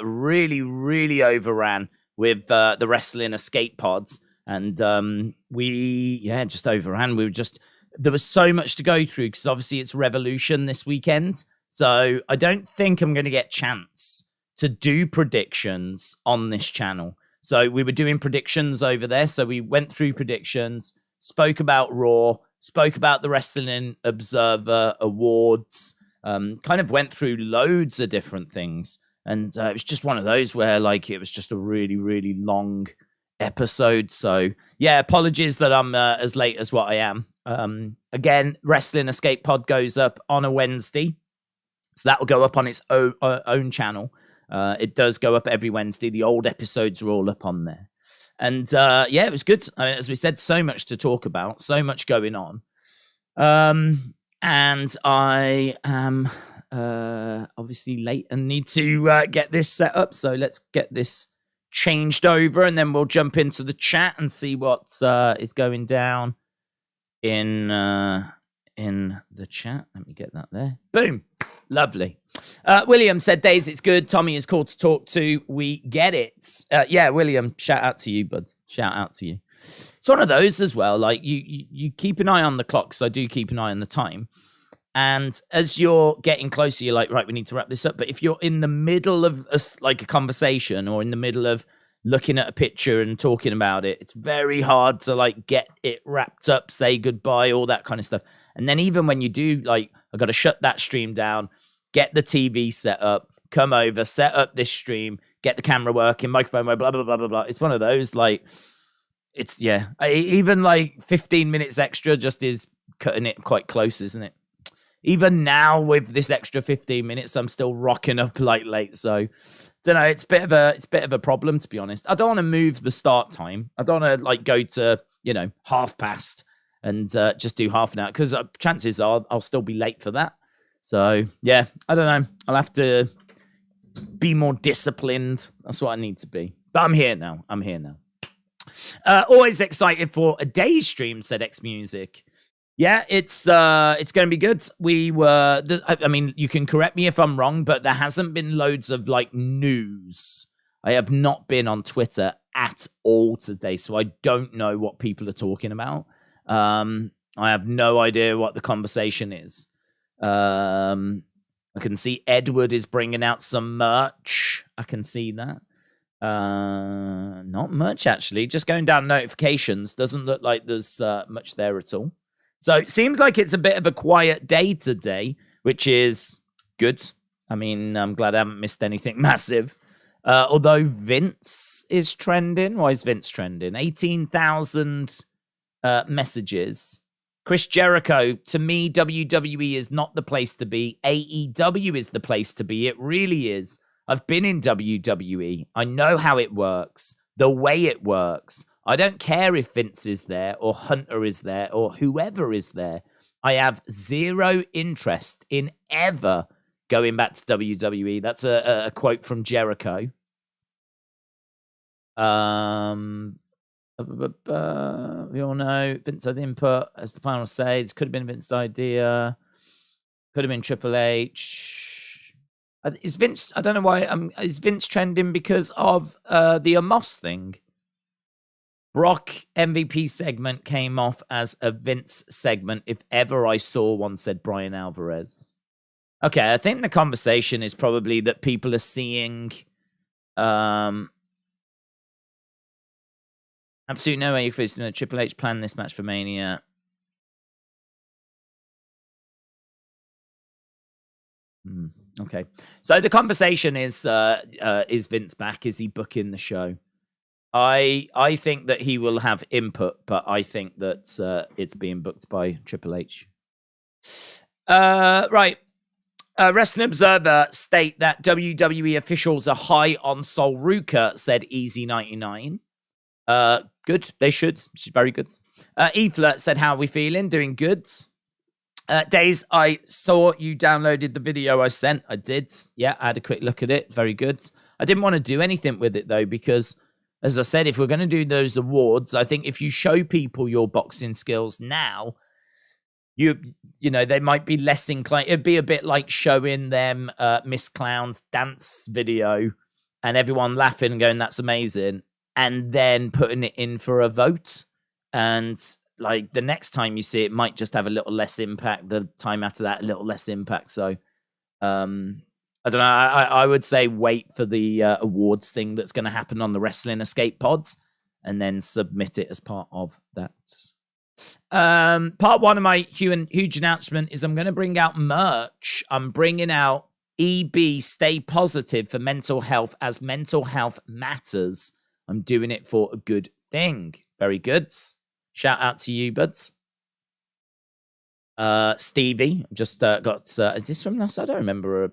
Really, really overran with the wrestling escape pods. And we just overran. There was so much to go through because obviously it's Revolution this weekend. So I don't think I'm going to get a chance to do predictions on this channel. So we were doing predictions over there. So we went through predictions, spoke about Raw, spoke about the Wrestling Observer Awards, kind of went through loads of different things. And it was just one of those where it was just a really, really long episode. So yeah, apologies that I'm as late as what I am. Again, Wrestling Escape Pod goes up on a Wednesday. So that will go up on its own channel. It does go up every Wednesday. The old episodes are all up on there. And it was good. I mean, as we said, so much to talk about, so much going on. And I am obviously late and need to get this set up. So let's get this changed over and then we'll jump into the chat and see what is going down in the chat. Let me get that there. Boom. Lovely. William said, Daze, it's good. Tommy is called to talk to. We get it. Yeah, William, shout out to you, bud. Shout out to you. It's one of those as well. Like you keep an eye on the clock. So I do keep an eye on the time. And as you're getting closer, you're like, right, we need to wrap this up. But if you're in the middle of a conversation or in the middle of looking at a picture and talking about it, it's very hard to get it wrapped up, say goodbye, all that kind of stuff. And then even when you do, I've got to shut that stream down, get the TV set up, come over, set up this stream, get the camera working, microphone, blah, blah, blah, blah, blah. It's one of those, even 15 minutes extra just is cutting it quite close, isn't it? Even now with this extra 15 minutes, I'm still rocking up late. So, don't know. It's a bit of a problem, to be honest. I don't want to move the start time. I don't want to go to past and just do half an hour because chances are I'll still be late for that. So yeah, I don't know. I'll have to be more disciplined. That's what I need to be. But I'm here now. Always excited for a Daze stream, said X Music. Yeah, it's going to be good. I mean, you can correct me if I'm wrong, but there hasn't been loads of news. I have not been on Twitter at all today, so I don't know what people are talking about. I have no idea what the conversation is. I can see Edward is bringing out some merch. I can see that. Not much, actually. Just going down notifications. Doesn't look like there's much there at all. So it seems like it's a bit of a quiet day today, which is good. I mean, I'm glad I haven't missed anything massive. Although Vince is trending. Why is Vince trending? 18,000 messages. Chris Jericho, to me, WWE is not the place to be. AEW is the place to be. It really is. I've been in WWE. I know how it works, the way it works. I don't care if Vince is there or Hunter is there or whoever is there. I have zero interest in ever going back to WWE. That's a quote from Jericho. We all know Vince had input as the final say. This could have been Vince's idea. Could have been Triple H. Is Vince? I don't know why. Is Vince trending because of the Omos thing? Brock MVP segment came off as a Vince segment. If ever I saw one, said Brian Alvarez. Okay, I think the conversation is probably that people are seeing absolutely no way you're facing Triple H planned this match for Mania. Okay, so the conversation is Vince back? Is he booking the show? I think that he will have input, but I think that it's being booked by Triple H. Right. Wrestling Observer state that WWE officials are high on Sol Ruca, said Easy99. Good. They should. She's very good. Efla said, how are we feeling? Doing good. Daze, I saw you downloaded the video I sent. I did. Yeah, I had a quick look at it. Very good. I didn't want to do anything with it, though, because as I said, if we're going to do those awards, I think if you show people your boxing skills now, you know, they might be less inclined. It'd be a bit like showing them Miss Clown's dance video and everyone laughing and going, that's amazing, and then putting it in for a vote. And like the next time you see it might just have a little less impact. The time after that, a little less impact. So I don't know. I would say wait for the awards thing that's going to happen on the Wrestling Escape pods and then submit it as part of that. Part one of my huge announcement is I'm going to bring out merch. I'm bringing out EB Stay Positive for mental health, as mental health matters. I'm doing it for a good thing. Very good. Shout out to you, buds. Stevie, just got... is this from last? I don't remember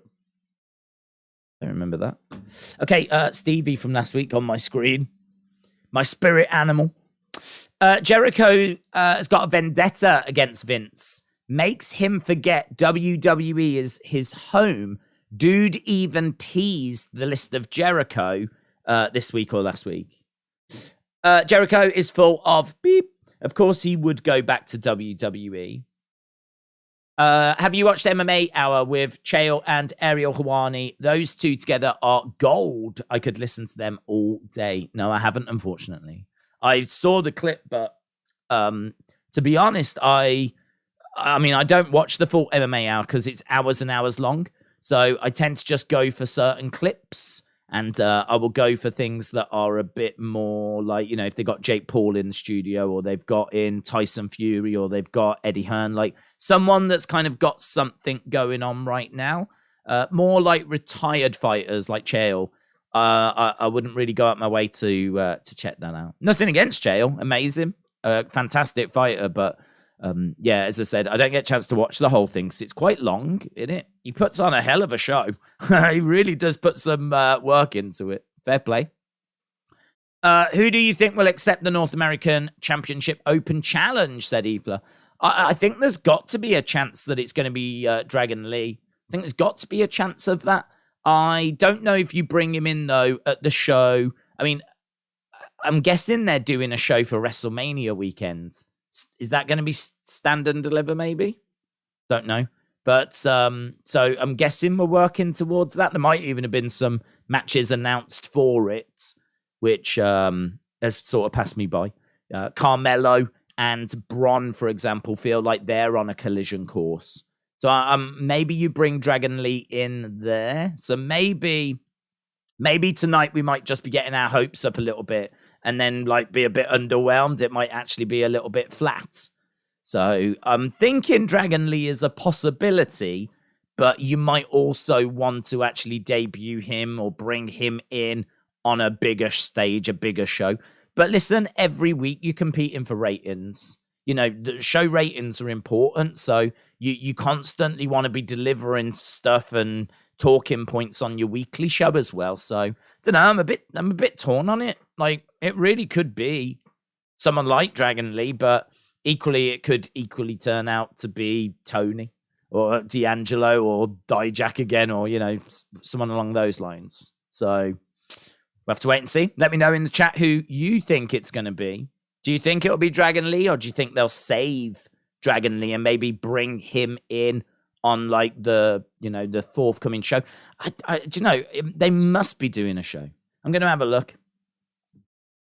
that. Okay, Stevie from last week on my screen. My spirit animal. Jericho has got a vendetta against Vince. Makes him forget WWE is his home. Dude even teased the list of Jericho this week or last week. Jericho is full of beep. Of course, he would go back to WWE. Have you watched MMA Hour with Chael and Ariel Helwani? Those two together are gold. I could listen to them all day. No, I haven't, unfortunately. I saw the clip, but to be honest, I mean, I don't watch the full MMA Hour because it's hours and hours long. So I tend to just go for certain clips, and I will go for things that are a bit more like, you know, if they got Jake Paul in the studio, or they've got in Tyson Fury, or they've got Eddie Hearn, like someone that's kind of got something going on right now. More like retired fighters like Chael. I wouldn't really go out my way to check that out. Nothing against Chael, amazing, fantastic fighter, but yeah, as I said, I don't get a chance to watch the whole thing because it's quite long, isn't it? He puts on a hell of a show. He really does put some work into it. Fair play. Who do you think will accept the North American Championship Open Challenge, said Ifla. I think there's got to be a chance that it's going to be Dragon Lee. I think there's got to be a chance of that. I don't know if you bring him in, though, at the show. I mean, I'm guessing they're doing a show for WrestleMania weekend. Is that going to be stand and deliver, maybe? Don't know. But so I'm guessing we're working towards that. There might even have been some matches announced for it, which has sort of passed me by. Carmelo and Braun, for example, feel like they're on a collision course. So maybe you bring Dragon Lee in there. So maybe tonight we might just be getting our hopes up a little bit and then like be a bit underwhelmed. It might actually be a little bit flat. So I'm thinking Dragon Lee is a possibility, but you might also want to actually debut him or bring him in on a bigger stage, a bigger show. But listen, every week you're competing for ratings. You know, the show ratings are important, so you constantly want to be delivering stuff and talking points on your weekly show as well. So I don't know, I'm a bit torn on it. Like, it really could be someone like Dragon Lee, but equally it could equally turn out to be Tony or D'Angelo or Dijak again, or, you know, someone along those lines. So we'll have to wait and see. Let me know in the chat who you think it's going to be. Do you think it'll be Dragon Lee, or do you think they'll save Dragon Lee and maybe bring him in on like the, you know, the forthcoming show? Do you know, they must be doing a show. I'm going to have a look.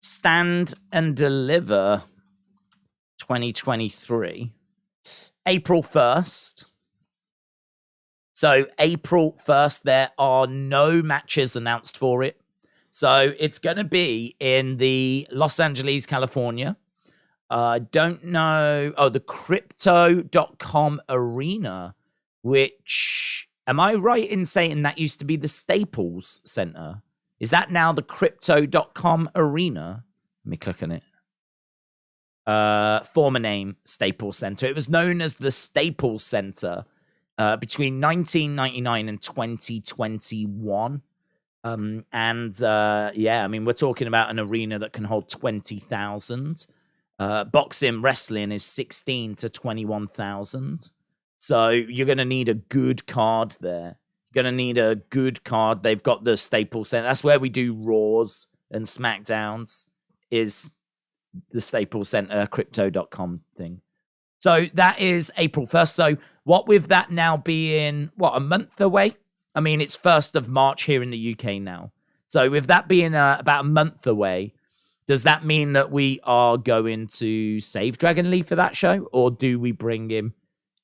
Stand and Deliver 2023, April 1st. So April 1st, there are no matches announced for it. So it's going to be in the Los Angeles, California. I don't know. Oh, the Crypto.com Arena, which, am I right in saying that used to be the Staples Center? Is that now the Crypto.com Arena? Let me click on it. Former name, Staples Center. It was known as the Staples Center between 1999 and 2021. Yeah, I mean, we're talking about an arena that can hold 20,000. Boxing, wrestling is 16 to 21,000. So you're going to need a good card there. You're going to need a good card. They've got the Staples Center. That's where we do Raws and SmackDowns, is the Staples Center Crypto.com thing. So that is April 1st. So what with that now being, a month away? I mean, it's 1st of March here in the UK now. So with that being about a month away, does that mean that we are going to save Dragon Lee for that show, or do we bring him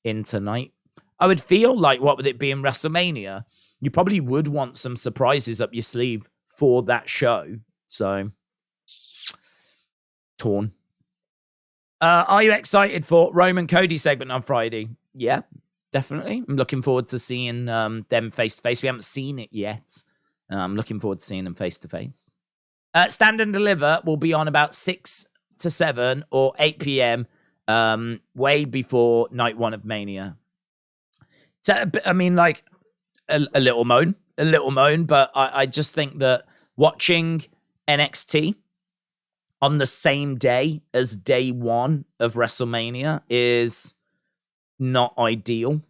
in tonight? I would feel like, what would it be in WrestleMania? You probably would want some surprises up your sleeve for that show. So, torn. Are you excited for Roman Cody segment on Friday? Yeah, definitely. I'm looking forward to seeing them face to face. We haven't seen it yet. I'm looking forward to seeing them face to face. Stand and Deliver will be on about 6 to 7 or 8 p.m. Way before night one of Mania. So, I mean, like, a little moan, but I just think that watching NXT on the same day as day one of WrestleMania is not ideal.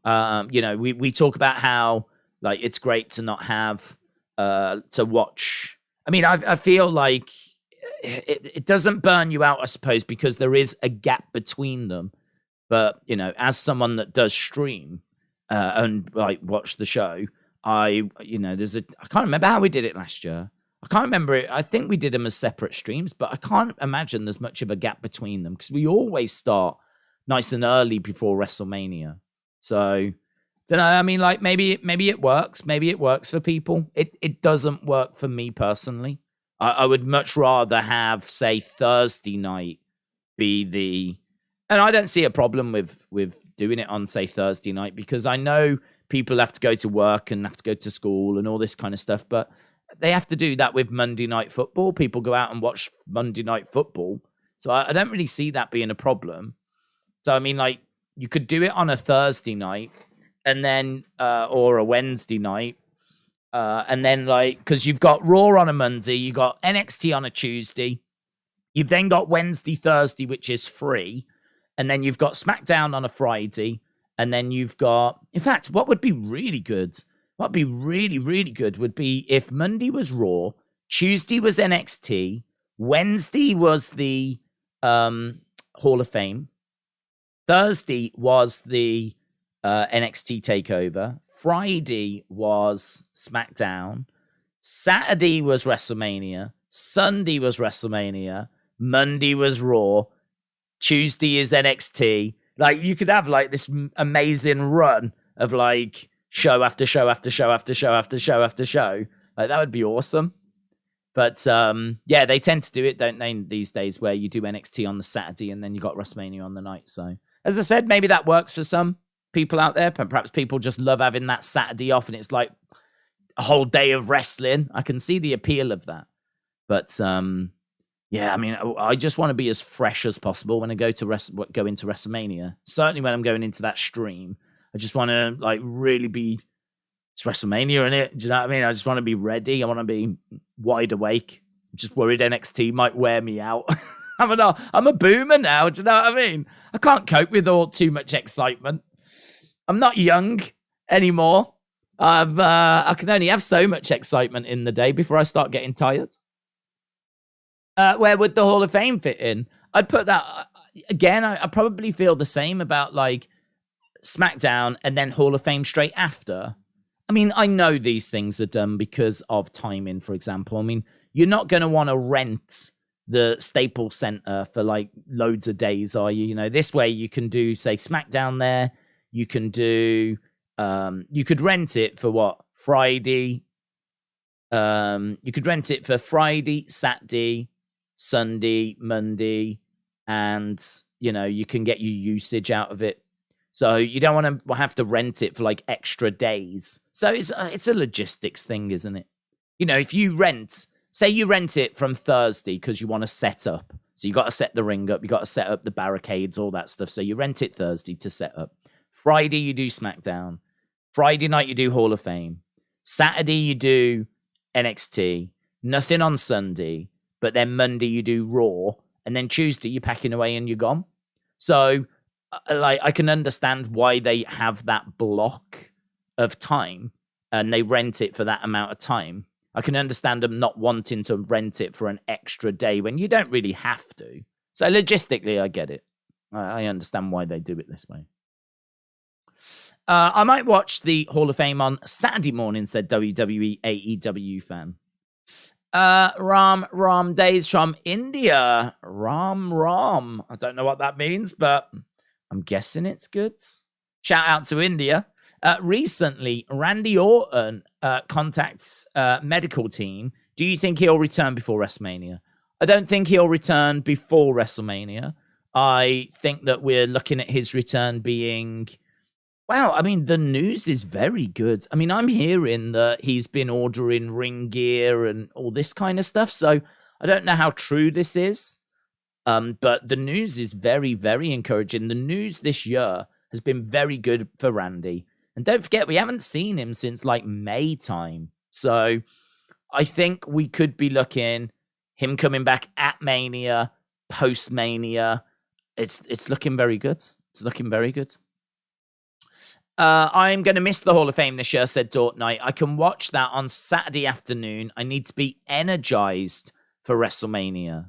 We talk about how, like, it's great to not have to watch. I mean, I feel like it doesn't burn you out, I suppose, because there is a gap between them. But, as someone that does stream and like watch the show, I can't remember how we did it last year. I can't remember it. I think we did them as separate streams, but I can't imagine there's much of a gap between them because we always start nice and early before WrestleMania. So, don't know. I mean, like, maybe it works. Maybe it works for people. It doesn't work for me personally. I would much rather have, say, Thursday night be the... And I don't see a problem with doing it on, say, Thursday night, because I know people have to go to work and have to go to school and all this kind of stuff, but they have to do that with Monday Night Football. People go out and watch Monday Night Football. So I don't really see that being a problem. So, I mean, like, you could do it on a Thursday night and then, or a Wednesday night. And then, like, because you've got Raw on a Monday, you got NXT on a Tuesday. You've then got Wednesday, Thursday, which is free. And then you've got SmackDown on a Friday. And then you've got... In fact, what would be really good... What would be really, really good would be if Monday was Raw, Tuesday was NXT, Wednesday was the Hall of Fame, Thursday was the NXT TakeOver, Friday was SmackDown, Saturday was WrestleMania, Sunday was WrestleMania, Monday was Raw, Tuesday is NXT. Like, you could have, like, this amazing run of, like, show after show after show after show after show after show. Like, that would be awesome. But, yeah, they tend to do it, don't they, these days, where you do NXT on the Saturday and then you got WrestleMania on the night. So, as I said, maybe that works for some people out there. Perhaps people just love having that Saturday off and it's like a whole day of wrestling. I can see the appeal of that. But, yeah, I mean, I just want to be as fresh as possible when I go into WrestleMania. Certainly when I'm going into that stream. I just want to, like, really be... It's WrestleMania, innit? Do you know what I mean? I just want to be ready. I want to be wide awake. I'm just worried NXT might wear me out. I'm a boomer now. Do you know what I mean? I can't cope with all too much excitement. I'm not young anymore. I can only have so much excitement in the day before I start getting tired. Where would the Hall of Fame fit in? I'd put that... Again, I probably feel the same about, like, SmackDown and then Hall of Fame straight after. I mean, I know these things are done because of timing, for example. I mean, you're not going to want to rent the Staples Center for, like, loads of days, are you? You know, this way you can do, say, SmackDown there. You can do, you could rent it for what? Friday. You could rent it for Friday, Saturday, Sunday, Monday, and, you know, you can get your usage out of it. So you don't want to have to rent it for, like, extra days. So it's a logistics thing, isn't it? You know, if you say you rent it from Thursday because you want to set up. So you got to set the ring up. You got to set up the barricades, all that stuff. So you rent it Thursday to set up. Friday, you do SmackDown. Friday night, you do Hall of Fame. Saturday, you do NXT. Nothing on Sunday. But then Monday, you do Raw. And then Tuesday, you're packing away and you're gone. So... like, I can understand why they have that block of time and they rent it for that amount of time. I can understand them not wanting to rent it for an extra day when you don't really have to. So logistically, I get it. I understand why they do it this way. I might watch the Hall of Fame on Saturday morning, said WWE AEW fan. Ram Daze from India. Ram. I don't know what that means, but I'm guessing it's good. Shout out to India. Recently, Randy Orton contacts medical team. Do you think he'll return before WrestleMania? I don't think he'll return before WrestleMania. I think that we're looking at his return being... Wow, I mean, the news is very good. I mean, I'm hearing that he's been ordering ring gear and all this kind of stuff, so I don't know how true this is, but the news is very, very encouraging. The news this year has been very good for Randy. And don't forget, we haven't seen him since, like, May time. So I think we could be looking him coming back at Mania, post-Mania. It's looking very good. It's looking very good. I'm going to miss the Hall of Fame this year, said Dort Knight. I can watch that on Saturday afternoon. I need to be energized for WrestleMania.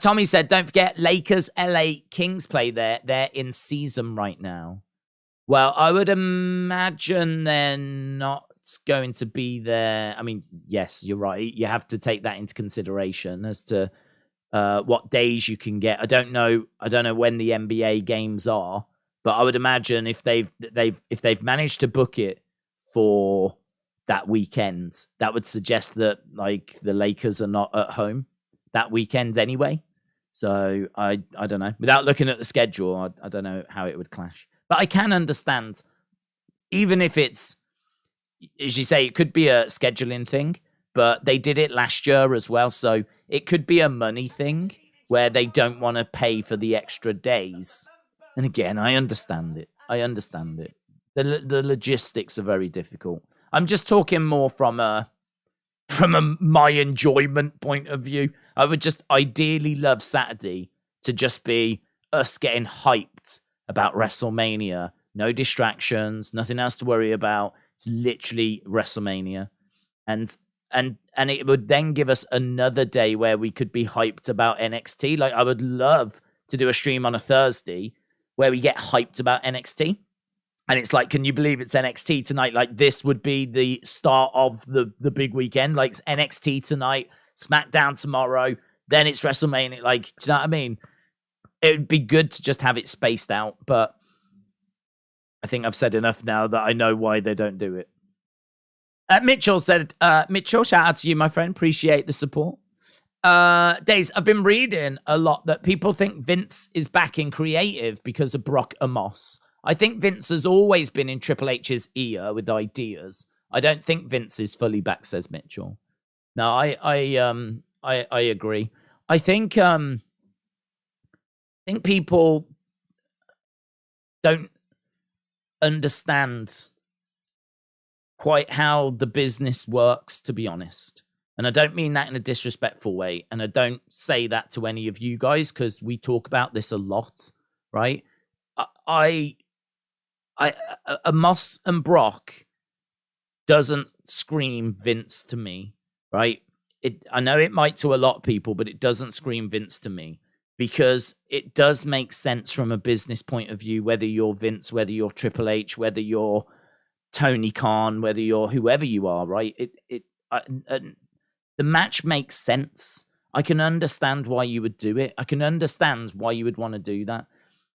Tommy said, don't forget, Lakers, LA Kings play there. They're in season right now. Well, I would imagine they're not going to be there. I mean, yes, you're right. You have to take that into consideration as to what days you can get. I don't know when the NBA games are. But I would imagine if they've managed to book it for that weekend, that would suggest that like the Lakers are not at home that weekend anyway. So I don't know. Without looking at the schedule, I don't know how it would clash. But I can understand, even if it's, as you say, it could be a scheduling thing. But they did it last year as well, so it could be a money thing where they don't want to pay for the extra days. And again, I understand it. The logistics are very difficult. I'm just talking more from my enjoyment point of view. I would just ideally love Saturday to just be us getting hyped about WrestleMania. No distractions, nothing else to worry about. It's literally WrestleMania. And it would then give us another day where we could be hyped about NXT. Like, I would love to do a stream on a Thursday where we get hyped about NXT. And it's like, can you believe it's NXT tonight? Like, this would be the start of the big weekend. Like, it's NXT tonight, SmackDown tomorrow, then it's WrestleMania. Like, do you know what I mean? It would be good to just have it spaced out. But I think I've said enough now that I know why they don't do it. Mitchell said, Mitchell, shout out to you, my friend. Appreciate the support. Daze, I've been reading a lot that people think Vince is back in creative because of Brock Omos. I think Vince has always been in Triple H's ear with ideas. I don't think Vince is fully back, says Mitchell. No, I agree. I think people don't understand quite how the business works, to be honest. And I don't mean that in a disrespectful way. And I don't say that to any of you guys because we talk about this a lot, right? Moss and Brock doesn't scream Vince to me, right? I know it might to a lot of people, but it doesn't scream Vince to me because it does make sense from a business point of view, whether you're Vince, whether you're Triple H, whether you're Tony Khan, whether you're whoever you are, right? The match makes sense. I can understand why you would do it. I can understand why you would want to do that.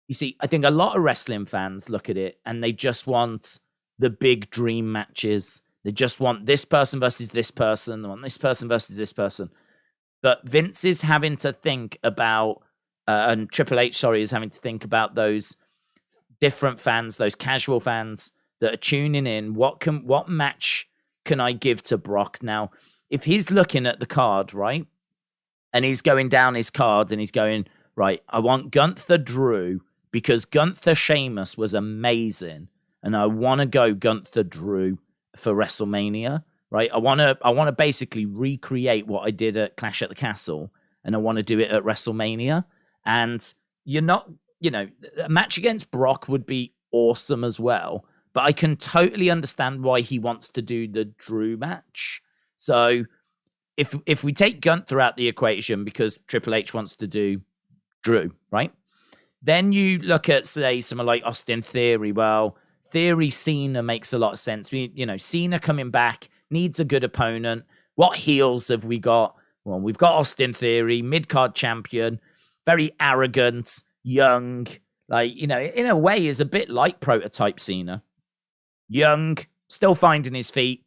You see, I think a lot of wrestling fans look at it and they just want the big dream matches. They just want this person versus this person. They want this person versus this person. But Vince is having to think about, and Triple H, is having to think about those different fans, those casual fans that are tuning in. What match can I give to Brock? Now, if he's looking at the card, right, and he's going down his card and he's going, right, I want Gunther Drew because Gunther Sheamus was amazing, and I want to go Gunther Drew for WrestleMania, right? I want to basically recreate what I did at Clash at the Castle, and I want to do it at WrestleMania. And a match against Brock would be awesome as well. But I can totally understand why he wants to do the Drew match. So if we take Gunther out the equation because Triple H wants to do Drew, right? Then you look at, say, someone like Austin Theory. Well, Theory Cena makes a lot of sense. Cena coming back needs a good opponent. What heels have we got? Well, we've got Austin Theory, mid-card champion, very arrogant, young, like, you know, in a way is a bit like prototype Cena. Young, still finding his feet,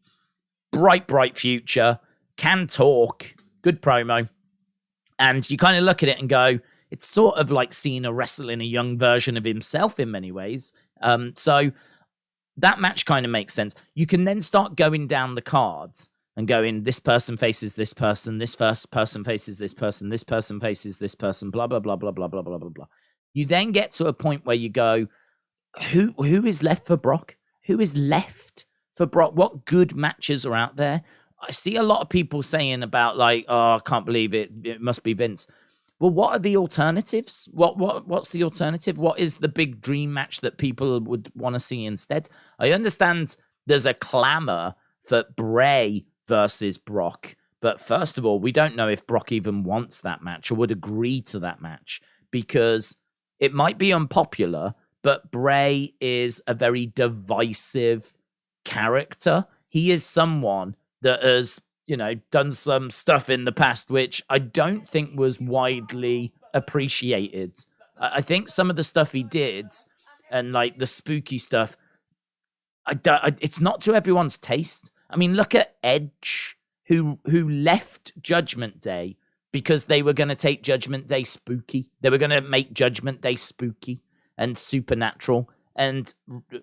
bright future, can talk, good promo. And you kind of look at it and go, it's sort of like Cena wrestling a young version of himself in many ways. So that match kind of makes sense. You can then start going down the cards and going, this person faces this person, this first person faces this person faces this person, blah, blah, blah, blah, blah, blah, blah, blah, blah. You then get to a point where you go, who is left for Brock? Who is left for Brock? What good matches are out there? I see a lot of people saying about like, oh, I can't believe it. It must be Vince. Well, what are the alternatives? What's the alternative? What is the big dream match that people would want to see instead? I understand there's a clamor for Bray versus Brock. But first of all, we don't know if Brock even wants that match or would agree to that match, because it might be unpopular, but Bray is a very divisive character. He is someone that has, you know, done some stuff in the past which I don't think was widely appreciated. I think some of the stuff he did and like the spooky stuff, it's not to everyone's taste. I mean, look at Edge, who left Judgment Day because they were going to take Judgment Day spooky. They were going to make Judgment Day spooky and supernatural. And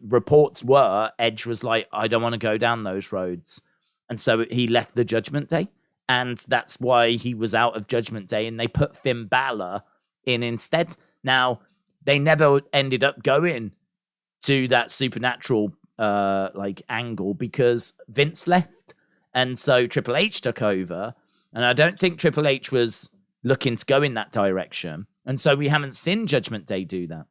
reports were Edge was like, I don't want to go down those roads. And so he left the Judgment Day. And that's why he was out of Judgment Day. And they put Finn Balor in instead. Now, they never ended up going to that supernatural like angle because Vince left. And so Triple H took over. And I don't think Triple H was looking to go in that direction. And so we haven't seen Judgment Day do that.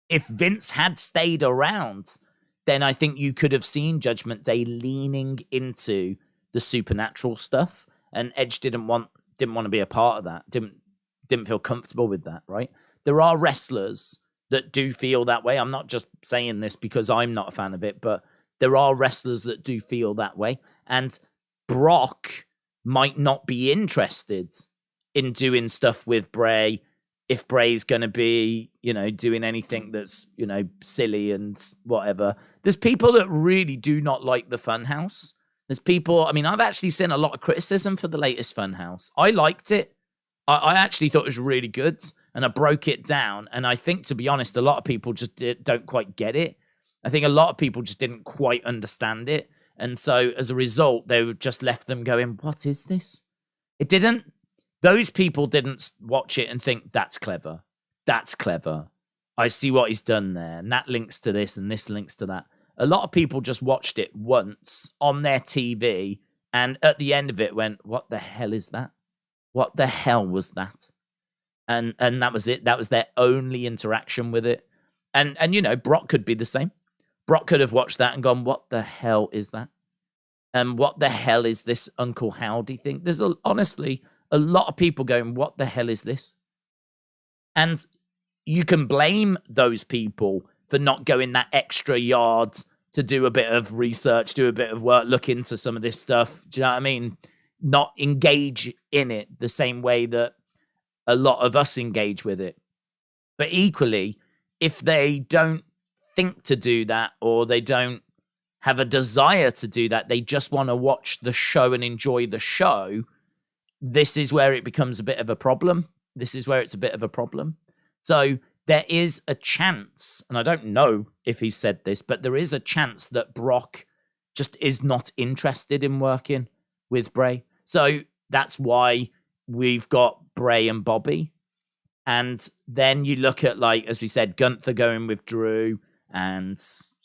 If Vince had stayed around, then I think you could have seen Judgment Day leaning into the supernatural stuff. And Edge didn't want to be a part of that. Didn't feel comfortable with that, right? There are wrestlers that do feel that way. I'm not just saying this because I'm not a fan of it, but there are wrestlers that do feel that way. And Brock might not be interested in doing stuff with Bray if Bray's going to be, you know, doing anything that's, you know, silly and whatever. There's people that really do not like the Funhouse. There's people, I mean, I've actually seen a lot of criticism for the latest Funhouse. I liked it. I actually thought it was really good, and I broke it down. And I think, to be honest, a lot of people just don't quite get it. I think a lot of people just didn't quite understand it. And so as a result, they just left them going, what is this? Those people didn't watch it and think, that's clever. That's clever. I see what he's done there. And that links to this and this links to that. A lot of people just watched it once on their TV and at the end of it went, what the hell is that? What the hell was that? And that was it. That was their only interaction with it. And you know, Brock could be the same. Brock could have watched that and gone, what the hell is that? And what the hell is this Uncle Howdy thing? There's honestly a lot of people going, what the hell is this? And you can blame those people for not going that extra yards to do a bit of research, do a bit of work, look into some of this stuff. Do you know what I mean? Not engage in it the same way that a lot of us engage with it. But equally, if they don't think to do that, or they don't have a desire to do that, they just want to watch the show and enjoy the show, this is where it becomes a bit of a problem. This is where it's a bit of a problem. So there is a chance, and I don't know if he said this, but there is a chance that Brock just is not interested in working with Bray. So that's why we've got Bray and Bobby. And then you look at, like, as we said, Gunther going with Drew. And,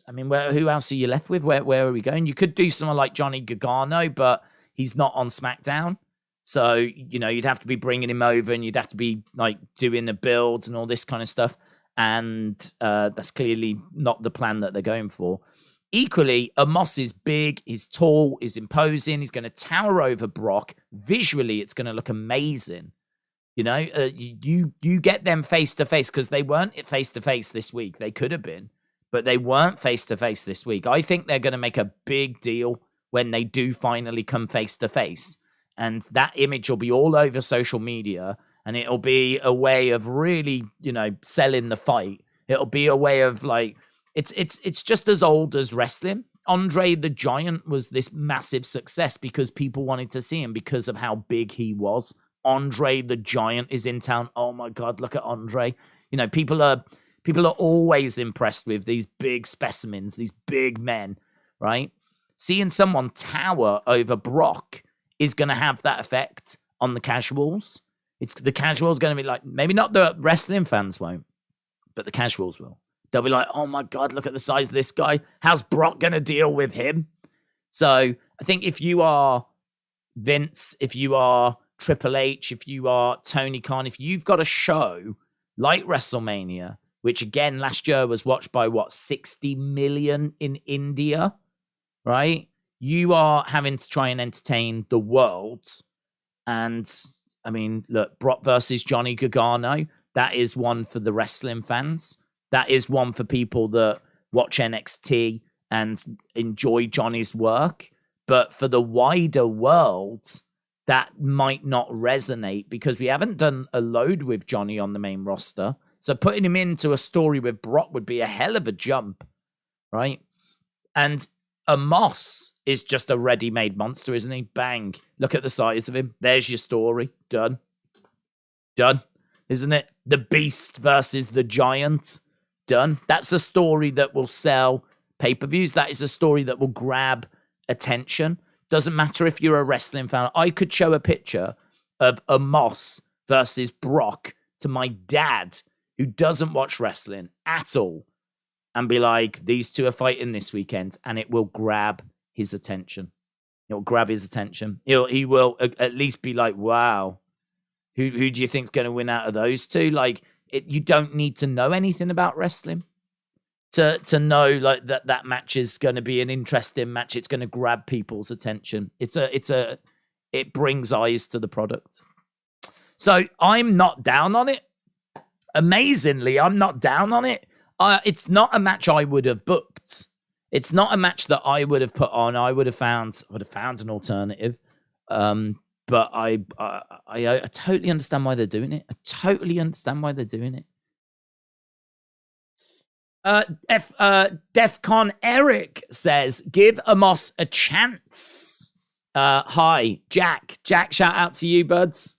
I mean, who else are you left with? Where are we going? You could do someone like Johnny Gargano, but he's not on SmackDown. So, you know, you'd have to be bringing him over and you'd have to be, like, doing the build and all this kind of stuff. And that's clearly not the plan that they're going for. Equally, Omos is big, he's tall, he's imposing, he's going to tower over Brock. Visually, it's going to look amazing. You know, you get them face-to-face, because they weren't face-to-face this week. They could have been, but they weren't face-to-face this week. I think they're going to make a big deal when they do finally come face-to-face. And that image will be all over social media, and it'll be a way of really, selling the fight. It'll be a way of like, it's just as old as wrestling. Andre the Giant was this massive success because people wanted to see him because of how big he was. Andre the Giant is in town. Oh my God, look at Andre. People are always impressed with these big specimens, these big men, right? Seeing someone tower over Brock is going to have that effect on the casuals. The casuals going to be like, maybe not the wrestling fans won't, but the casuals will. They'll be like, oh my God, look at the size of this guy. How's Brock going to deal with him? So I think if you are Vince, if you are Triple H, if you are Tony Khan, if you've got a show like WrestleMania, which again last year was watched by 60 million in India, right? You are having to try and entertain the world. And I mean, look, Brock versus Johnny Gargano, that is one for the wrestling fans. That is one for people that watch NXT and enjoy Johnny's work. But for the wider world, that might not resonate because we haven't done a load with Johnny on the main roster. So putting him into a story with Brock would be a hell of a jump, right? And Omos is just a ready-made monster, isn't he? Bang. Look at the size of him. There's your story. Done. Isn't it? The Beast versus the Giant. Done. That's a story that will sell pay-per-views. That is a story that will grab attention. Doesn't matter if you're a wrestling fan. I could show a picture of Omos versus Brock to my dad, who doesn't watch wrestling at all, and be like, these two are fighting this weekend, and it will grab his attention. It will grab his attention. He will at least be like, wow, who do you think's going to win out of those two? Like, you don't need to know anything about wrestling to know like that match is going to be an interesting match. It's going to grab people's attention. It brings eyes to the product. So I'm not down on it. Amazingly, I'm not down on it. It's not a match I would have booked. It's not a match that I would have put on. I would have found an alternative. But I totally understand why they're doing it. I totally understand why they're doing it. Defcon Eric says, give Omos a chance. Hi, Jack. Jack, shout out to you, buds.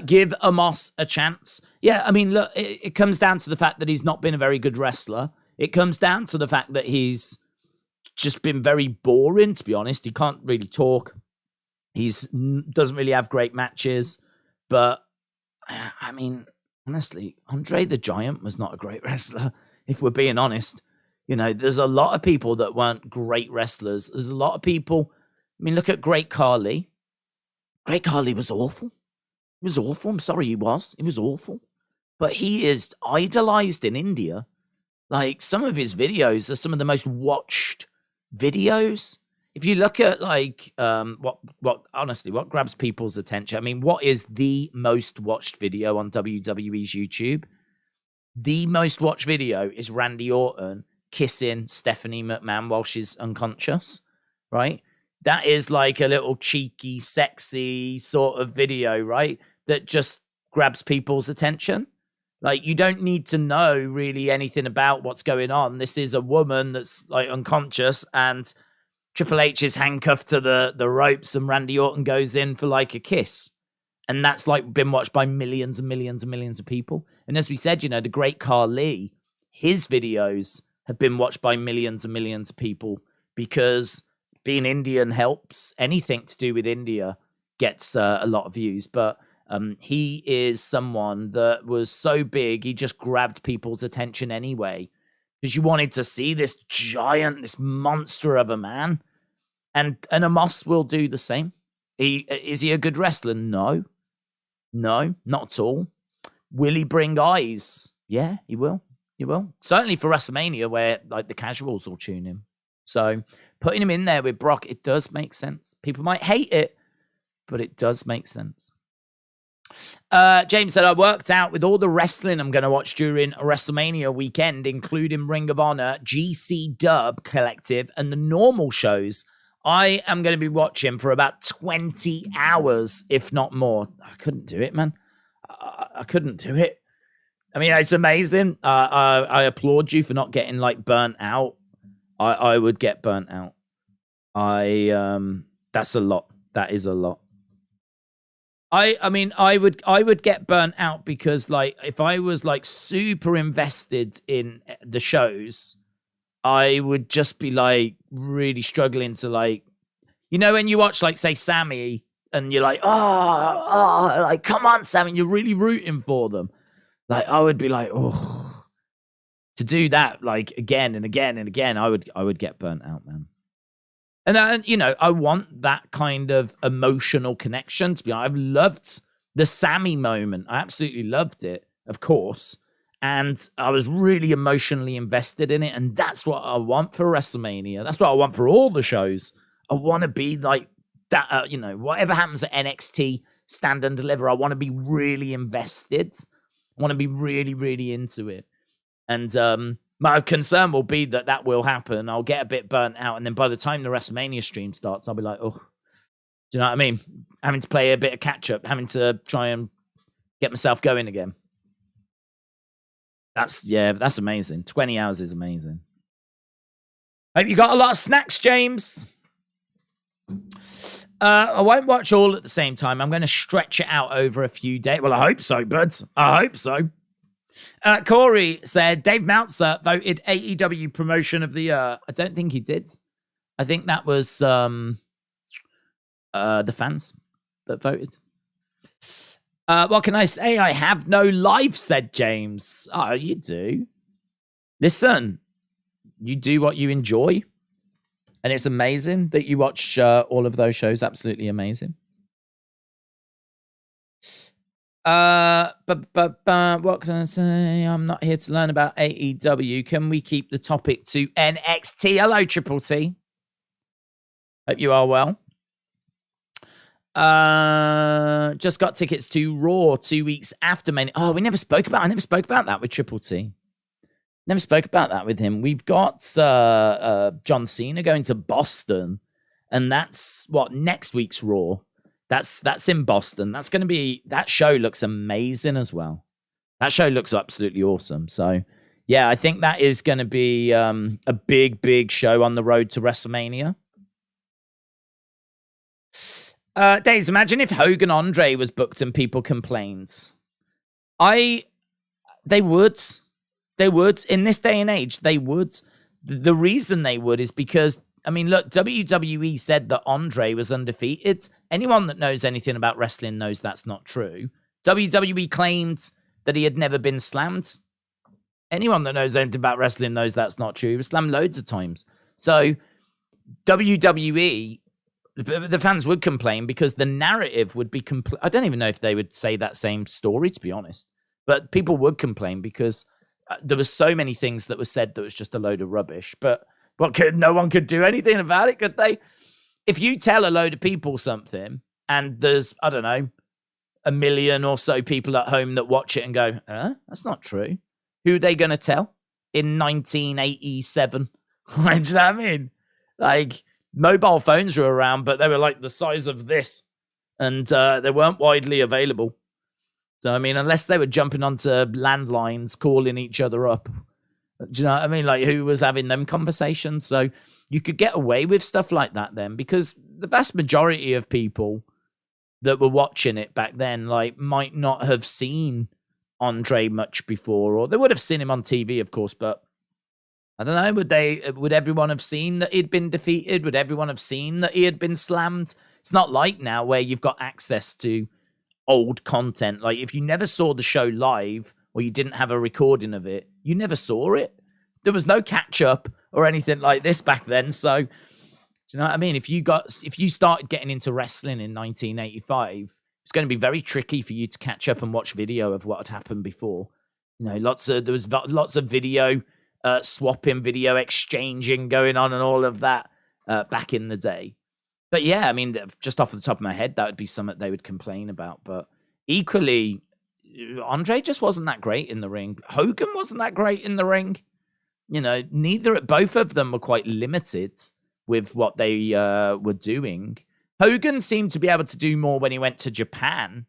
Give Omos a chance. Yeah, I mean, look, it comes down to the fact that he's not been a very good wrestler. It comes down to the fact that he's just been very boring, to be honest. He can't really talk. He doesn't really have great matches. But, I mean, honestly, Andre the Giant was not a great wrestler, if we're being honest. There's a lot of people that weren't great wrestlers. There's a lot of people. I mean, look at Great Khali. Great Khali was awful. He was awful. I'm sorry, he was. He was awful. But he is idolized in India. Like, some of his videos are some of the most watched videos. If you look at, like, what grabs people's attention? I mean, what is the most watched video on WWE's YouTube? The most watched video is Randy Orton kissing Stephanie McMahon while she's unconscious, right? That is like a little cheeky, sexy sort of video, right? That just grabs people's attention. Like, you don't need to know really anything about what's going on. This is a woman that's like unconscious and Triple H is handcuffed to the ropes and Randy Orton goes in for like a kiss. And that's like been watched by millions and millions and millions of people. And as we said, the Great Khali, his videos have been watched by millions and millions of people because being Indian helps. Anything to do with India gets a lot of views. But he is someone that was so big, he just grabbed people's attention anyway. Because you wanted to see this giant, this monster of a man. And Omos will do the same. Is he a good wrestler? No, not at all. Will he bring eyes? Yeah, he will. He will. Certainly for WrestleMania, where like the casuals will tune in. So putting him in there with Brock, it does make sense. People might hate it, but it does make sense. James said, I worked out with all the wrestling I'm going to watch during WrestleMania weekend, including Ring of Honor, GC Dub Collective, and the normal shows. I am going to be watching for about 20 hours, if not more. I couldn't do it, man. I couldn't do it. I mean, it's amazing. I applaud you for not getting like burnt out. I would get burnt out. That's a lot. That is a lot. I mean, I would get burnt out because like if I was like super invested in the shows, I would just be like really struggling to like, you know, when you watch like say Sammy and you're like, oh, like come on, Sammy, you're really rooting for them. Like I would be like, oh, to do that like again and again and again, I would get burnt out, man. And you know, I want that kind of emotional connection. To be honest, I've loved the Sammy moment. I absolutely loved it, of course. And I was really emotionally invested in it. And that's what I want for WrestleMania. That's what I want for all the shows. I want to be like that, you know, whatever happens at NXT, Stand and Deliver, I want to be really invested. I want to be really, really into it. And my concern will be that will happen. I'll get a bit burnt out. And then by the time the WrestleMania stream starts, I'll be like, oh, do you know what I mean? Having to play a bit of catch up, having to try and get myself going again. That's amazing. 20 hours is amazing. Hope you got a lot of snacks, James. I won't watch all at the same time. I'm going to stretch it out over a few days. Well, I hope so, buds. I hope so. Corey said Dave Meltzer voted AEW Promotion of the Year. I don't think he did. I think that was the fans that voted. What can I say? I have no life, said James. Oh, you do. Listen, you do what you enjoy. And it's amazing that you watch all of those shows. Absolutely amazing. But what can I say? I'm not here to learn about AEW. Can we keep the topic to NXT? Hello, Triple T. Hope you are well. Just got tickets to Raw 2 weeks after Mania. Oh, I never spoke about that with Triple T. Never spoke about that with him. We've got John Cena going to Boston, and that's what next week's Raw. That's in Boston. That's going to be, that show looks amazing as well. That show looks absolutely awesome. So, yeah, I think that is going to be a big, big show on the road to WrestleMania. Daze, imagine if Hogan Andre was booked and people complained. They would. They would. In this day and age, they would. The reason they would is because, I mean, look, WWE said that Andre was undefeated. Anyone that knows anything about wrestling knows that's not true. WWE claimed that he had never been slammed. Anyone that knows anything about wrestling knows that's not true. He was slammed loads of times. So WWE, the fans would complain because the narrative would be I don't even know if they would say that same story, to be honest. But people would complain because there were so many things that were said that was just a load of rubbish. But no one could do anything about it, could they? If you tell a load of people something and there's, I don't know, 1 million or so people at home that watch it and go, that's not true. Who are they going to tell in 1987? Do you know what I mean? Like, mobile phones were around, but they were like the size of this. And they weren't widely available. So, I mean, unless they were jumping onto landlines, calling each other up. Do you know what I mean? Like, who was having them conversations? So you could get away with stuff like that then, because the vast majority of people that were watching it back then, like, might not have seen Andre much before, or they would have seen him on TV, of course, but I don't know, would everyone have seen that he'd been defeated? Would everyone have seen that he had been slammed? It's not like now where you've got access to old content. Like, if you never saw the show live or you didn't have a recording of it, you never saw it. There was no catch up or anything like this back then. So, do you know what I mean? If you started getting into wrestling in 1985, it's going to be very tricky for you to catch up and watch video of what had happened before. You know, there was lots of video swapping, video exchanging going on and all of that back in the day. But yeah, I mean, just off the top of my head, that would be something they would complain about. But equally, Andre just wasn't that great in the ring. Hogan wasn't that great in the ring. You know, both of them were quite limited. with what they were doing. Hogan seemed to be able to do more when he went to Japan.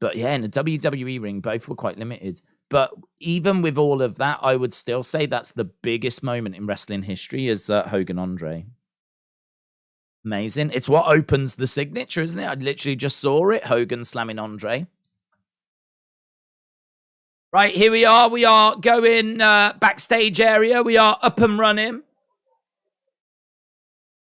But yeah, in the WWE ring, both were quite limited. But even with all of that, I would still say that's the biggest moment in wrestling history is Hogan Andre. Amazing. It's what opens the signature, isn't it? I literally just saw it. Hogan slamming Andre. Right, here we are. We are going backstage area. We are up and running.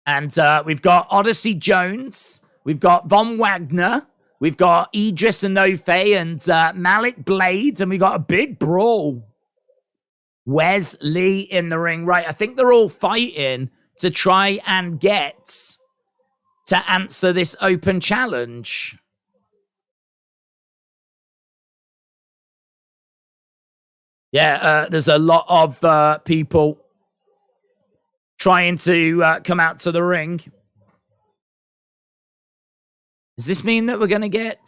And we've got Odyssey Jones. We've got Von Wagner. We've got Idris Enofe and Malik Blades. And we got a big brawl. Wes Lee in the ring. Right, I think they're all fighting to try and get to answer this open challenge. Yeah, there's a lot of people trying to come out to the ring. Does this mean that we're going to get...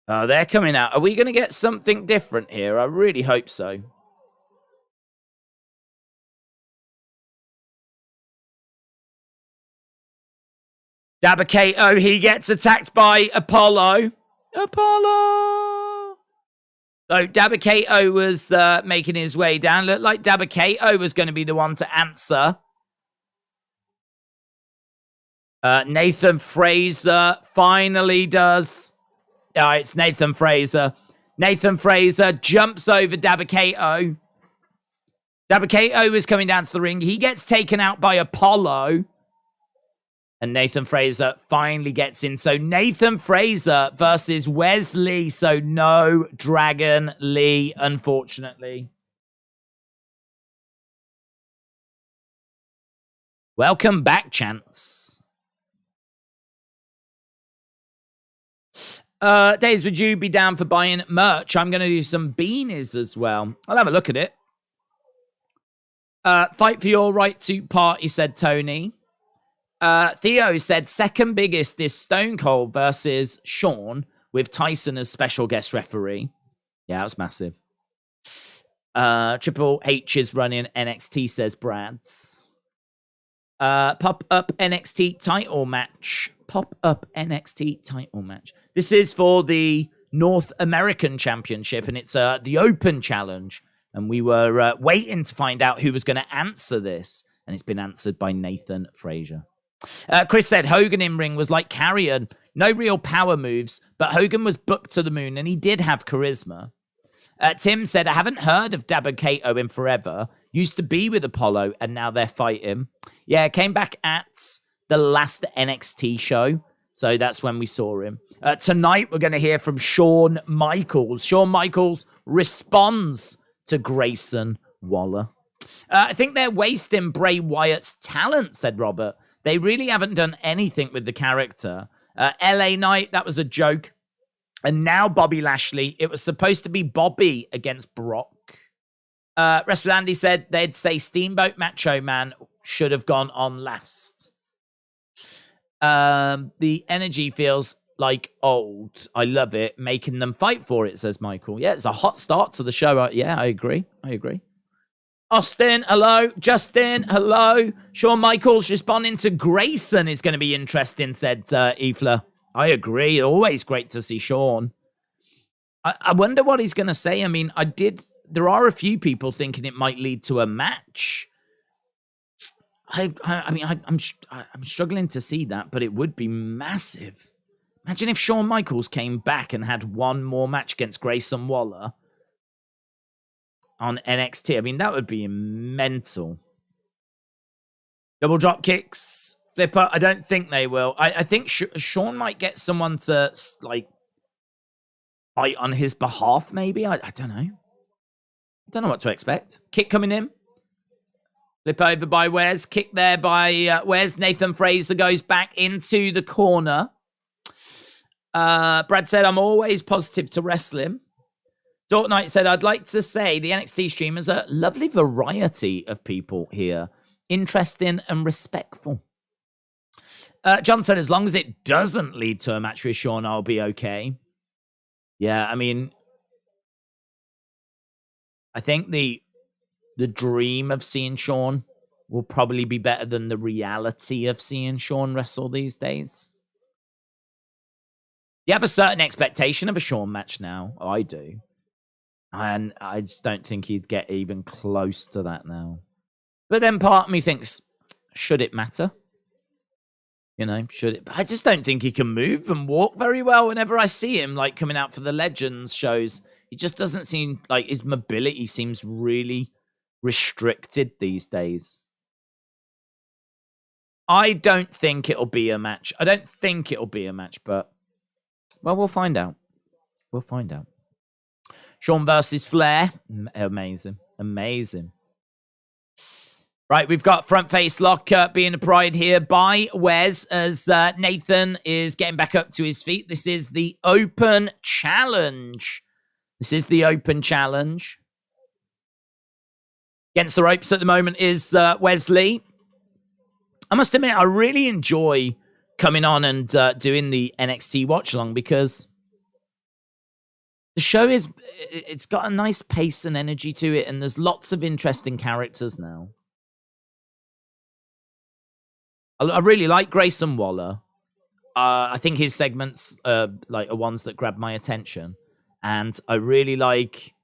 Oh, they're coming out. Are we going to get something different here? I really hope so. Dabba-Kato, he gets attacked by Apollo. Apollo! So Dabba-Kato was making his way down. Looked like Dabba-Kato was going to be the one to answer. Nathan Fraser finally does... Oh, it's Nathan Fraser. Nathan Fraser jumps over Dabba-Kato. Dabba-Kato is coming down to the ring. He gets taken out by Apollo. And Nathan Fraser finally gets in. So Nathan Fraser versus Wes Lee. So no Dragon Lee, unfortunately. Welcome back, Chance. Daze, would you be down for buying merch? I'm going to do some beanies as well. I'll have a look at it. Fight for your right to party, said Tony. Theo said second biggest is Stone Cold versus Shawn with Tyson as special guest referee. Yeah, that was massive. Triple H is running NXT, says Brads. Pop up NXT title match. Pop up NXT title match. This is for the North American Championship, and it's the Open Challenge. And we were waiting to find out who was going to answer this, and it's been answered by Nathan Fraser. Chris said Hogan in ring was like Carrion. No real power moves, but Hogan was booked to the moon, and he did have charisma. Tim said, I haven't heard of Dabba-Kato in forever. Used to be with Apollo, and now they're fighting. Yeah, came back at the last NXT show. So that's when we saw him. Tonight, we're going to hear from Shawn Michaels. Shawn Michaels responds to Grayson Waller. I think they're wasting Bray Wyatt's talent, said Robert. They really haven't done anything with the character. LA Knight, that was a joke. And now Bobby Lashley. It was supposed to be Bobby against Brock. Wrestler Andy said they'd say Steamboat Macho Man should have gone on last. The energy feels like old. I love it. Making them fight for it, says Michael. Yeah, it's a hot start to the show. Yeah, I agree. Austin, hello. Justin, hello. Shawn Michaels responding to Grayson is going to be interesting, said Ifla. I agree. Always great to see Shawn. I wonder what he's going to say. I mean, there are a few people thinking it might lead to a match. I'm struggling to see that, but it would be massive. Imagine if Shawn Michaels came back and had one more match against Grayson Waller on NXT. I mean, that would be mental. Double drop kicks, flipper. I don't think they will. I think Shawn might get someone to like fight on his behalf. Maybe I don't know. I don't know what to expect. Kick coming in. Flip over by Wes. Kick there by Wes. Nathan Fraser goes back into the corner. Brad said, I'm always positive to wrestling. Dork Knight said, I'd like to say the NXT streamers are a lovely variety of people here. Interesting and respectful. John said, as long as it doesn't lead to a match with Shawn, I'll be okay. Yeah, I mean, I think the dream of seeing Shawn will probably be better than the reality of seeing Shawn wrestle these days. You have a certain expectation of a Shawn match now. I do. And I just don't think he'd get even close to that now. But then part of me thinks, should it matter? You know, should it? But I just don't think he can move and walk very well. Whenever I see him, like, coming out for the Legends shows, he just doesn't seem like his mobility seems really restricted these days. I don't think it'll be a match. But, well, we'll find out. Shawn versus Flair. Amazing. Right, we've got front face lock being applied here by Wes as Nathan is getting back up to his feet. This is the open challenge. Against the ropes at the moment is Wes Lee. I must admit, I really enjoy coming on and doing the NXT watch along because the show it's got a nice pace and energy to it, and there's lots of interesting characters now. I really like Grayson Waller. I think his segments are ones that grab my attention. And I really like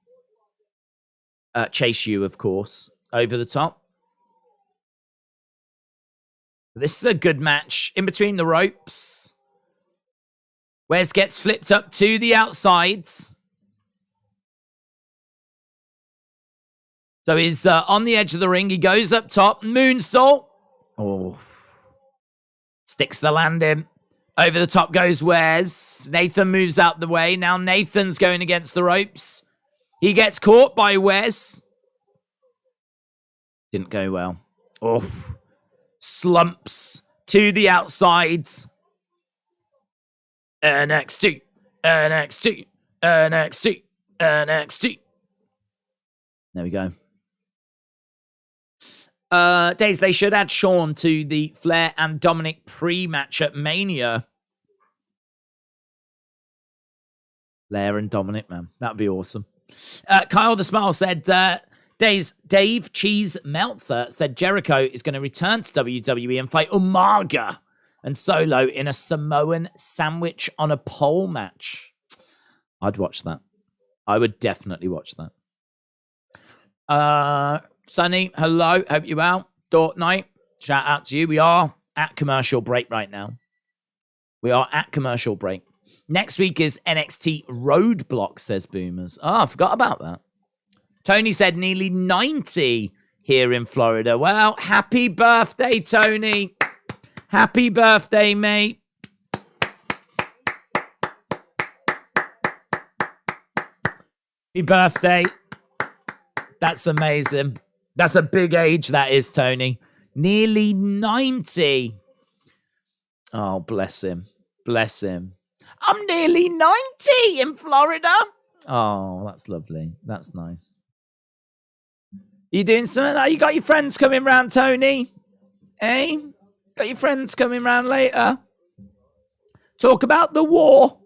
Chase U, of course, over the top. This is a good match. In between the ropes. Wes gets flipped up to the outsides. So he's on the edge of the ring. He goes up top. Moonsault. Oh. Sticks the landing. Over the top goes Wes. Nathan moves out the way. Now Nathan's going against the ropes. He gets caught by Wes. Didn't go well. Oof. Slumps to the outsides. NXT. There we go. Daze, they should add Shawn to the Flair and Dominic pre-match at Mania. Flair and Dominic, man. That'd be awesome. Kyle the Smile said, Dave Cheese Meltzer said Jericho is going to return to WWE and fight Umaga and Solo in a Samoan sandwich on a pole match. I'd watch that. I would definitely watch that. Sonny, hello. Hope you're well. Night. Shout out to you. We are at commercial break right now. Next week is NXT Roadblock, says Boomers. Oh, I forgot about that. Tony said nearly 90 here in Florida. Well, happy birthday, Tony. Happy birthday, mate. Happy birthday. That's amazing. That's a big age, that is, Tony. Nearly 90. Oh, bless him. I'm nearly 90 in Florida. Oh, that's lovely. That's nice. You doing something? You got your friends coming round, Tony? Eh? Got your friends coming round later? Talk about the war.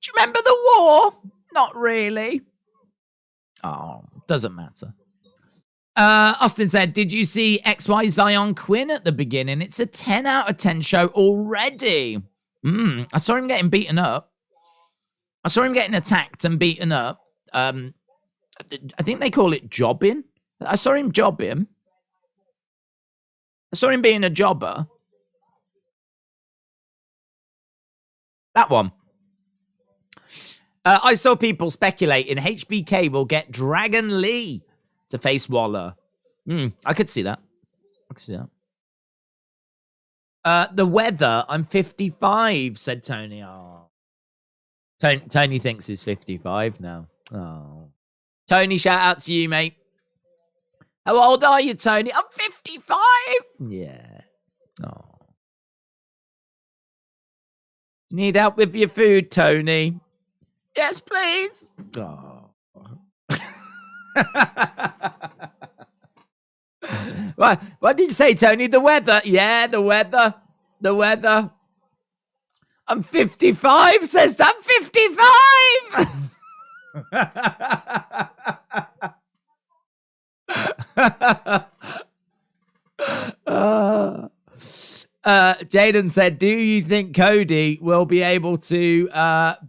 Do you remember the war? Not really. Oh, doesn't matter. Austin said, did you see XY Zion Quinn at the beginning? It's a 10 out of 10 show already. I saw him getting beaten up. I saw him getting attacked and beaten up. I think they call it jobbing. I saw him job him. I saw him being a jobber. That one. I saw people speculating HBK will get Dragon Lee to face Waller. I could see that. The weather, I'm 55, said Tony. Oh. Tony thinks he's 55 now. Oh. Tony, shout out to you, mate. How old are you, Tony? I'm 55. Yeah. Oh. You need help with your food, Tony? Yes, please. Oh. What did you say, Tony? The weather. Yeah, the weather. I'm 55, says I'm 55. Jaden said, do you think Cody will be able to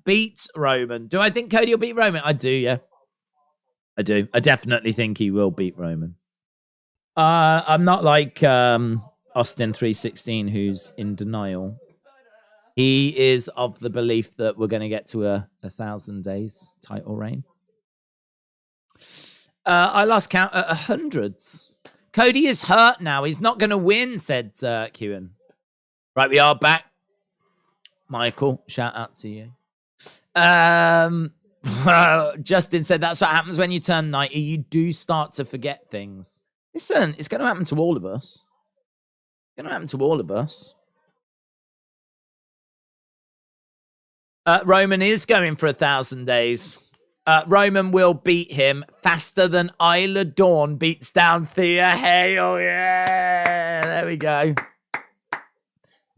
beat Roman? Do I think Cody will beat Roman? I do, yeah. I do. I definitely think he will beat Roman. I'm not like Austin 316, who's in denial. He is of the belief that we're going to get to a 1,000 days title reign. I lost count at hundreds. Cody is hurt now. He's not going to win, said Kieran. Right, we are back. Michael, shout out to you. Justin said that's what happens when you turn 90. You do start to forget things. Listen, it's going to happen to all of us. It's going to happen to all of us. Roman is going for 1,000 days. Roman will beat him faster than Isla Dawn beats down Thea Hale. Yeah, there we go.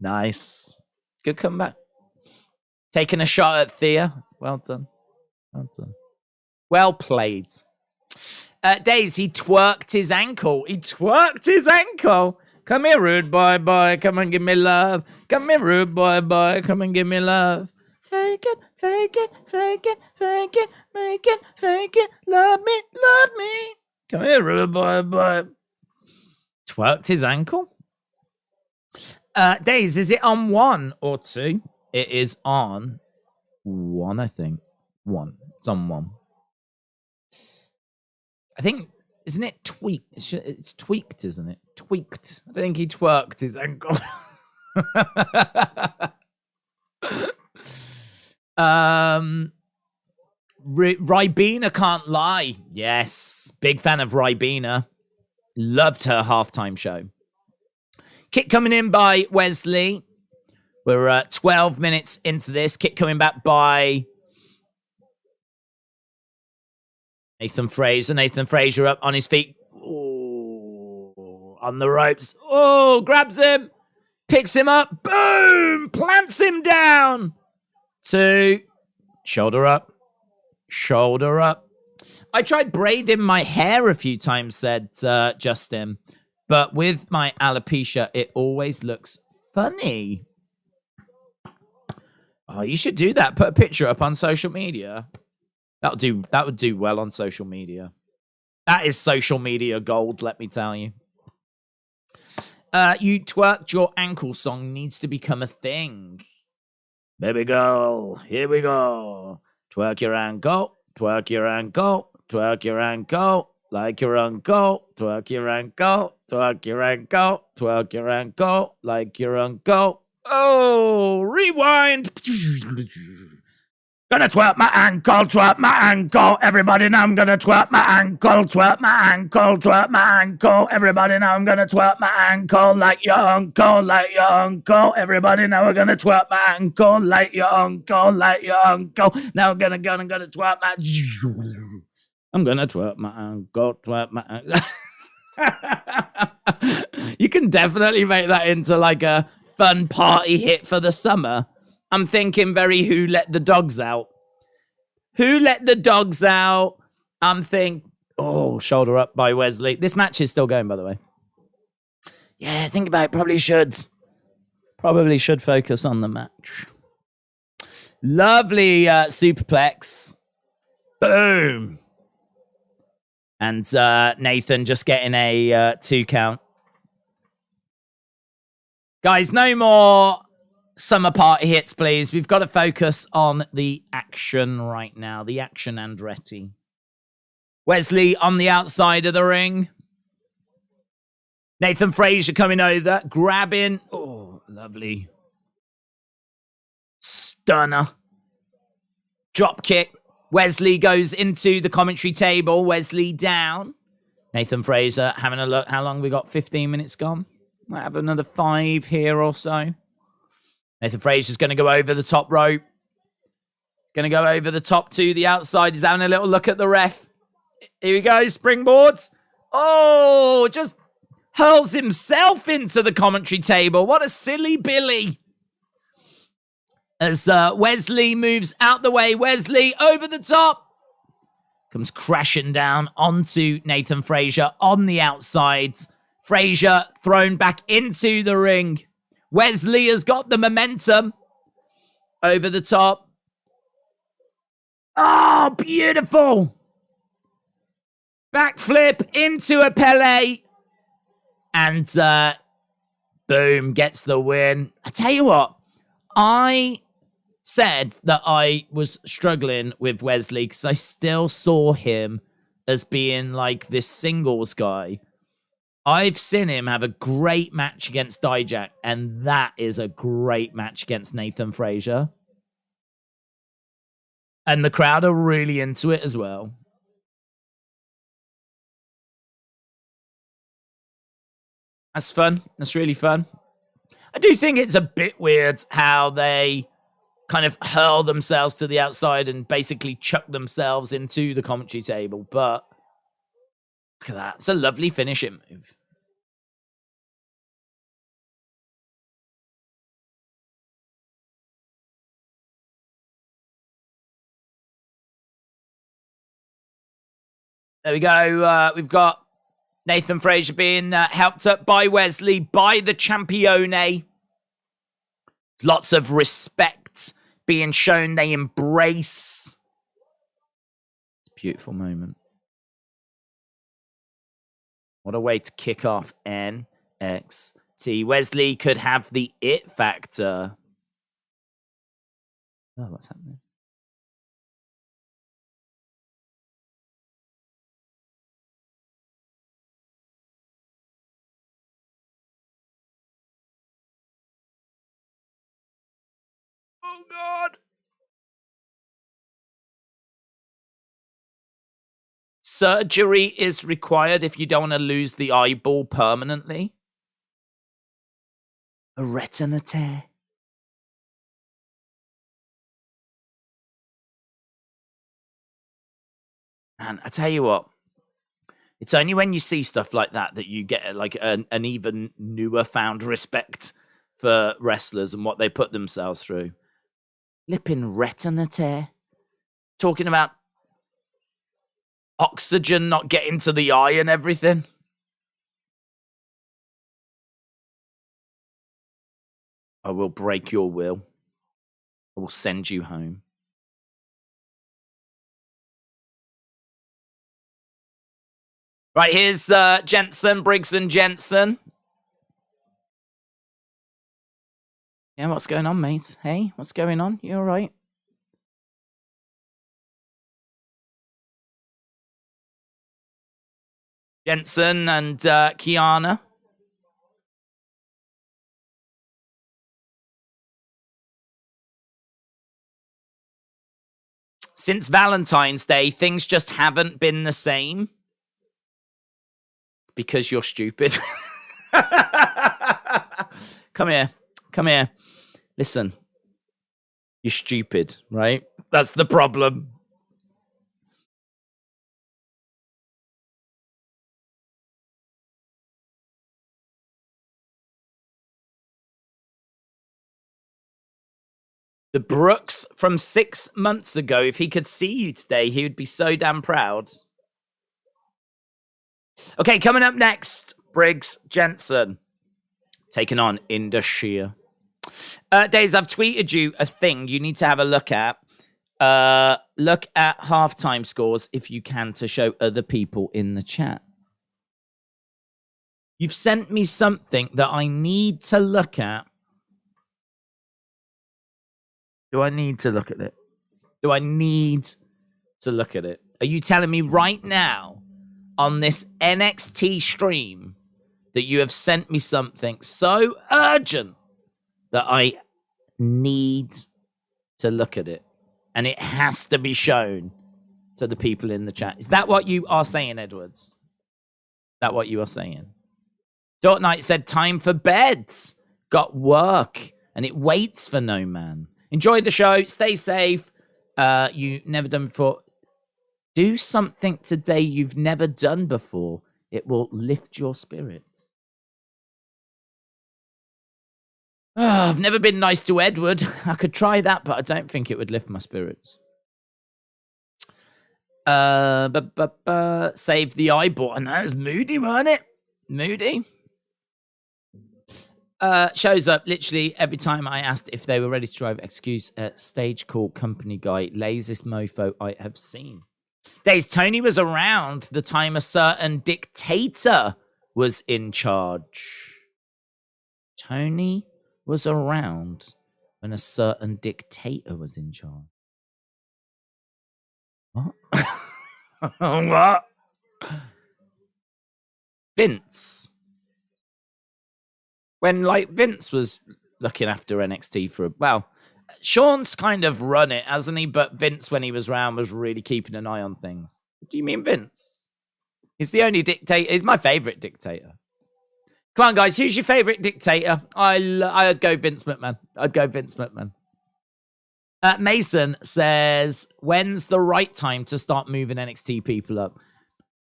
Nice. Good comeback. Taking a shot at Thea. Well done. Well done. Well played. Daze, he twerked his ankle. He twerked his ankle. Come here, rude boy, boy. Come and give me love. Come here, rude boy, boy. Come and give me love. Fake it, fake it, fake it, fake it, make it, fake it. Love me, love me. Come here, rude boy, boy. Twerked his ankle. Daze, is it on 1 or 2? It is on 1, I think. 1. It's on 1. I think, isn't it tweaked? It's tweaked, isn't it? Tweaked. I think he twerked his ankle. Ribena can't lie. Yes. Big fan of Ribena. Loved her halftime show. Kick coming in by Wes Lee. We're 12 minutes into this. Kick coming back by Nathan Fraser. Nathan Fraser up on his feet. Ooh, on the ropes. Oh, grabs him. Picks him up. Boom. Plants him down. 2. Shoulder up. Shoulder up. I tried braiding my hair a few times, said Justin. But with my alopecia, it always looks funny. Oh, you should do that. Put a picture up on social media. That would do well on social media. That is social media gold, let me tell you. You twerked your ankle song needs to become a thing. Baby girl, here we go. Twerk your ankle, twerk your ankle, twerk your ankle, like your uncle. Twerk your ankle, twerk your ankle, twerk your ankle, like your uncle. Oh, rewind. Gonna twerk my ankle, everybody now I'm gonna twerk my ankle, twerk my ankle, everybody now I'm gonna twerk my ankle, like your uncle, everybody now we're gonna twerk my ankle, like your uncle, now I'm gonna twerk my, I'm gonna twerk my ankle, twerk my ankle. You can definitely make that into like a fun party hit for the summer. I'm thinking very Who Let the Dogs Out. Who Let the Dogs Out? I'm thinking, oh, shoulder up by Wes Lee. This match is still going, by the way. Yeah, think about it. Probably should focus on the match. Lovely superplex. Boom. And Nathan just getting a 2 count. Guys, no more summer party hits, please. We've got to focus on the action right now. The action Andretti. Wes Lee on the outside of the ring. Nathan Fraser coming over, grabbing. Oh, lovely. Stunner. Drop kick. Wes Lee goes into the commentary table. Wes Lee down. Nathan Fraser having a look. How long we got? 15 minutes gone. Might have another 5 here or so. Nathan Fraser's going to go over the top rope. Going to go over the top to the outside. He's having a little look at the ref. Here we go. Springboards. Oh, just hurls himself into the commentary table. What a silly Billy. As Wes Lee moves out the way. Wes Lee over the top. Comes crashing down onto Nathan Frazier on the outside. Frazier thrown back into the ring. Wes Lee has got the momentum. Over the top. Oh, beautiful. Backflip into a Pele. And boom, gets the win. I tell you what, I said that I was struggling with Wes Lee because I still saw him as being like this singles guy. I've seen him have a great match against Dijak, and that is a great match against Nathan Frazier. And the crowd are really into it as well. That's fun. That's really fun. I do think it's a bit weird how they kind of hurl themselves to the outside and basically chuck themselves into the commentary table. But look at that. It's a lovely finishing move. There we go. We've got Nathan Frazier being helped up by Wes Lee, by the Champione. Lots of respect being shown. They embrace. It's a beautiful moment. What a way to kick off NXT. Wes Lee could have the it factor. Oh, what's happening? Oh, God. Surgery is required if you don't want to lose the eyeball permanently. A retina tear. Man, I tell you what. It's only when you see stuff like that that you get like an even newer found respect for wrestlers and what they put themselves through. Flipping retina tear. Talking about oxygen not getting to the eye and everything. I will break your will. I will send you home. Right, here's Jensen, Briggs and Jensen. Yeah, what's going on, mate? Hey, what's going on? You all right? Jensen and Kiana. Since Valentine's Day, things just haven't been the same. Because you're stupid. Come here. Come here. Listen. You're stupid, right? That's the problem. The Brooks from 6 months ago, if he could see you today, he would be so damn proud. Okay, coming up next, Briggs Jensen taking on Indus Sher. Daze, I've tweeted you a thing you need to have a look at. Look at halftime scores if you can to show other people in the chat. You've sent me something that I need to look at. Do I need to look at it? Do I need to look at it? Are you telling me right now on this NXT stream that you have sent me something so urgent that I need to look at it? And it has to be shown to the people in the chat. Is that what you are saying, Edwards? Is that what you are saying? Dort Knight said, time for beds. Got work. And it waits for no man. Enjoy the show. Stay safe. You never done before. Do something today you've never done before. It will lift your spirits. Oh, I've never been nice to Edward. I could try that, but I don't think it would lift my spirits. Save the eyeball. And that was moody, wasn't it? Moody. Shows up literally every time I asked if they were ready to drive. Excuse, stage call company guy. Laziest mofo I have seen. Days, Tony was around the time a certain dictator was in charge. Tony was around when a certain dictator was in charge. What? What? Vince. When, Vince was looking after NXT for Shawn's kind of run it, hasn't he? But Vince, when he was around, was really keeping an eye on things. What do you mean, Vince? He's the only dictator. He's my favorite dictator. Come on, guys. Who's your favorite dictator? I'd go Vince McMahon. Mason says, when's the right time to start moving NXT people up?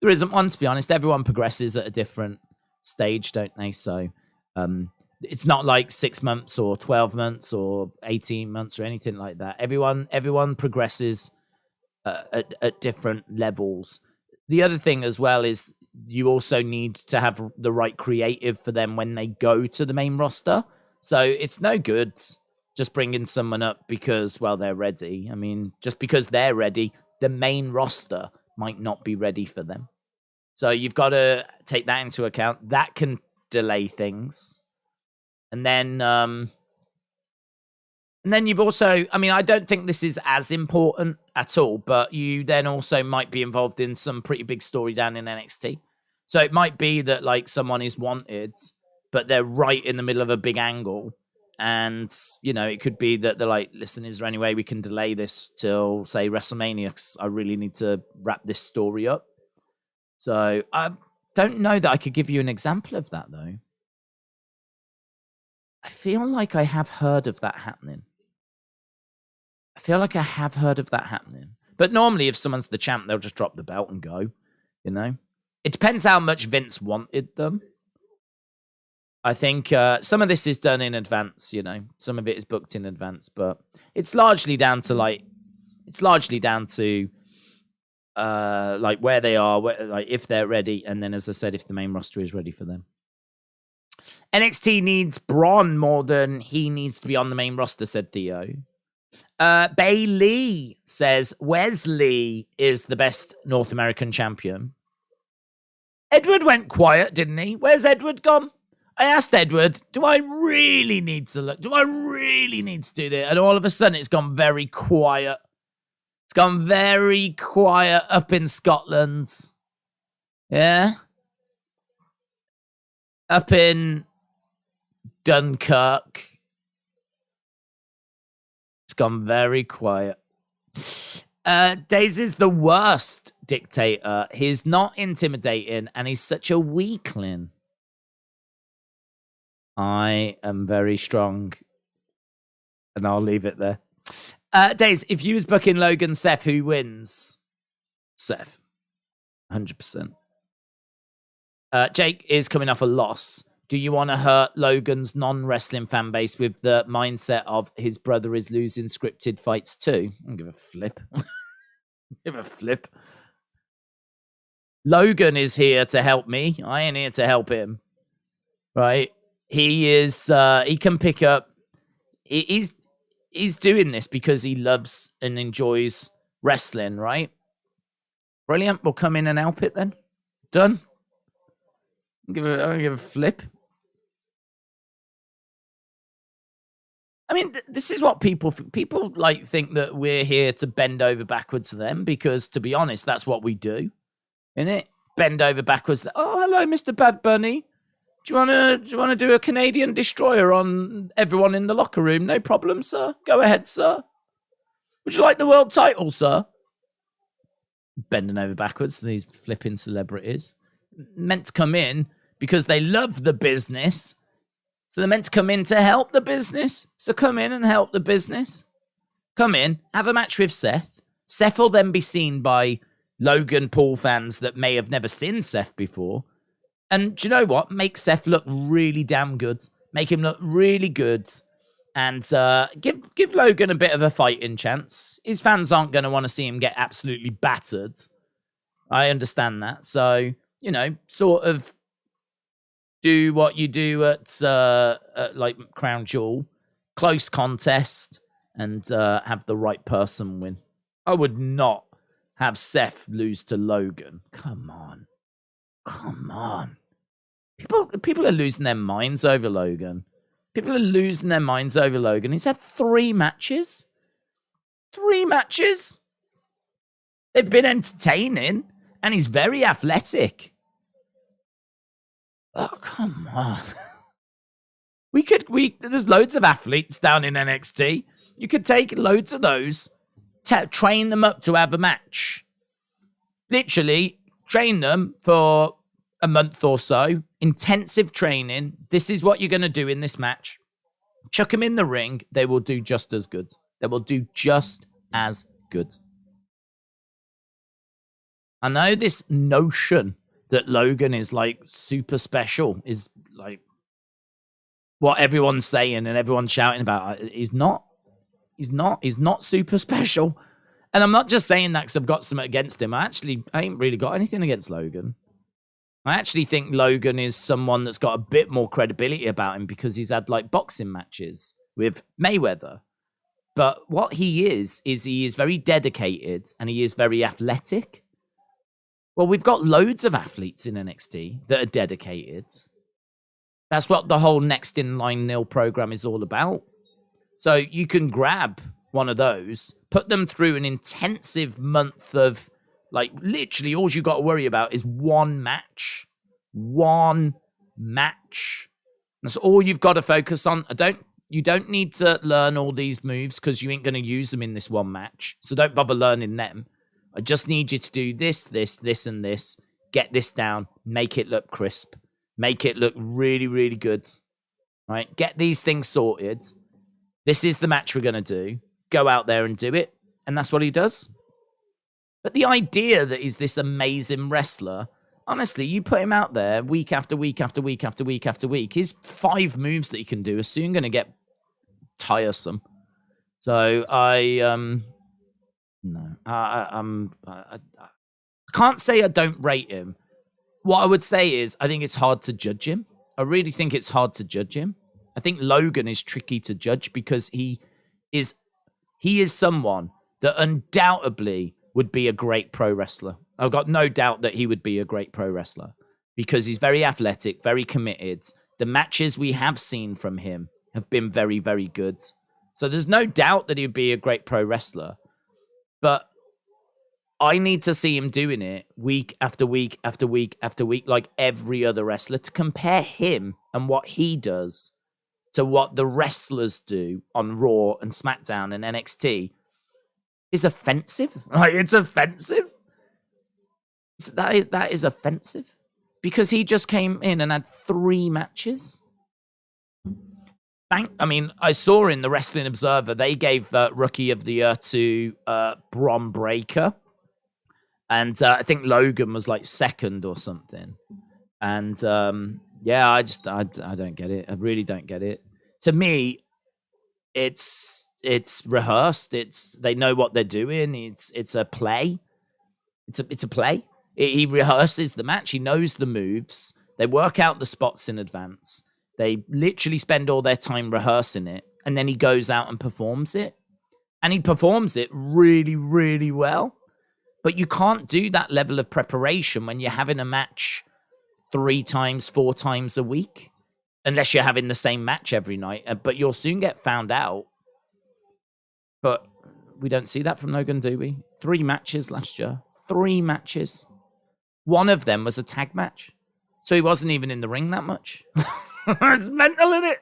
There isn't one, to be honest. Everyone progresses at a different stage, don't they? So it's not like 6 months or 12 months or 18 months or anything like that. Everyone progresses at different levels. The other thing as well is you also need to have the right creative for them when they go to the main roster. So it's no good just bringing someone up because, they're ready. I mean, just because they're ready, the main roster might not be ready for them. So you've got to take that into account. That can delay things. And then you've also, I don't think this is as important at all, but you then also might be involved in some pretty big story down in NXT. So it might be that someone is wanted, but they're right in the middle of a big angle. And, it could be that they're like, listen, is there any way we can delay this till, say, WrestleMania? Because I really need to wrap this story up. So I don't know that I could give you an example of that, though. I feel like I have heard of that happening. But normally, if someone's the champ, they'll just drop the belt and go, It depends how much Vince wanted them. I think some of this is done in advance, Some of it is booked in advance, but it's largely down to where they are, if they're ready, and then, as I said, if the main roster is ready for them. NXT needs Braun more than he needs to be on the main roster, said Theo. Bailey says Wes Lee is the best North American champion. Edward went quiet, didn't he? Where's Edward gone? I asked Edward, do I really need to look? Do I really need to do this? And all of a sudden, it's gone very quiet. It's gone very quiet up in Scotland. Yeah? Up in Dunkirk. It's gone very quiet. Daze is the worst dictator. He's not intimidating, and he's such a weakling. I am very strong, and I'll leave it there. Daze, if you was booking Logan Seth, who wins? Seth. 100%. Jake is coming off a loss. Do you want to hurt Logan's non-wrestling fan base with the mindset of his brother is losing scripted fights too? I don't give a flip. Give a flip. Logan is here to help me. I ain't here to help him. Right? He is, he can pick up, he's doing this because he loves and enjoys wrestling, right? Brilliant. We'll come in and help it then. Done. I don't give a flip. I mean, this is what people think that we're here to bend over backwards to them, because to be honest, that's what we do, isn't it? Bend over backwards. Oh, hello, Mr. Bad Bunny. Do you want to do a Canadian destroyer on everyone in the locker room? No problem, sir. Go ahead, sir. Would you like the world title, sir? Bending over backwards to these flipping celebrities. Meant to come in because they love the business. So they're meant to come in to help the business. So come in and help the business. Come in, have a match with Seth. Seth will then be seen by Logan Paul fans that may have never seen Seth before. And do you know what? Make Seth look really damn good. make him look really good, and give Logan a bit of a fighting chance. His fans aren't going to want to see him get absolutely battered. I understand that. So, you know, sort of do what you do at like Crown Jewel, close contest, and have the right person win. I would not have Seth lose to Logan. Come on. People are losing their minds over Logan. He's had 3 matches. 3 matches. They've been entertaining, and he's very athletic. Oh, come on. There's loads of athletes down in NXT. You could take loads of those, train them up to have a match. Literally, train them for a month or so. Intensive training. This is what you're going to do in this match. Chuck them in the ring. They will do just as good. I know this notion that Logan is like super special is like what everyone's saying and everyone's shouting about. He's not super special. And I'm not just saying that because I've got something against him. I ain't really got anything against Logan. I actually think Logan is someone that's got a bit more credibility about him because he's had like boxing matches with Mayweather. But what he is he is very dedicated and he is very athletic. Well, we've got loads of athletes in NXT that are dedicated. That's what the whole Next in Line Nil program is all about. So you can grab one of those, put them through an intensive month of, like, literally all you got to worry about is one match. One match. That's all you've got to focus on. You don't need to learn all these moves because you ain't going to use them in this one match. So don't bother learning them. I just need you to do this, and this. Get this down. Make it look crisp. Make it look really, really good. All right? Get these things sorted. This is the match we're going to do. Go out there and do it. And that's what he does. But the idea that he's this amazing wrestler, honestly, you put him out there week after week after week after week after week, his 5 moves that he can do are soon going to get tiresome. So I can't say I don't rate him. What I would say is I think it's hard to judge him. I really think it's hard to judge him. I think Logan is tricky to judge because he is someone that undoubtedly would be a great pro wrestler. I've got no doubt that he would be a great pro wrestler because he's very athletic, very committed. The matches we have seen from him have been very, very good. So there's no doubt that he would be a great pro wrestler. But I need to see him doing it week after week after week after week, like every other wrestler, to compare him and what he does to what the wrestlers do on Raw and SmackDown and NXT is offensive. Like, it's offensive. That is offensive because he just came in and had 3 matches. I saw in the Wrestling Observer, they gave Rookie of the Year to Bron Breakker. And I think Logan was like 2nd or something. And I don't get it. I really don't get it. To me, it's rehearsed. They know what they're doing. It's a play. It's a play. He rehearses the match. He knows the moves. They work out the spots in advance. They literally spend all their time rehearsing it, and then he goes out and performs it. And he performs it really, really well. But you can't do that level of preparation when you're having a match 3 times, 4 times a week, unless you're having the same match every night. But you'll soon get found out. But we don't see that from Logan, do we? 3 matches last year. 3 matches. One of them was a tag match. So he wasn't even in the ring that much. It's mental, isn't it?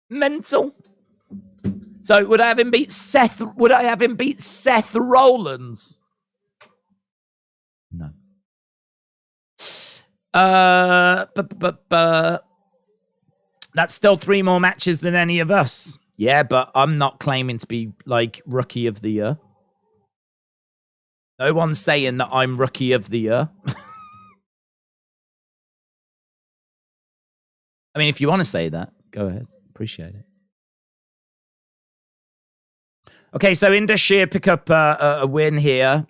Mental. So would I have him beat Seth? Would I have him beat Seth Rollins? No. That's still 3 more matches than any of us. Yeah, but I'm not claiming to be like Rookie of the Year. No one's saying that I'm Rookie of the Year. I mean, if you want to say that, go ahead. Appreciate it. Okay, so Indus Sher pick up a win here.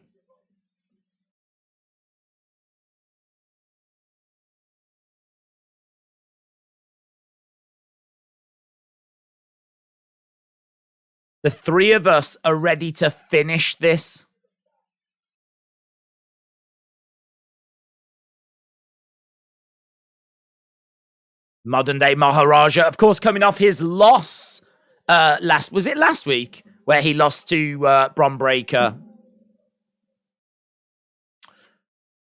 The three of us are ready to finish this. Modern day Maharaja, of course, coming off his loss last week, where he lost to Bron Breakker.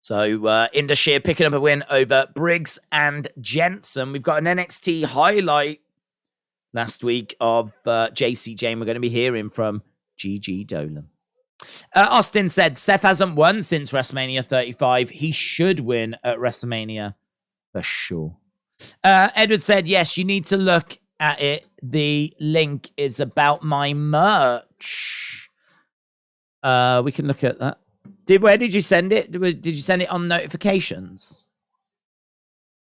So Indus Sher picking up a win over Briggs and Jensen. We've got an NXT highlight last week of JCJ, and we're going to be hearing from Gigi Dolin. Austin said, Seth hasn't won since WrestleMania 35. He should win at WrestleMania for sure. Edward said, yes, you need to look at it. The link is about my merch. We can look at that. Where did you send it? Did you send it on notifications?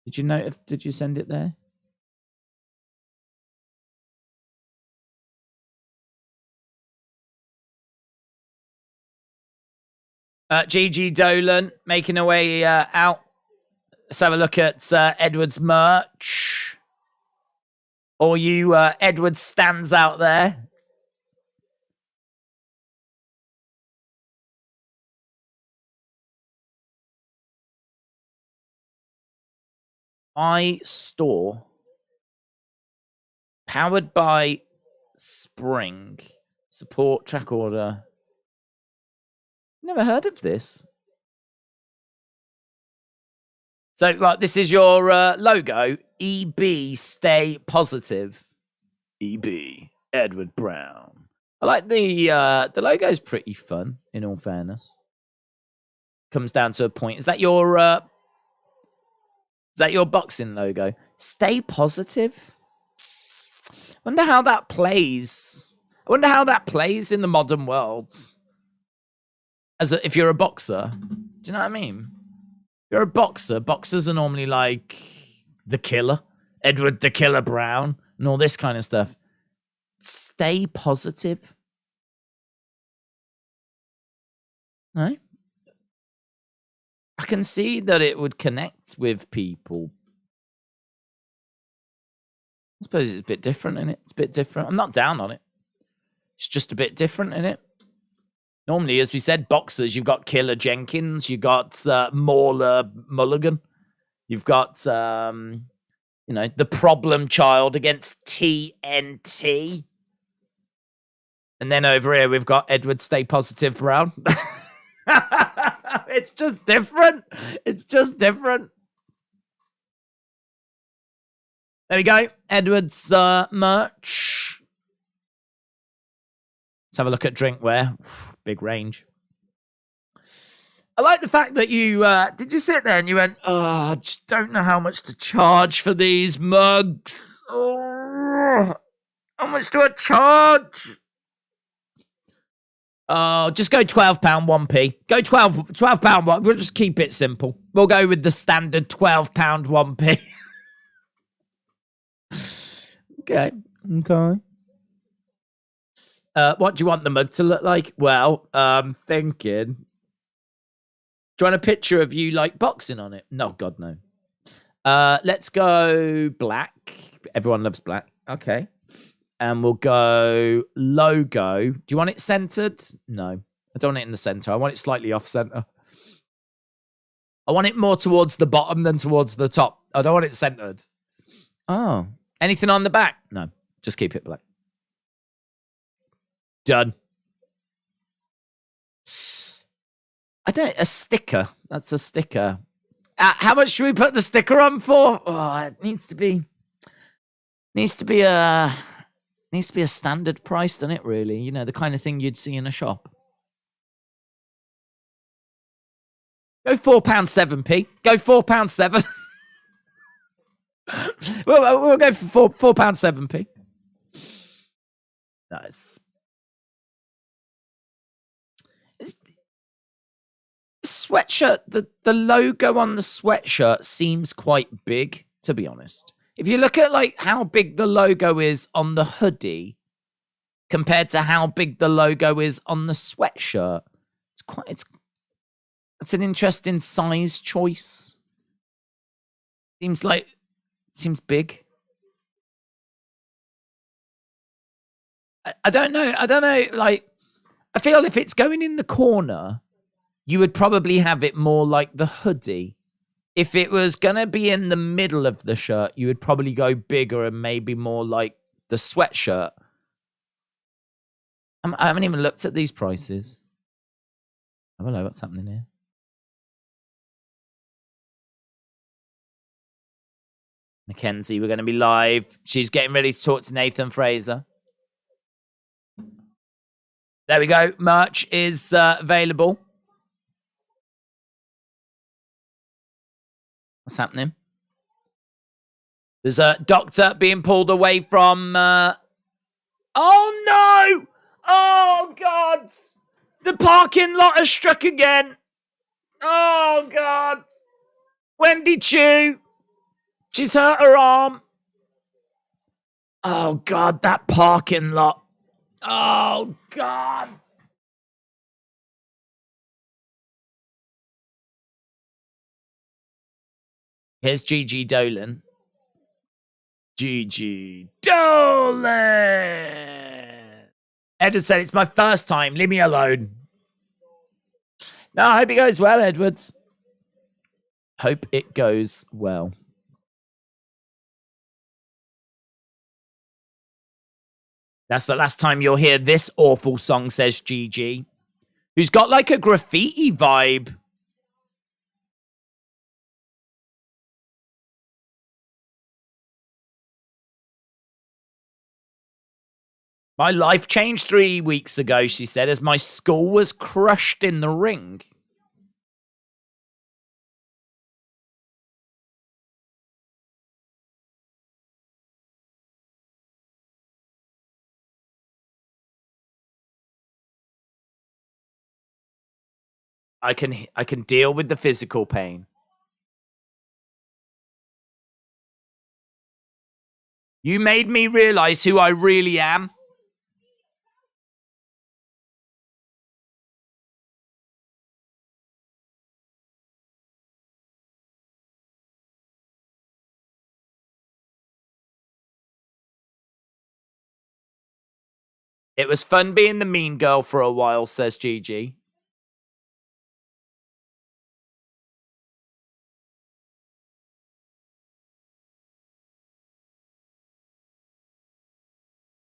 Did you send it there? Gigi Dolin making her way out. Let's have a look at Edward's merch. Or you Edward stands out there. My store. Powered by Spring. Support track order. Never heard of this. So, right, this is your logo. EB, stay positive. EB, Edward Brown. I like the logo's pretty fun, in all fairness. Comes down to a point. Is that your boxing logo? Stay positive? Wonder how that plays. I wonder how that plays in the modern world. If you're a boxer. Do you know what I mean? If you're a boxer, boxers are normally like the Killer, Edward the Killer Brown, and all this kind of stuff. Stay positive. No? I can see that it would connect with people. I suppose it's a bit different, isn't it? It's a bit different. I'm not down on it. It's just a bit different, isn't it? Normally, as we said, boxers, you've got Killer Jenkins, you've got Mauler Mulligan, you've got, the problem child against TNT. And then over here, we've got Edward Stay Positive Brown. It's just different. It's just different. There we go. Edward's merch. Let's have a look at drinkware. Big range. I like the fact that you, did you sit there and you went, I just don't know how much to charge for these mugs. Oh, how much do I charge? Oh, just go £12, 1p. Go £12, 1. We'll just keep it simple. We'll go with the standard £12, 1p. Okay. What do you want the mug to look like? Well, thinking. Do you want a picture of you like boxing on it? No, God, no. Let's go black. Everyone loves black. Okay. And we'll go logo. Do you want it centered? No, I don't want it in the center. I want it slightly off center. I want it more towards the bottom than towards the top. I don't want it centered. Oh, anything on the back? No, just keep it black. Done. A sticker. That's a sticker. How much should we put the sticker on for? Oh, it needs to be a standard price, doesn't it, really? You know, the kind of thing you'd see in a shop. Go £4, 7p. Go £4, 7. we'll go for £4, 7p. Nice. Sweatshirt, the logo on the sweatshirt seems quite big, to be honest. If you look at like how big the logo is on the hoodie compared to how big the logo is on the sweatshirt, it's an interesting size choice. Seems big. I don't know. Like, I feel if it's going in the corner, you would probably have it more like the hoodie. If it was going to be in the middle of the shirt, you would probably go bigger and maybe more like the sweatshirt. I haven't even looked at these prices. I don't know what's happening here. Mackenzie, we're going to be live. She's getting ready to talk to Nathan Fraser. There we go. Merch is available. What's happening? There's a doctor being pulled away from... Oh, no! Oh, God! The parking lot has struck again. Oh, God. Wendy Chu. She's hurt her arm. Oh, God, that parking lot. Oh, God. Here's Gigi Dolin. Gigi Dolin. Edward said, it's my first time. Leave me alone. No, I hope it goes well, Edwards. Hope it goes well. That's the last time you'll hear this awful song, says Gigi, who's got like a graffiti vibe. My life changed 3 weeks ago, she said, as my skull was crushed in the ring. I can deal with the physical pain. You made me realize who I really am. It was fun being the mean girl for a while, says Gigi.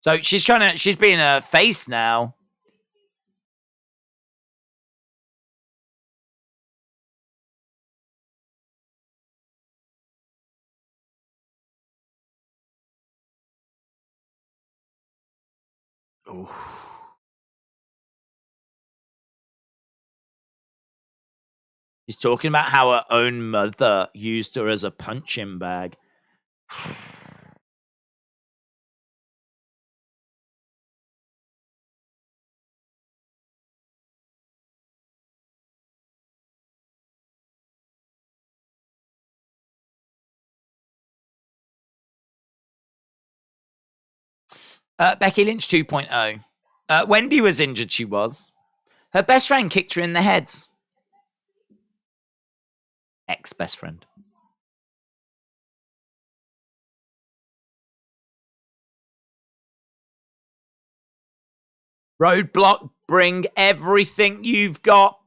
So she's being a face now. Oof. She's talking about how her own mother used her as a punching bag. Becky Lynch 2.0. Wendy was injured, she was. Her best friend kicked her in the head. Ex-best friend. Roadblock, bring everything you've got.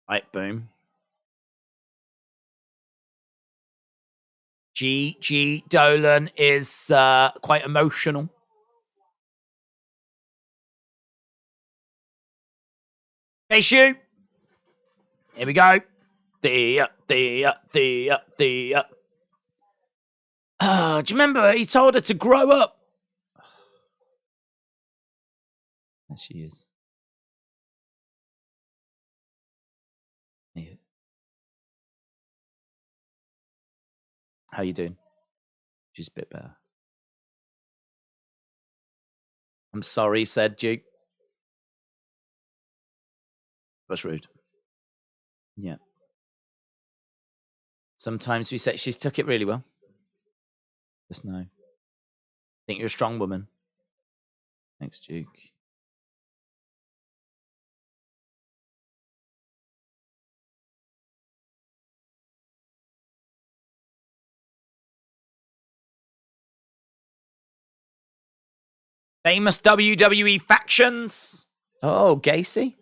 Right, boom. Gigi Dolin is quite emotional. Hey, shoot. Here we go. Do you remember he told her to grow up? There she is. Yeah. How you doing? She's a bit better. I'm sorry, said Duke. That's rude. Yeah. Sometimes we say she's took it really well. Just know. Think you're a strong woman. Thanks, Duke. Famous WWE factions. Oh, Gacy.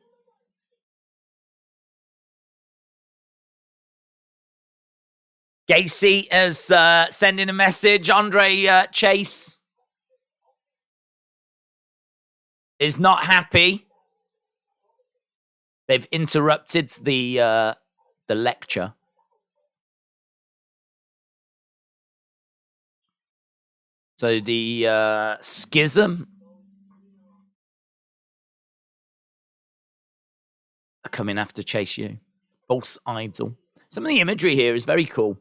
Gacy is sending a message. Andre Chase is not happy. They've interrupted the lecture. So the schism are coming after Chase U. False idol. Some of the imagery here is very cool.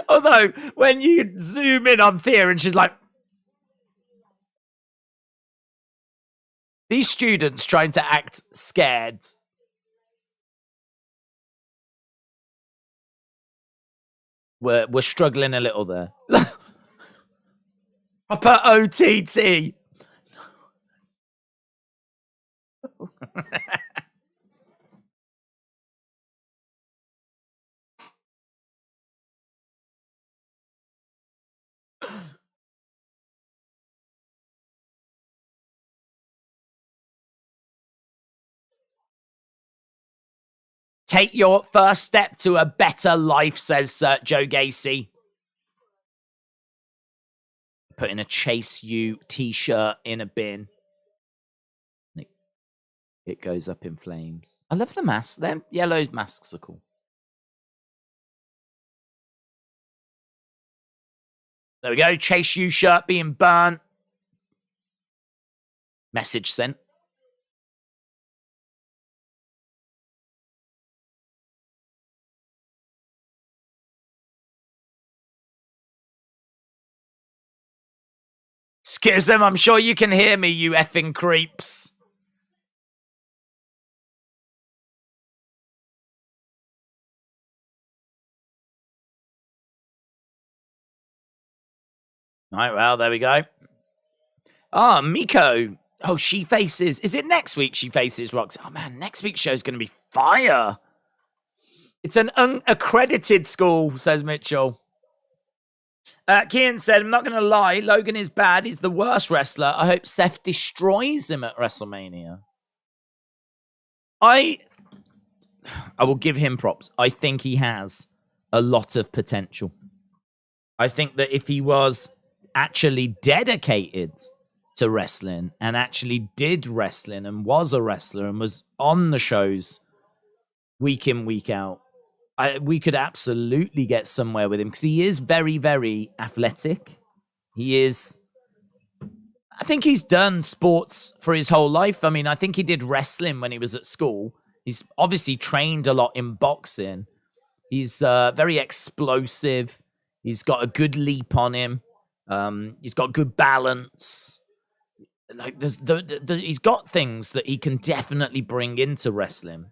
Although, when you zoom in on Thea and she's like, these students trying to act scared. We're struggling a little there. Proper OTT. Take your first step to a better life, says Joe Gacy. Putting a Chase U t-shirt in a bin. It goes up in flames. I love the masks. Them yellow masks are cool. There we go. Chase U shirt being burnt. Message sent. Schism, I'm sure you can hear me, you effing creeps. All right, well, there we go. Oh, Miko. Oh, she faces... Is it next week she faces Roxy? Oh, man, next week's show's going to be fire. It's an unaccredited school, says Mitchell. Kian said, I'm not going to lie, Logan is bad. He's the worst wrestler. I hope Seth destroys him at WrestleMania. I will give him props. I think he has a lot of potential. I think that if he was actually dedicated to wrestling and actually did wrestling and was a wrestler and was on the shows week in, week out, we could absolutely get somewhere with him because he is very, very athletic. He is... I think he's done sports for his whole life. I mean, I think he did wrestling when he was at school. He's obviously trained a lot in boxing. He's very explosive. He's got a good leap on him. He's got good balance. Like he's got things that he can definitely bring into wrestling.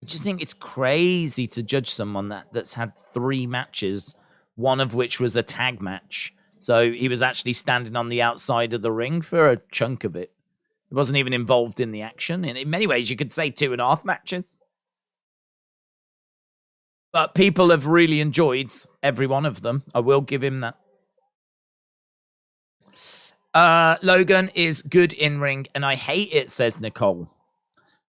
I just think it's crazy to judge someone that's had 3 matches, one of which was a tag match. So he was actually standing on the outside of the ring for a chunk of it. He wasn't even involved in the action. And in many ways, you could say 2.5 matches. But people have really enjoyed every one of them. I will give him that. Logan is good in ring, and I hate it, says Nicole.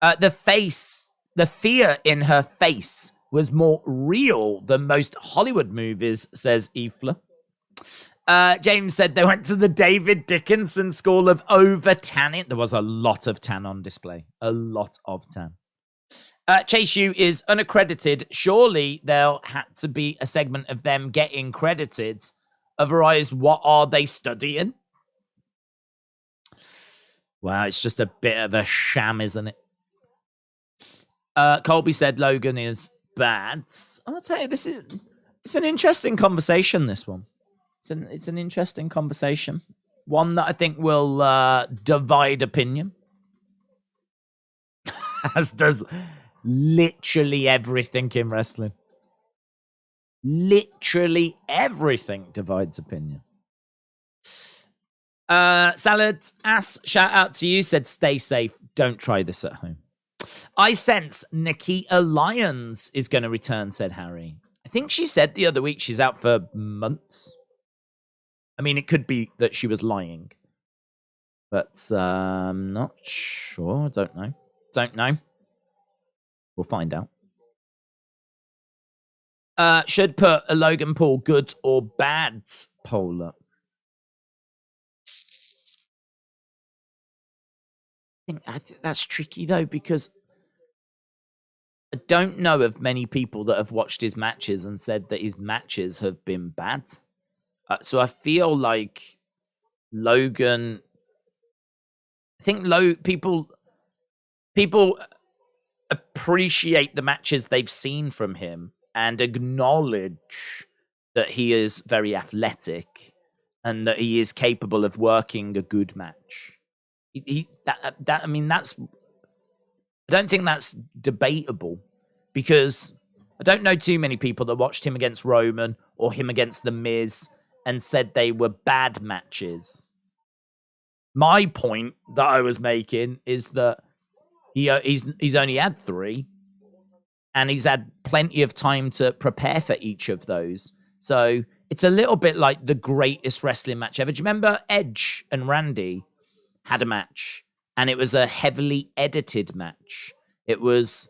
The fear in her face was more real than most Hollywood movies, says Ifla. James said they went to the David Dickinson School of over-tanning. There was a lot of tan on display. A lot of tan. Chase U is unaccredited. Surely there'll have to be a segment of them getting credited. Otherwise, what are they studying? Wow, it's just a bit of a sham, isn't it? Colby said Logan is bad. I'll tell you, it's an interesting conversation, this one. It's an interesting conversation. One that I think will divide opinion. As does literally everything in wrestling. Literally everything divides opinion. Salad Ass, shout out to you, said stay safe. Don't try this at home. I sense Nikita Lyons is going to return, said Harry. I think she said the other week she's out for months. I mean, it could be that she was lying. But not sure. Don't know. We'll find out. Should put a Logan Paul goods or bads poll up. I think that's tricky, though, because I don't know of many people that have watched his matches and said that his matches have been bad. So I feel like Logan... I think people appreciate the matches they've seen from him and acknowledge that he is very athletic and that he is capable of working a good match. I mean, I don't think that's debatable, because I don't know too many people that watched him against Roman or him against The Miz and said they were bad matches. My point that I was making is that he's only had 3, and he's had plenty of time to prepare for each of those. So it's a little bit like the greatest wrestling match ever. Do you remember Edge and Randy had a match, and it was a heavily edited match? It was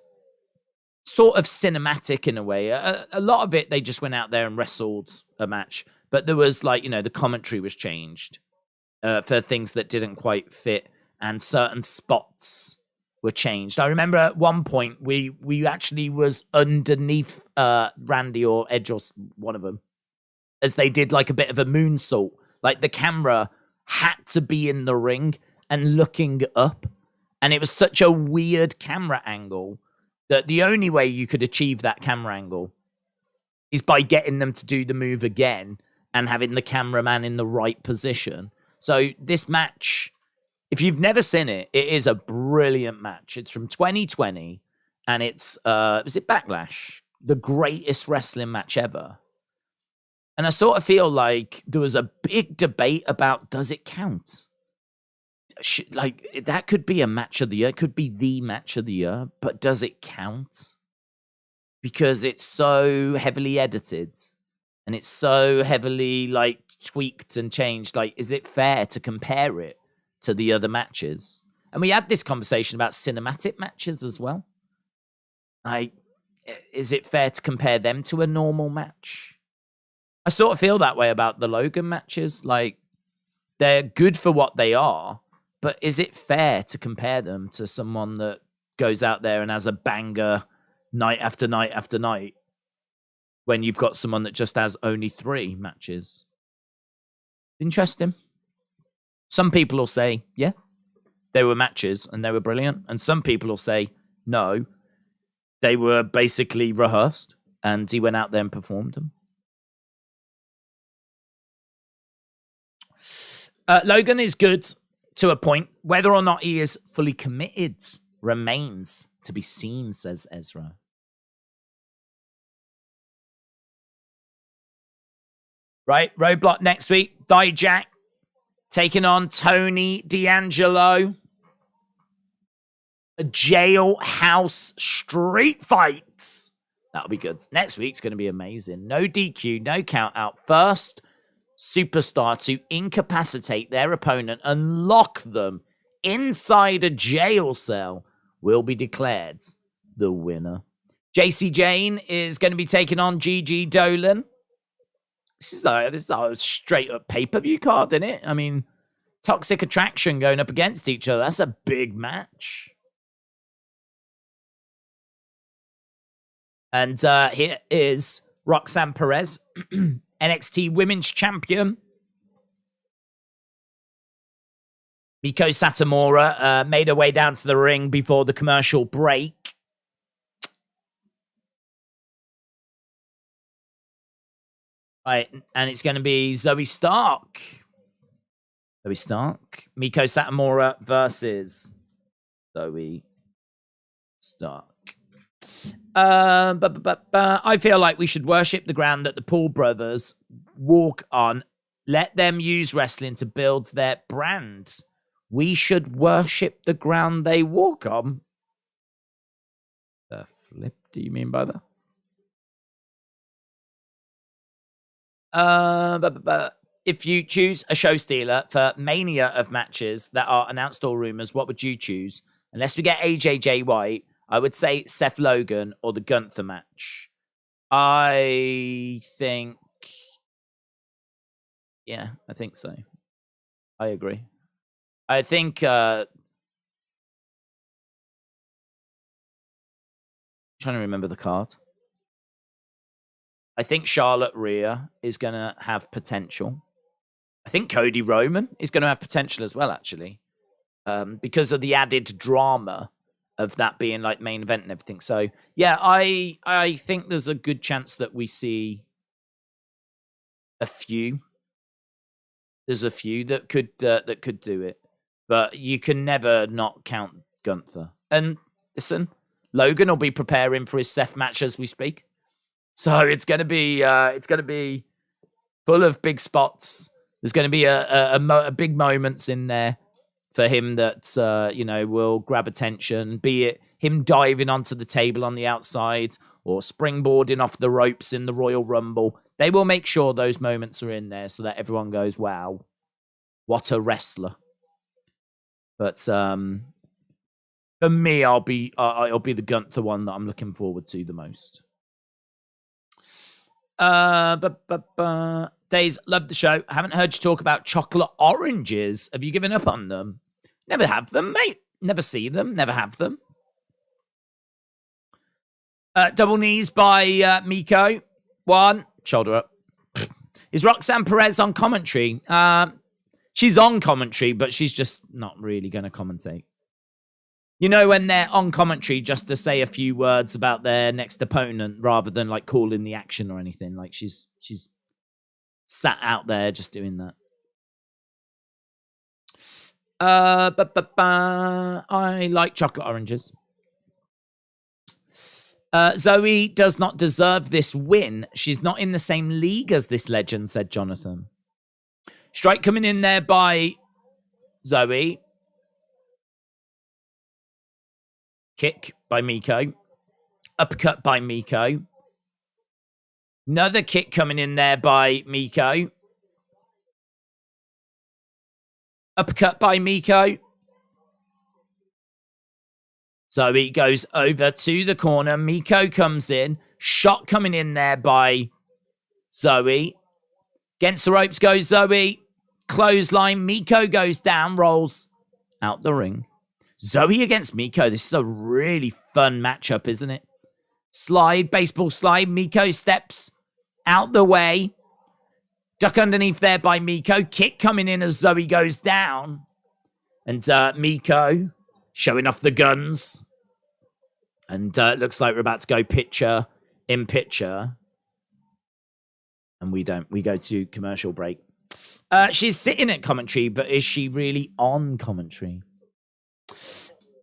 sort of cinematic in a way. A lot of it, they just went out there and wrestled a match, but there was the commentary was changed for things that didn't quite fit, and certain spots were changed. I remember at one point we actually was underneath Randy or Edge or one of them as they did like a bit of a moonsault. Like the camera had to be in the ring and looking up, and it was such a weird camera angle that the only way you could achieve that camera angle is by getting them to do the move again and having the cameraman in the right position. So this match, if you've never seen it, it is a brilliant match. It's from 2020, and it's, was it Backlash? The greatest wrestling match ever. And I sort of feel like there was a big debate about, does it count? That could be a match of the year. It could be the match of the year, but does it count? Because it's so heavily edited, and it's so heavily, tweaked and changed. Is it fair to compare it to the other matches? And we had this conversation about cinematic matches as well. Is it fair to compare them to a normal match? I sort of feel that way about the Logan matches. They're good for what they are, but is it fair to compare them to someone that goes out there and has a banger night after night after night when you've got someone that just has only 3 matches? Interesting. Some people will say, yeah, they were matches and they were brilliant. And some people will say, no, they were basically rehearsed and he went out there and performed them. Logan is good to a point. Whether or not he is fully committed remains to be seen, says Ezra. Right, Roadblock next week. Dijak taking on Tony D'Angelo. A jailhouse street fights. That'll be good. Next week's going to be amazing. No DQ, no count out. First superstar to incapacitate their opponent and lock them inside a jail cell will be declared the winner. JC Jane is going to be taking on Gigi Dolin. This is a straight up pay-per-view card, isn't it? I mean, Toxic Attraction going up against each other. That's a big match. And here is Roxanne Perez, NXT Women's Champion. Miko Satomura made her way down to the ring before the commercial break. Right, and it's going to be Zoey Stark Zoey Stark. Miko Satomura versus Zoey Stark. I feel like we should worship the ground that the Paul brothers walk on. Let them use wrestling to build their brand. We should worship the ground they walk on. The flip do you mean by that? If you choose a show stealer for Mania of matches that are announced or rumors, what would you choose? Unless we get AJJ White, I would say Seth Logan or the Gunther match. I think so. I agree. I think trying to remember the card. I think Charlotte Rhea is going to have potential. I think Cody Roman is going to have potential as well, actually, because of the added drama of that being like main event and everything. So yeah, I think there's a good chance that we see a few. There's a few that could do it, but you can never not count Gunther. And listen, Logan will be preparing for his Seth match as we speak, so it's gonna be full of big spots. There's going to be a big moments in there for him that will grab attention. Be it him diving onto the table on the outside or springboarding off the ropes in the Royal Rumble. They will make sure those moments are in there so that everyone goes, "Wow, what a wrestler!" But for me, it'll be the Gunther one that I'm looking forward to the most. Daze, love the show. I haven't heard you talk about chocolate oranges. Have you given up on them? Never have them, mate. Never see them. Never have them. Double knees by Miko. One. Shoulder up. Is Roxanne Perez on commentary? She's on commentary, but she's just not really going to commentate. You know, when they're on commentary just to say a few words about their next opponent rather than like calling the action or anything. Like she's sat out there just doing that. I like chocolate oranges. Zoey does not deserve this win. She's not in the same league as this legend, said Jonathan. Strike coming in there by Zoey. Kick by Miko. Uppercut by Miko. Another kick coming in there by Miko. Uppercut by Miko. Zoey goes over to the corner. Miko comes in. Shot coming in there by Zoey. Against the ropes goes Zoey. Clothesline. Miko goes down. Rolls out the ring. Zoey against Miko. This is a really fun matchup, isn't it? Slide. Baseball slide. Miko steps out the way. Duck underneath there by Miko. Kick coming in as Zoey goes down. And Miko showing off the guns. And looks like we're about to go picture in picture. And we don't. We go to commercial break. She's sitting at commentary, but is she really on commentary?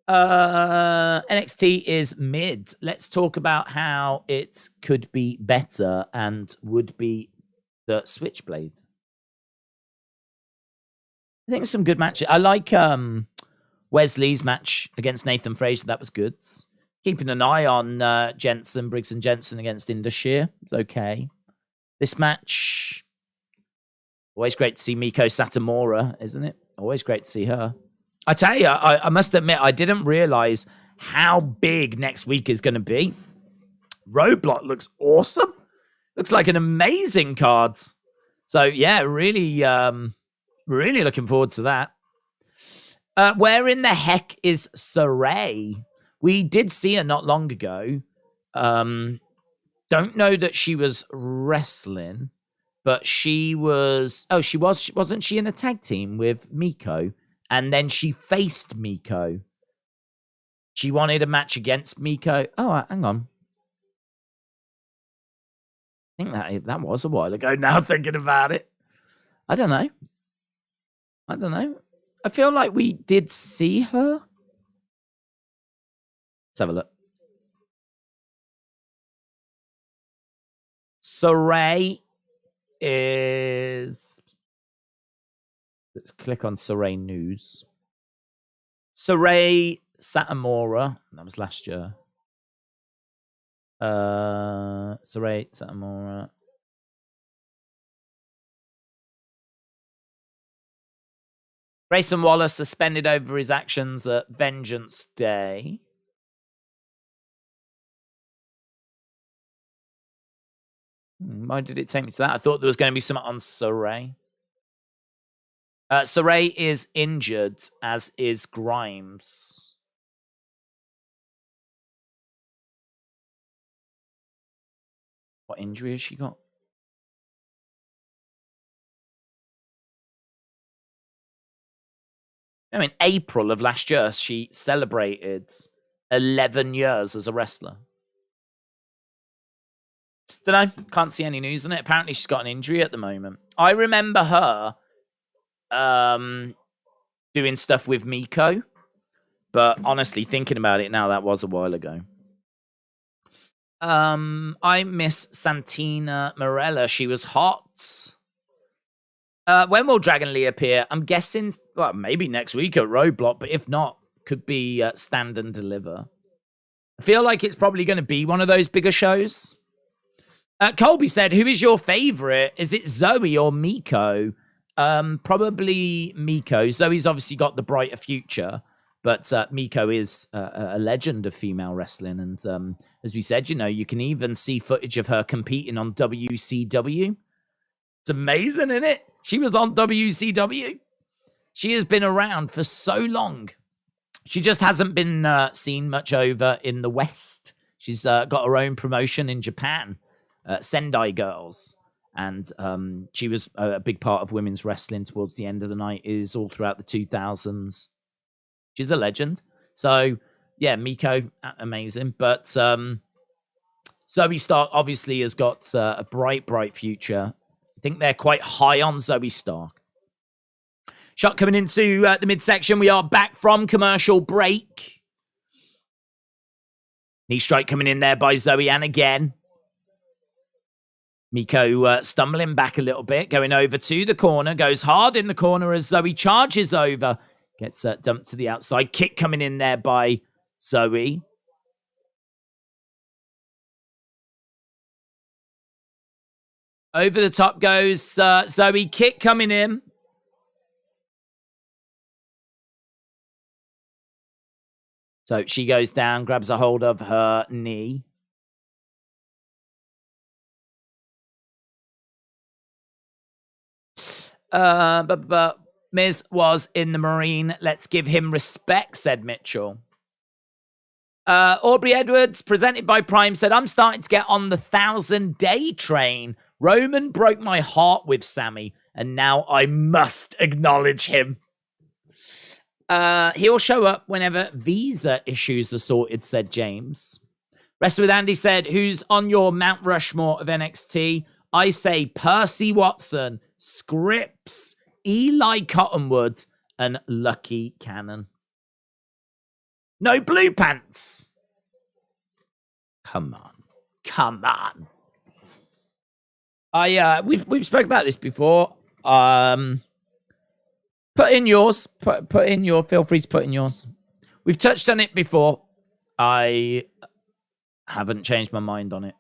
NXT is mid. Let's talk about how it could be better and would be the Switchblade. I think some good matches. I like Wes Lee's match against Nathan Frazier. That was good. Keeping an eye on Jensen, Briggs and Jensen against Indus Sher. It's okay. This match, always great to see Miko Satomura, isn't it? Always great to see her. I tell you, I must admit, I didn't realize how big next week is going to be. Roadblock looks awesome. Looks like an amazing card. So, yeah, really looking forward to that. Where in the heck is Saray? We did see her not long ago. Don't know that she was wrestling, but she was... Oh, wasn't she in a tag team with Miko? And then she faced Miko. She wanted a match against Miko. Oh, hang on. I think that was a while ago now, thinking about it. I don't know. I don't know. I feel like we did see her. Let's have a look. Saray is... Let's click on Saray News. Saray Satomura. That was last year. Saray Satomura. Grayson Waller suspended over his actions at Vengeance Day. Why did it take me to that? I thought there was going to be something on Saray. Saray is injured, as is Grimes. What injury has she got? In April of last year, she celebrated 11 years as a wrestler. Don't know. Can't see any news on it. Apparently, she's got an injury at the moment. I remember her doing stuff with Miko. But honestly, thinking about it now, that was a while ago. I miss Santina Morella. She was hot. When will Dragon Lee appear? I'm guessing, well, maybe next week at Roadblock, but if not, could be Stand and Deliver. I feel like it's probably going to be one of those bigger shows. Colby said, who is your favorite? Is it Zoey or Miko? Probably Miko. Zoey's obviously got the brighter future, but Miko is a legend of female wrestling. And as we said, you can even see footage of her competing on WCW. It's amazing, isn't it? She was on WCW. She has been around for so long. She just hasn't been seen much over in the West. She's got her own promotion in Japan, Sendai Girls. And she was a big part of women's wrestling towards the end of the 90s, all throughout the 2000s. She's a legend. So, yeah, Miko, amazing. But Zoey Stark obviously has got a bright, bright future. I think they're quite high on Zoey Stark. Shot coming into the midsection. We are back from commercial break. Knee strike coming in there by Zoey, and again. Miko stumbling back a little bit, going over to the corner, goes hard in the corner as Zoey charges over. Gets dumped to the outside. Kick coming in there by Zoey. Over the top goes Zoey. Kick coming in. So she goes down, grabs a hold of her knee. But Miz was in the Marine. Let's give him respect, said Mitchell. Aubrey Edwards, presented by Prime, said, I'm starting to get on the 1,000-day train. Roman broke my heart with Sammy, and now I must acknowledge him. He'll show up whenever visa issues are sorted, said James. Wrestler with Andy said, who's on your Mount Rushmore of NXT? I say Percy Watson, Scripps, Eli Cottonwood, and Lucky Cannon. No blue pants. Come on. We've spoken about this before. Put in yours. Put in your. Feel free to put in yours. We've touched on it before. I haven't changed my mind on it.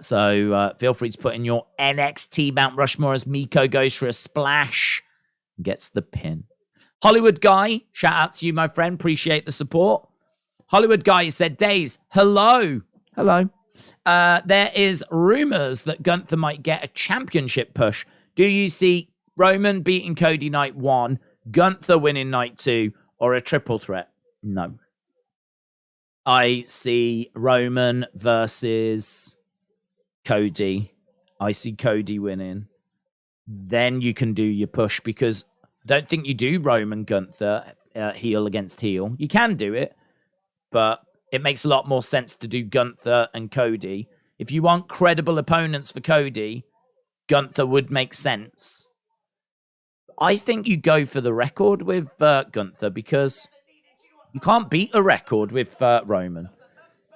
So feel free to put in your NXT Mount Rushmore as Miko goes for a splash and gets the pin. Hollywood Guy, shout out to you, my friend. Appreciate the support. Hollywood Guy said, Daze, hello. There is rumors that Gunther might get a championship push. Do you see Roman beating Cody night 1, Gunther winning night 2, or a triple threat? No. I see Roman versus Cody. I see Cody winning. Then you can do your push, because I don't think you do Roman Gunther heel against heel. You can do it, but it makes a lot more sense to do Gunther and Cody. If you want credible opponents for Cody, Gunther would make sense. I think you go for the record with Gunther because you can't beat a record with Roman.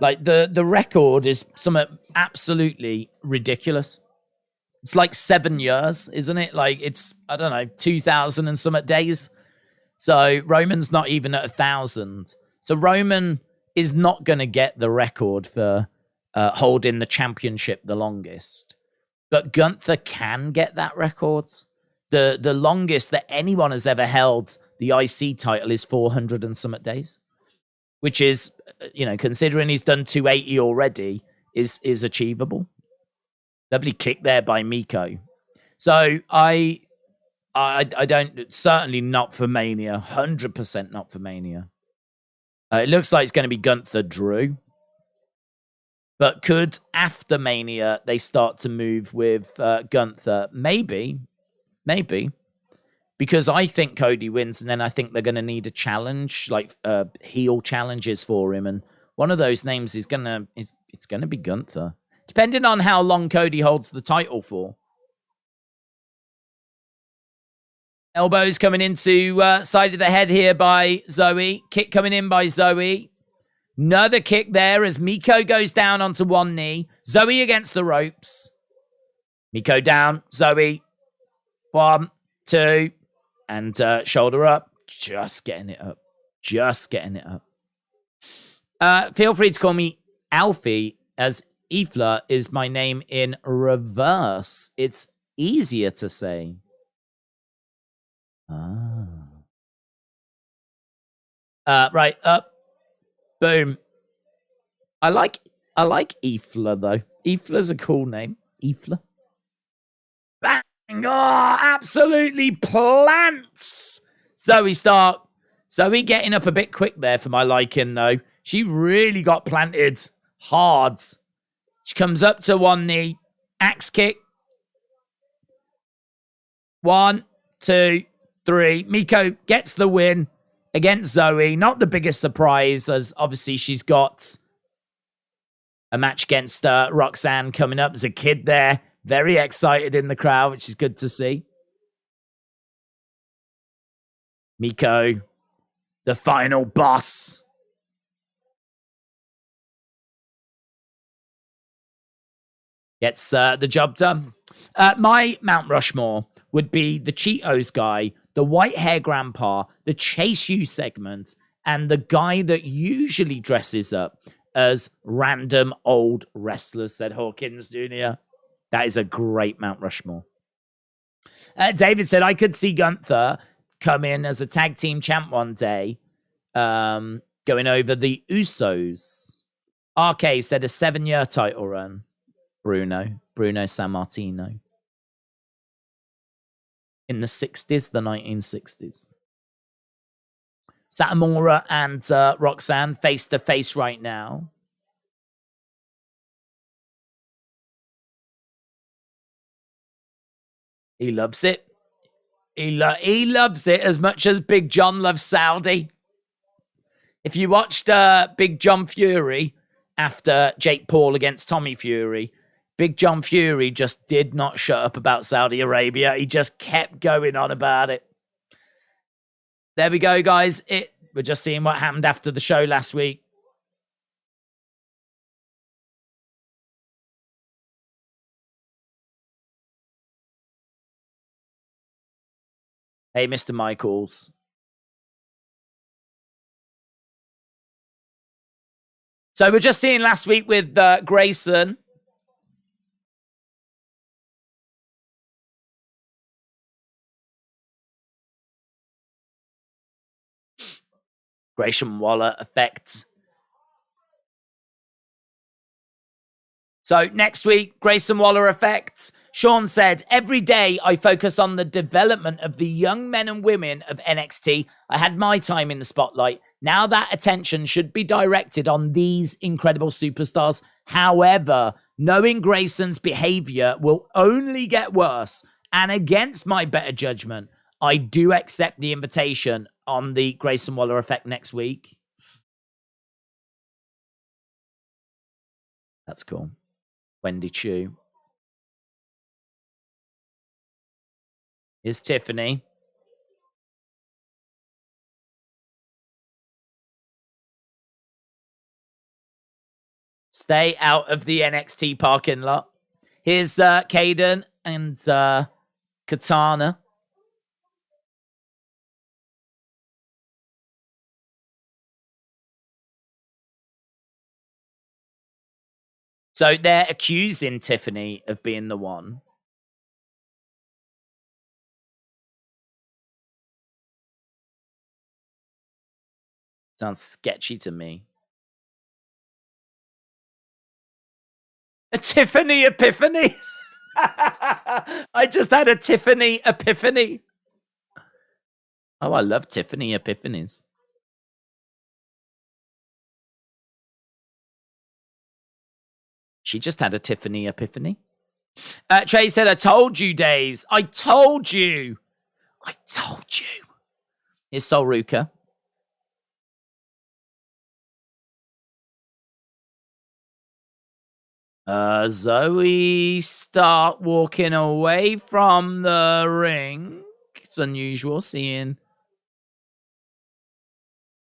Like, the record is something absolutely ridiculous. It's like 7 years, isn't it? Like, it's, I don't know, 2,000 and some days. So Roman's not even at 1,000. So Roman is not going to get the record for holding the championship the longest. But Gunther can get that record. The longest that anyone has ever held the IC title is 400 and some days. Which is, considering he's done 280 already, is achievable. Lovely kick there by Miko. So I don't, certainly not for Mania, 100% not for Mania. It looks like it's going to be Gunther Drew. But could, after Mania, they start to move with Gunther? Maybe. Because I think Cody wins, and then I think they're going to need a challenge, like heel challenges for him. And one of those names is it's going to be Gunther, depending on how long Cody holds the title for. Elbows coming into side of the head here by Zoey. Kick coming in by Zoey. Another kick there as Miko goes down onto one knee. Zoey against the ropes. Miko down. Zoey. 1, 2. And shoulder up. Just getting it up. Feel free to call me Alfie, as Ifla is my name in reverse. It's easier to say. Right, up. Boom. I like Ifla, though. Ifla's a cool name. Ifla. Bang! Oh, absolutely plants! Zoey Stark. Zoey getting up a bit quick there for my liking, though. She really got planted hard. She comes up to one knee. Axe kick. 1, 2, 3. Miko gets the win against Zoey. Not the biggest surprise, as obviously she's got a match against Roxanne coming up. There's a kid there. Very excited in the crowd, which is good to see. Miko, the final boss. Gets the job done. My Mount Rushmore would be the Cheetos guy, the white hair grandpa, the Chase You segment, and the guy that usually dresses up as random old wrestlers, said Hawkins Jr. That is a great Mount Rushmore. David said, I could see Gunther come in as a tag team champ one day, going over the Usos. RK said a 7-year title run. Bruno Sammartino. In the 60s, the 1960s. Satomura and Roxanne face to face right now. He loves it. He loves it as much as Big John loves Saudi. If you watched Big John Fury after Jake Paul against Tommy Fury, Big John Fury just did not shut up about Saudi Arabia. He just kept going on about it. There we go, guys. We're just seeing what happened after the show last week. Hey, Mr. Michaels. So we're just seeing last week with Grayson. Grayson Waller effect. So next week, Grayson Waller effect. Shawn said, every day I focus on the development of the young men and women of NXT. I had my time in the spotlight. Now that attention should be directed on these incredible superstars. However, knowing Grayson's behavior will only get worse, and against my better judgment, I do accept the invitation on the Grayson Waller effect next week. That's cool. Wendy Chu. Here's Tiffany. Stay out of the NXT parking lot. Here's Caden and Katana. So they're accusing Tiffany of being the one. Sounds sketchy to me. A Tiffany epiphany. I just had a Tiffany epiphany. Oh, I love Tiffany epiphanies. She just had a Tiffany epiphany. Trey said, I told you, Daze. I told you. I told you. Here's Sol Ruca. Zoey start walking away from the ring. It's unusual seeing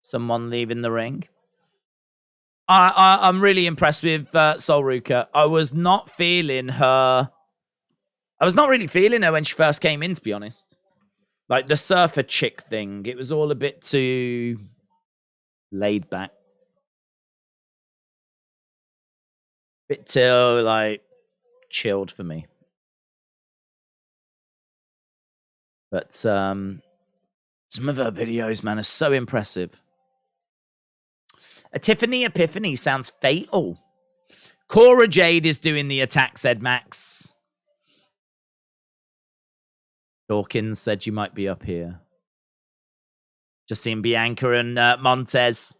someone leaving the ring. I'm really impressed with Sol Ruca. I was not feeling her. I was not really feeling her when she first came in, to be honest. Like the surfer chick thing, it was all a bit too laid back. Bit too, like, chilled for me. But some of her videos, man, are so impressive. A Tiffany epiphany sounds fatal. Cora Jade is doing the attack, said Max. Dawkins said you might be up here. Just seen Bianca and Montez.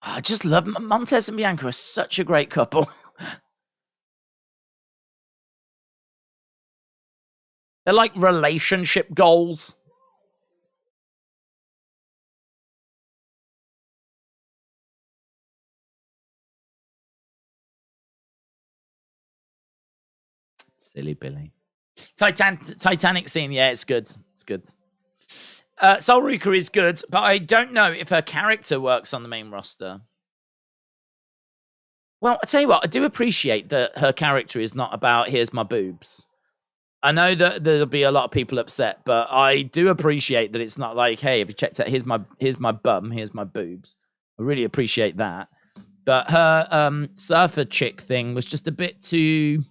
I just love Montez and Bianca are such a great couple. They're like relationship goals. Silly Billy. Titanic scene, yeah, it's good. It's good. Sol Ruca is good, but I don't know if her character works on the main roster. Well, I tell you what, I do appreciate that her character is not about here's my boobs. I know that there'll be a lot of people upset, but I do appreciate that it's not like, hey, have you checked out? Here's my bum, here's my boobs. I really appreciate that. But her surfer chick thing was just a bit too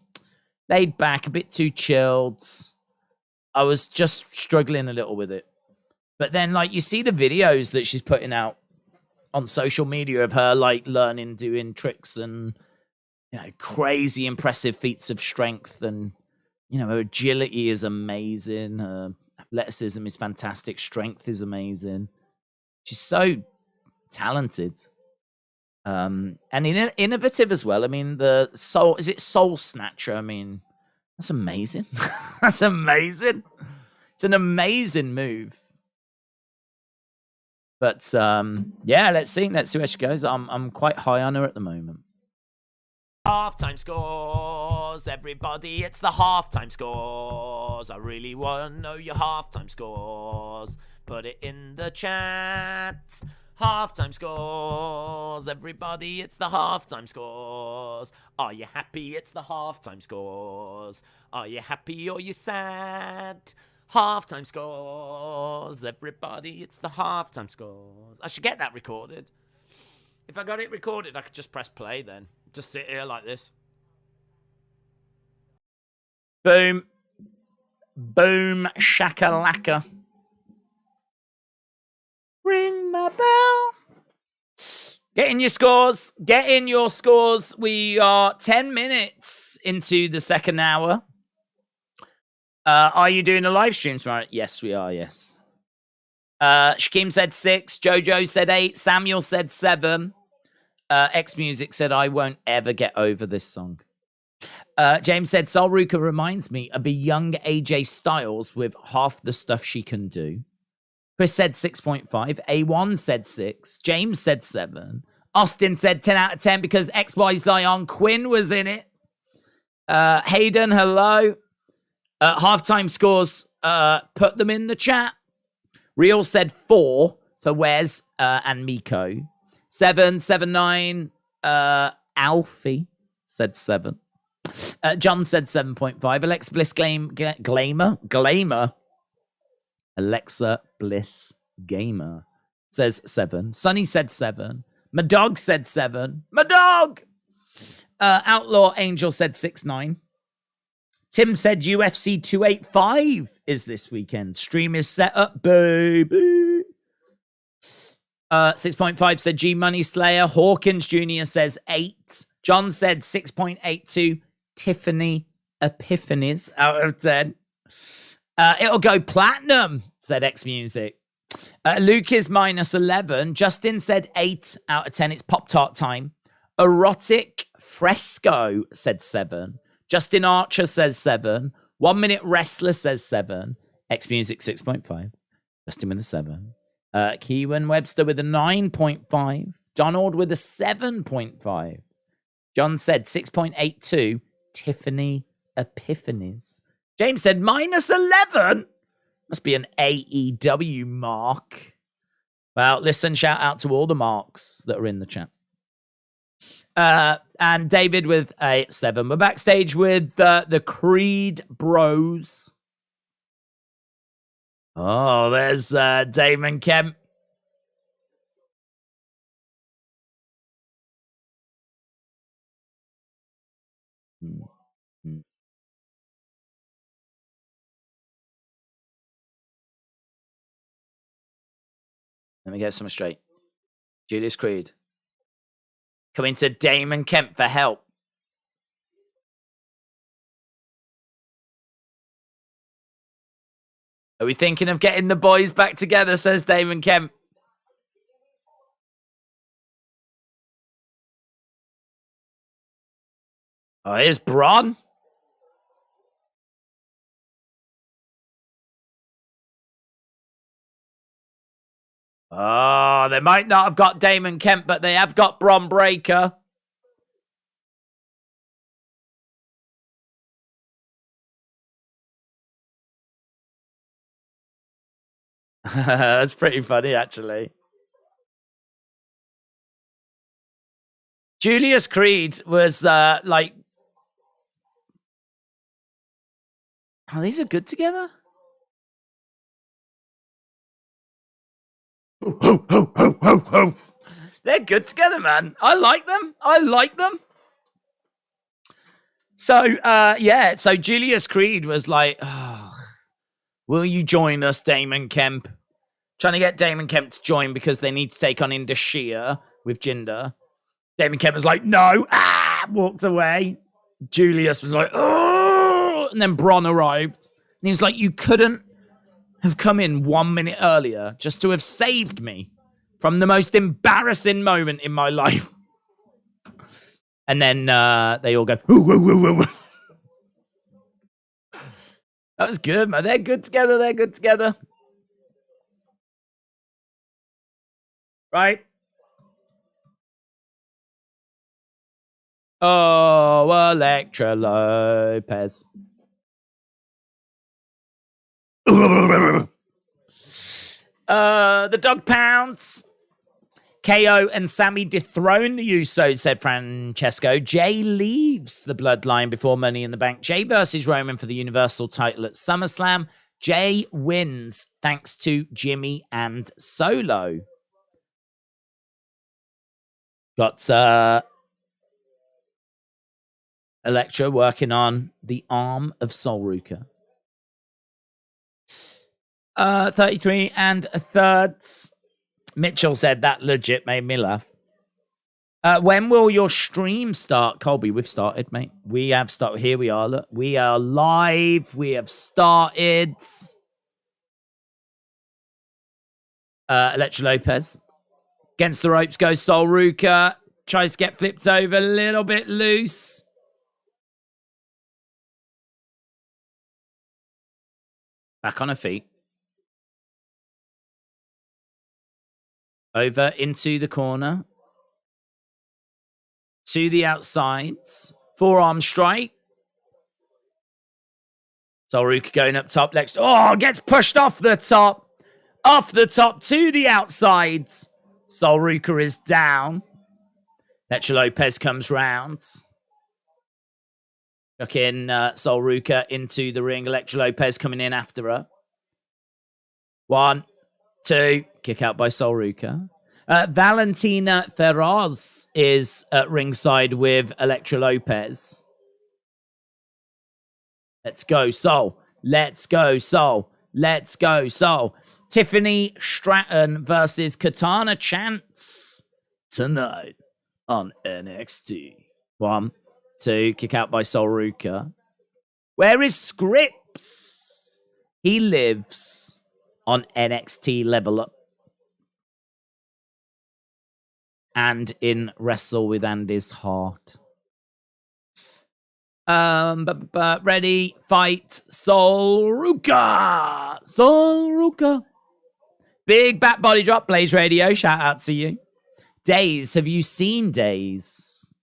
laid back, a bit too chilled. I was just struggling a little with it. But then, like, you see the videos that she's putting out on social media of her, like, learning, doing tricks and, you know, crazy impressive feats of strength. And, you know, her agility is amazing. Her athleticism is fantastic. Strength is amazing. She's so talented. And innovative as well. I mean, is it Soul Snatcher? I mean, that's amazing. That's amazing. It's an amazing move. But yeah, let's see where she goes. I'm quite high on her at the moment. Halftime scores, everybody! It's the halftime scores. I really want to know your halftime scores. Put it in the chat. Halftime scores, everybody! It's the halftime scores. Are you happy? It's the halftime scores. Are you happy or you sad? Halftime scores, everybody, it's the halftime scores. I should get that recorded. If I got it recorded, I could just press play then. Just sit here like this. Boom. Boom, shakalaka. Ring my bell. Get in your scores. Get in your scores. We are 10 minutes into the second hour. Are you doing a live stream tomorrow? Yes, we are, yes. Shakim said 6. Jojo said 8. Samuel said 7. X Music said, I won't ever get over this song. James said, Sol Ruca reminds me of a young AJ Styles with half the stuff she can do. Chris said 6.5. A1 said 6. James said 7. Austin said 10 out of 10 because XY Zion Quinn was in it. Hayden, hello. Halftime scores, put them in the chat. Real said 4 for Wes and Miko. 7, 7, 9. Alfie said 7. John said 7.5. Alexa Bliss Glamour. Alexa Bliss Gamer says 7. Sonny said 7. My dog said 7. My dog! Outlaw Angel said 6-9. Tim said UFC 285 is this weekend. Stream is set up, baby. 6.5 said G Money Slayer. Hawkins Jr. says 8. John said 6.82. Tiffany Epiphanies out of 10. It'll go platinum, said X Music. Luke is minus 11. Justin said 8 out of 10. It's Pop-Tart time. Erotic Fresco said 7. Justin Archer says 7. 1 Minute Wrestler says 7. X Music 6.5. Justin with a 7. Keewan Webster with a 9.5. Donald with a 7.5. John said 6.82. Tiffany Epiphanies. James said minus 11. Must be an AEW mark. Well, listen, shout out to all the marks that are in the chat. And David with a 7. We're backstage with the Creed Bros. Oh, there's Damon Kemp. Let me get something straight. Julius Creed. Coming to Damon Kemp for help. Are we thinking of getting the boys back together, says Damon Kemp. Oh, here's Bron. Oh, they might not have got Damon Kemp, but they have got Bron Breakker. That's pretty funny, actually. Julius Creed was like... Oh, these are good together? Ho, ho, ho, ho, ho. They're good together, man. I like them. So, yeah. So Julius Creed was like, oh, will you join us, Damon Kemp? Trying to get Damon Kemp to join because they need to take on Indus Sher with Jinder. Damon Kemp was like, no. Walked away. Julius was like, oh. And then Bron arrived. And he was like, you couldn't have come in 1 minute earlier just to have saved me from the most embarrassing moment in my life. And then they all go, ooh, ooh, ooh, ooh. That was good, man. They're good together. Right? Oh, Elektra Lopez. The dog pounds. KO and Sammy dethrone the Usos, said Francesco. Jay leaves the bloodline before Money in the Bank. Jay versus Roman for the Universal title at SummerSlam. Jay wins thanks to Jimmy and Solo. Got Electra working on the arm of Sol Ruca. 33 3/3. Mitchell said that legit made me laugh. When will your stream start? Colby, we've started, mate. We have started. Here we are. Look, we are live. We have started. Elektra Lopez. Against the ropes goes Sol Ruca. Tries to get flipped over a little bit loose. Back on her feet. Over into the corner. To the outsides. Forearm strike. So Ruka going up top. Gets pushed off the top. Off the top to the outsides. Sol Ruka is down. Elektra Lopez comes round. Looking Sol Ruka into the ring. Elektra Lopez coming in after her. 1, 2. Kick out by Sol Ruka. Valentina Feroz is at ringside with Elektra Lopez. Let's go, Sol. Let's go, Sol. Let's go, Sol. Tiffany Stratton versus Katana Chance tonight on NXT. 1, 2. Kick out by Sol Ruka. Where is Scripps? He lives on NXT Level Up. And in Wrestle with Andy's Heart. Ready, fight, Sol Ruka. Sol Ruka. Big back body drop, Blaze Radio. Shout out to you. Daze, have you seen Daze?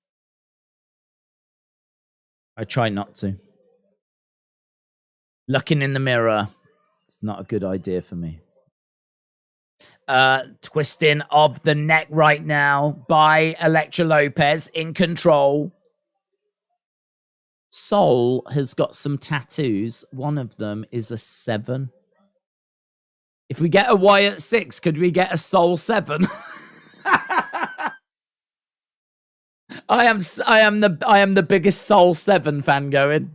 I try not to. Looking in the mirror. It's not a good idea for me. Twisting of the neck right now by Elektra Lopez in control. Sol has got some tattoos. One of them is a 7. If we get a Y at 6, could we get a Sol 7? I am the biggest Sol 7 fan going.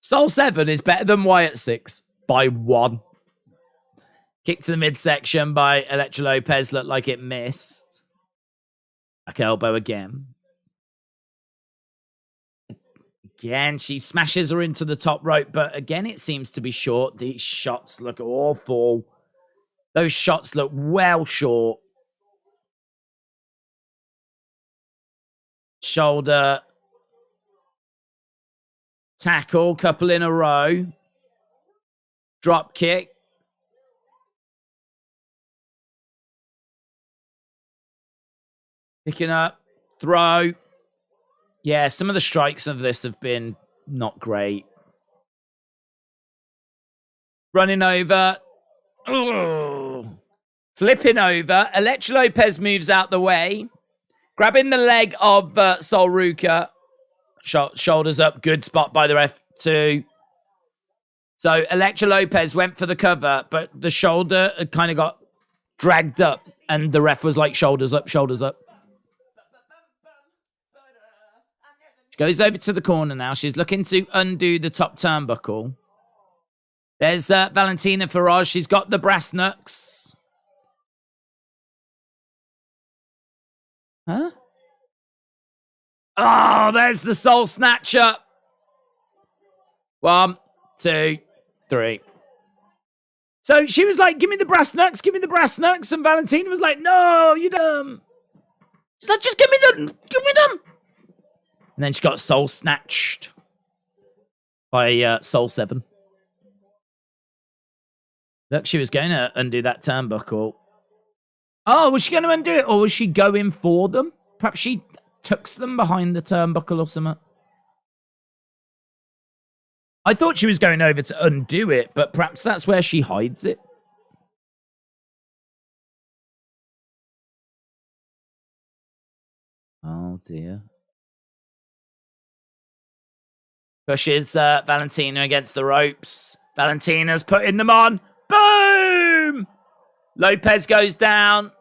Sol 7 is better than Y at 6 by 1. Kick to the midsection by Elektra Lopez. Looked like it missed. Back elbow again. Again, she smashes her into the top rope, but again, it seems to be short. These shots look awful. Those shots look well short. Shoulder tackle, couple in a row. Drop kick. Picking up, throw. Yeah, some of the strikes of this have been not great. Running over. Ugh. Flipping over. Elektra Lopez moves out the way. Grabbing the leg of Sol Ruka. Shoulders up. Good spot by the ref too. So Elektra Lopez went for the cover, but the shoulder had kind of got dragged up. And the ref was like, shoulders up, shoulders up. She goes over to the corner now. She's looking to undo the top turnbuckle. There's Valentina Feroz. She's got the brass knucks. Huh? Oh, there's the Soul Snatcher. 1, 2, 3. So she was like, give me the brass knucks, give me the brass knucks. And Valentina was like, no, you dumb. She's like, just give me them, give me them. And then she got Soul Snatched by Soul 7. Look, she was going to undo that turnbuckle. Oh, was she going to undo it? Or was she going for them? Perhaps she tucks them behind the turnbuckle or something. I thought she was going over to undo it, but perhaps that's where she hides it. Oh, dear. Pushes Valentina against the ropes. Valentina's putting them on. Boom! Lopez goes down.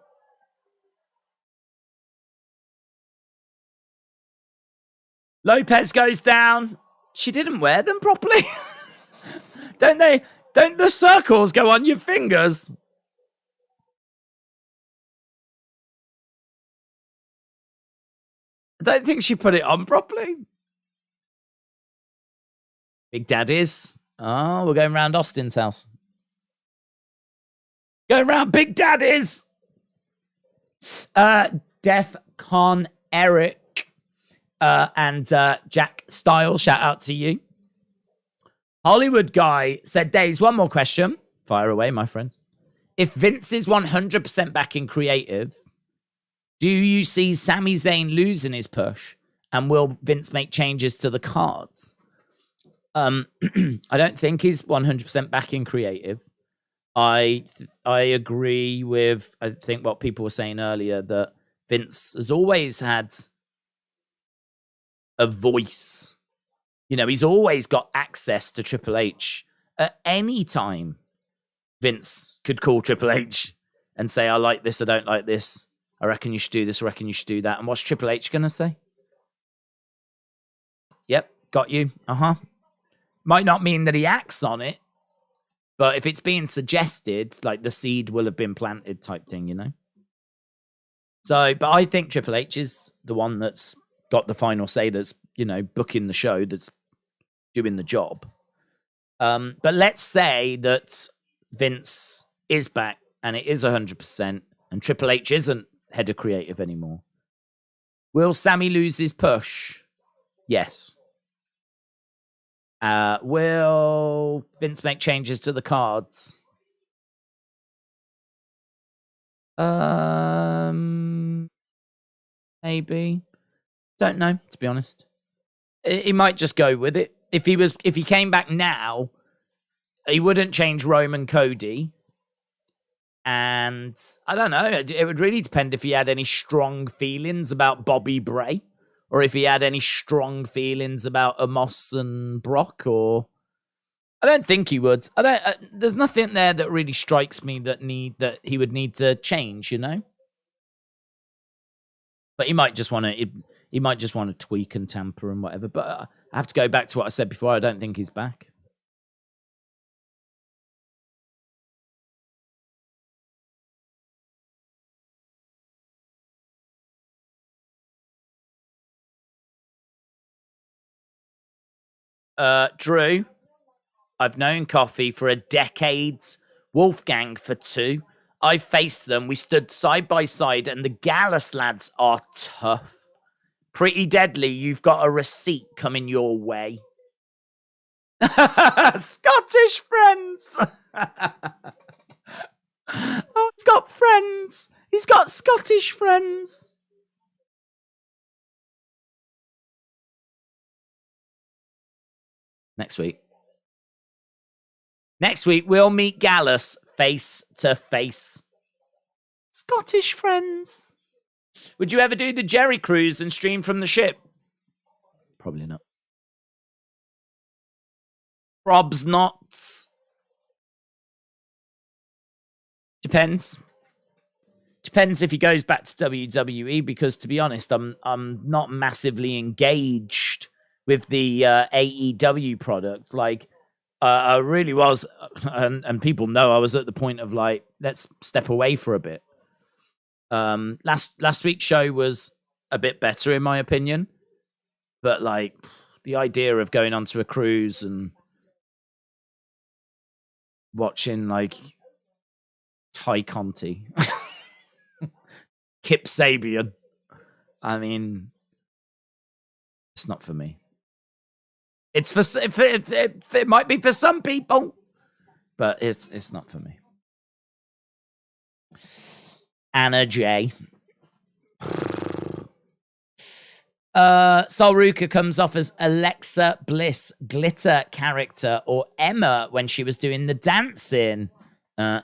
Lopez goes down. She didn't wear them properly. Don't they? Don't the circles go on your fingers? I don't think she put it on properly. Big Daddy's. Oh, we're going round Austin's house. Going round Big Daddy's. Def Con Eric and Jack Style, shout out to you. Hollywood Guy said, Daze, one more question. Fire away, my friend. If Vince is 100% back in creative, do you see Sami Zayn losing his push And will Vince make changes to the cards? I don't think he's 100% back in creative. I agree with, I think, what people were saying earlier, that Vince has always had a voice. You know, he's always got access to Triple H. At any time, Vince could call Triple H and say, I like this, I don't like this. I reckon you should do this, I reckon you should do that. And what's Triple H going to say? Yep, got you. Might not mean that he acts on it, but if it's being suggested, like the seed will have been planted type thing, you know? So, but I think Triple H is the one that's got the final say, that's, you know, booking the show, that's doing the job. But let's say that Vince is back and it is 100% and Triple H isn't head of creative anymore. Will Sammy lose his push? Yes. Will Vince make changes to the cards? Maybe. Don't know, to be honest. He might just go with it. If he came back now, he wouldn't change Roman Cody. And I don't know. It would really depend if he had any strong feelings about Bobby Bray, or if he had any strong feelings about Omos and Brock. Or I don't think he would. There's nothing there that really strikes me that he would need to change. You know, but he might just want to. He might just want to tweak and tamper and whatever. But I have to go back to what I said before. I don't think he's back. Drew, I've known Coffee for a decade. Wolfgang for 2. I faced them. We stood side by side, and the Gallus lads are tough. Pretty deadly. You've got a receipt coming your way. Scottish friends. Oh, he's got friends. He's got Scottish friends. Next week, we'll meet Gallus face to face. Scottish friends. Would you ever do the Jerry cruise and stream from the ship? Probably not. Probs not. Depends. Depends if he goes back to WWE, because to be honest, I'm not massively engaged with the AEW product. Like, I really was, and people know I was at the point of like, let's step away for a bit. Last week's show was a bit better in my opinion, but like the idea of going onto a cruise and watching like Ty Conti, Kip Sabian, I mean, it's not for me. It's for it might be for some people, but it's not for me. Anna J. Sol Ruca comes off as Alexa Bliss glitter character, or Emma when she was doing the dancing. I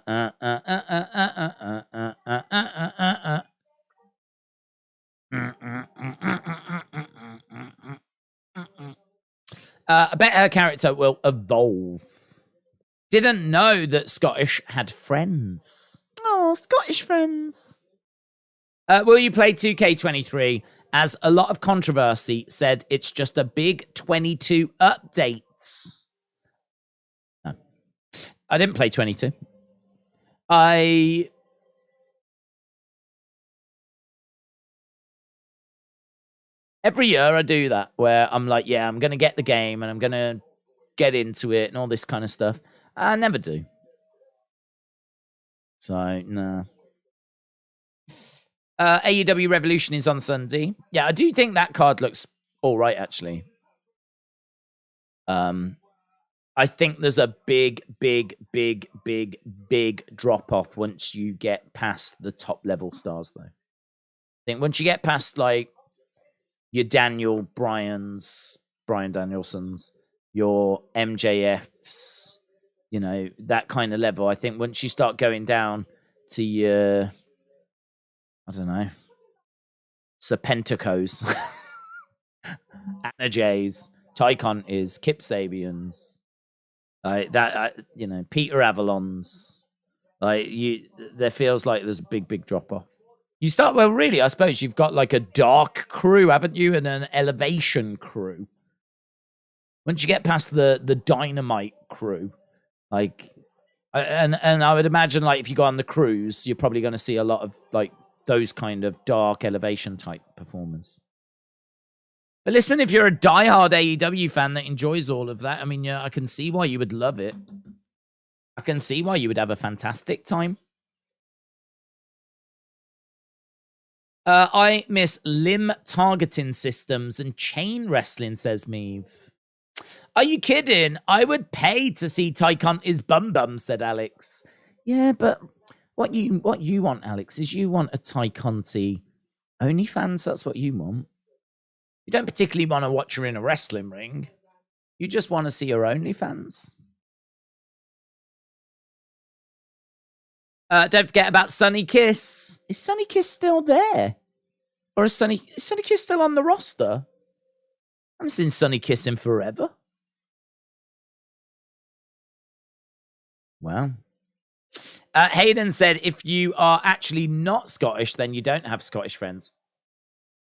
bet her character will evolve. Didn't know that Scottish had friends. Oh, Scottish friends. Will you play 2K23? As a lot of controversy said it's just a big 22 updates. No. I didn't play 22. Every year I do that, where I'm like, yeah, I'm going to get the game and I'm going to get into it and all this kind of stuff. I never do. So, no. AEW Revolution is on Sunday. Yeah, I do think that card looks all right, actually. I think there's a big drop-off once you get past the top-level stars, though. I think once you get past, like, your Daniel Bryan's, Bryan Danielson's, your MJF's, you know, that kind of level. I think once you start going down to your, I don't know, Serpenticos, Anna Jay's, Ty Conti's, Kip Sabian's, you know, Peter Avalon's, there feels like there's a big drop off. You start, well, really, I suppose you've got like a dark crew, haven't you, and an elevation crew. Once you get past the dynamite crew, like, and I would imagine, like, if you go on the cruise, you're probably going to see a lot of like those kind of dark elevation type performers. But listen, if you're a diehard AEW fan that enjoys all of that, I mean, yeah, I can see why you would love it. I can see why you would have a fantastic time. I miss limb targeting systems and chain wrestling, says Meave. Are you kidding? I would pay to see Ty Conti's bum bum, said Alex. Yeah, but what you want, Alex, is you want a Ty Conti OnlyFans. That's what you want. You don't particularly want to watch her in a wrestling ring. You just want to see her OnlyFans. Don't forget about Sonny Kiss. Is Sonny Kiss still there? Or is Sonny Kiss still on the roster? I haven't seen Sonny Kiss in forever. Wow. Hayden said, if you are actually not Scottish, then you don't have Scottish friends.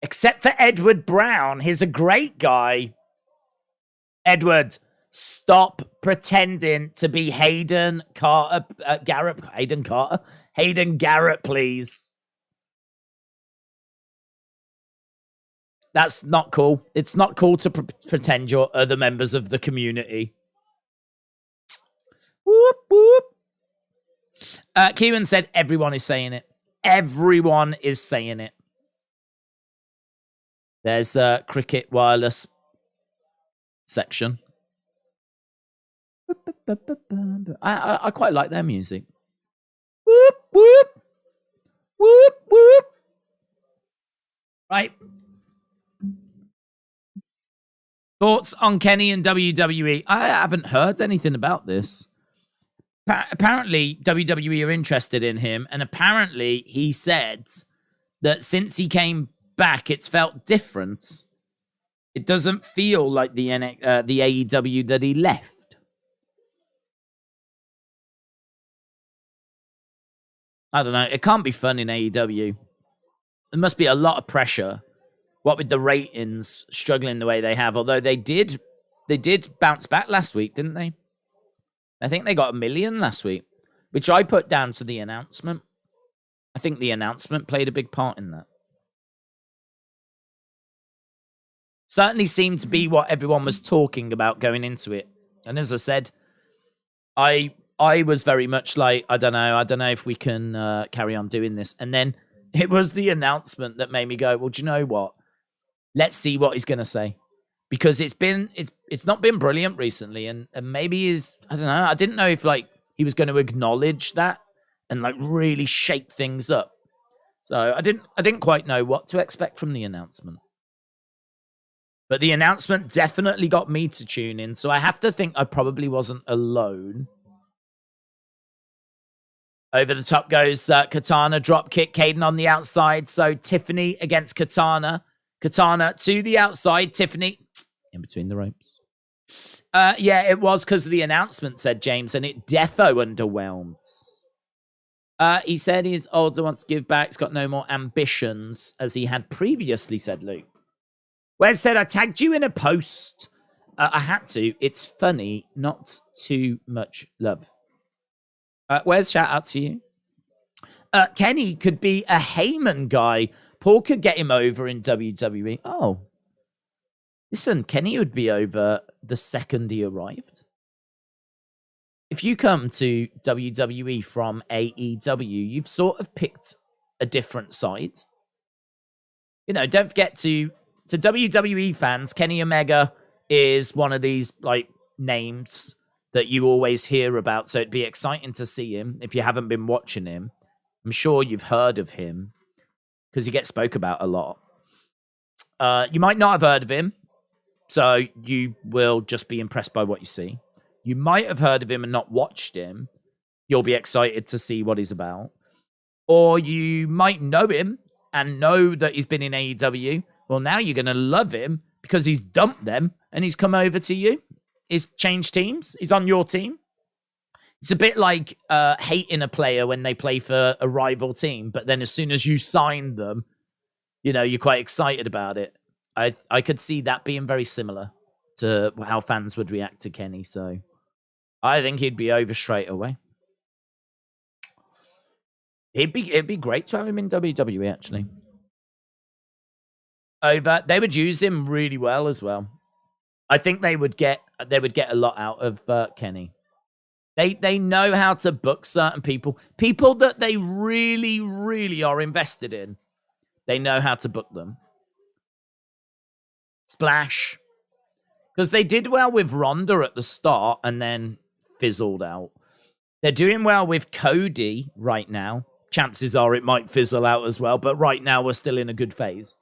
Except for Edward Brown. He's a great guy. Edward, stop pretending to be Hayden Carter. Hayden Carter? Hayden Garrett, please. That's not cool. It's not cool to pretend you're other members of the community. Whoop, whoop. Kieran said everyone is saying it. Everyone is saying it. There's a Cricket Wireless section. I quite like their music. Whoop, whoop. Whoop, whoop. Right. Thoughts on Kenny and WWE? I haven't heard anything about this. Apparently, WWE are interested in him, and apparently he said that since he came back, it's felt different. It doesn't feel like the AEW that he left. I don't know. It can't be fun in AEW. There must be a lot of pressure. What with the ratings struggling the way they have, although they did bounce back last week, didn't they? I think they got 1 million last week, which I put down to the announcement. I think the announcement played a big part in that. Certainly seemed to be what everyone was talking about going into it. And as I said, I was very much like, I don't know if we can carry on doing this. And then it was the announcement that made me go, well, do you know what? Let's see what he's going to say. Because it's not been brilliant recently, and maybe I don't know. I didn't know if like he was going to acknowledge that and like really shake things up. So I didn't quite know what to expect from the announcement. But the announcement definitely got me to tune in, so I have to think I probably wasn't alone. Over the top goes Katana, drop kick, Caden on the outside. So Tiffany against Katana. Katana to the outside, Tiffany in between the ropes. Yeah, it was because of the announcement, said James, and it defo underwhelmed. He said he's older, wants to give back, he's got no more ambitions, as he had previously, said Luke. Wes said, I tagged you in a post. I had to. It's funny, not too much love. Wes, shout out to you. Kenny could be a Heyman guy. Paul could get him over in WWE. Oh. Listen, Kenny would be over the second he arrived. If you come to WWE from AEW, you've sort of picked a different side. You know, don't forget to WWE fans, Kenny Omega is one of these like names that you always hear about. So it'd be exciting to see him if you haven't been watching him. I'm sure you've heard of him because he gets spoke about a lot. You might not have heard of him, so you will just be impressed by what you see. You might have heard of him and not watched him. You'll be excited to see what he's about. Or you might know him and know that he's been in AEW. Well, now you're going to love him because he's dumped them and he's come over to you. He's changed teams. He's on your team. It's a bit like hating a player when they play for a rival team, but then as soon as you sign them, you know, you're quite excited about it. I could see that being very similar to how fans would react to Kenny. So I think he'd be over straight away. It'd be great to have him in WWE, actually. Over. They would use him really well as well. I think they would get a lot out of Kenny. They know how to book certain people that they really, really are invested in. They know how to book them. Splash. Because they did well with Ronda at the start and then fizzled out. They're doing well with Cody right now. Chances are it might fizzle out as well, but right now we're still in a good phase.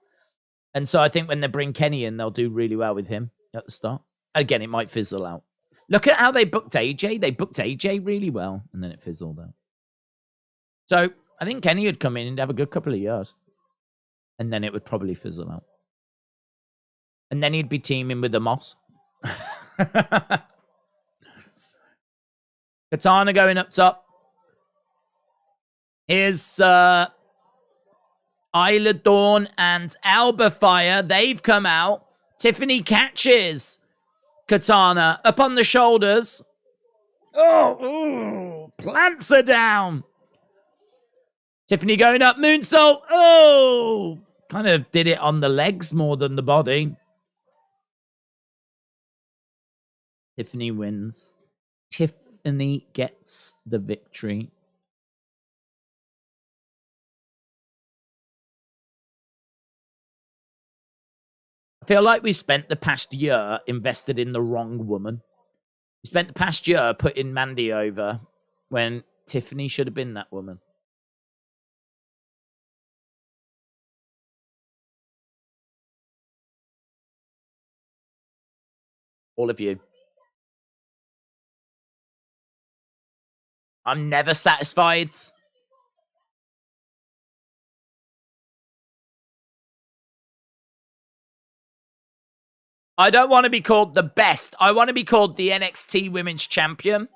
And so I think when they bring Kenny in, they'll do really well with him at the start. Again, it might fizzle out. Look at how they booked AJ. They booked AJ really well, and then it fizzled out. So I think Kenny would come in and have a good couple of years. And then it would probably fizzle out. And then he'd be teaming with the Moss. Katana going up top. Here's Isla Dawn and Alba Fire. They've come out. Tiffany catches Katana up on the shoulders. Oh, plants her down. Tiffany going up, moonsault. Oh, kind of did it on the legs more than the body. Tiffany wins. Tiffany gets the victory. I feel like we spent the past year invested in the wrong woman. We spent the past year putting Mandy over when Tiffany should have been that woman. All of you. I'm never satisfied. I don't want to be called the best. I want to be called the NXT Women's Champion.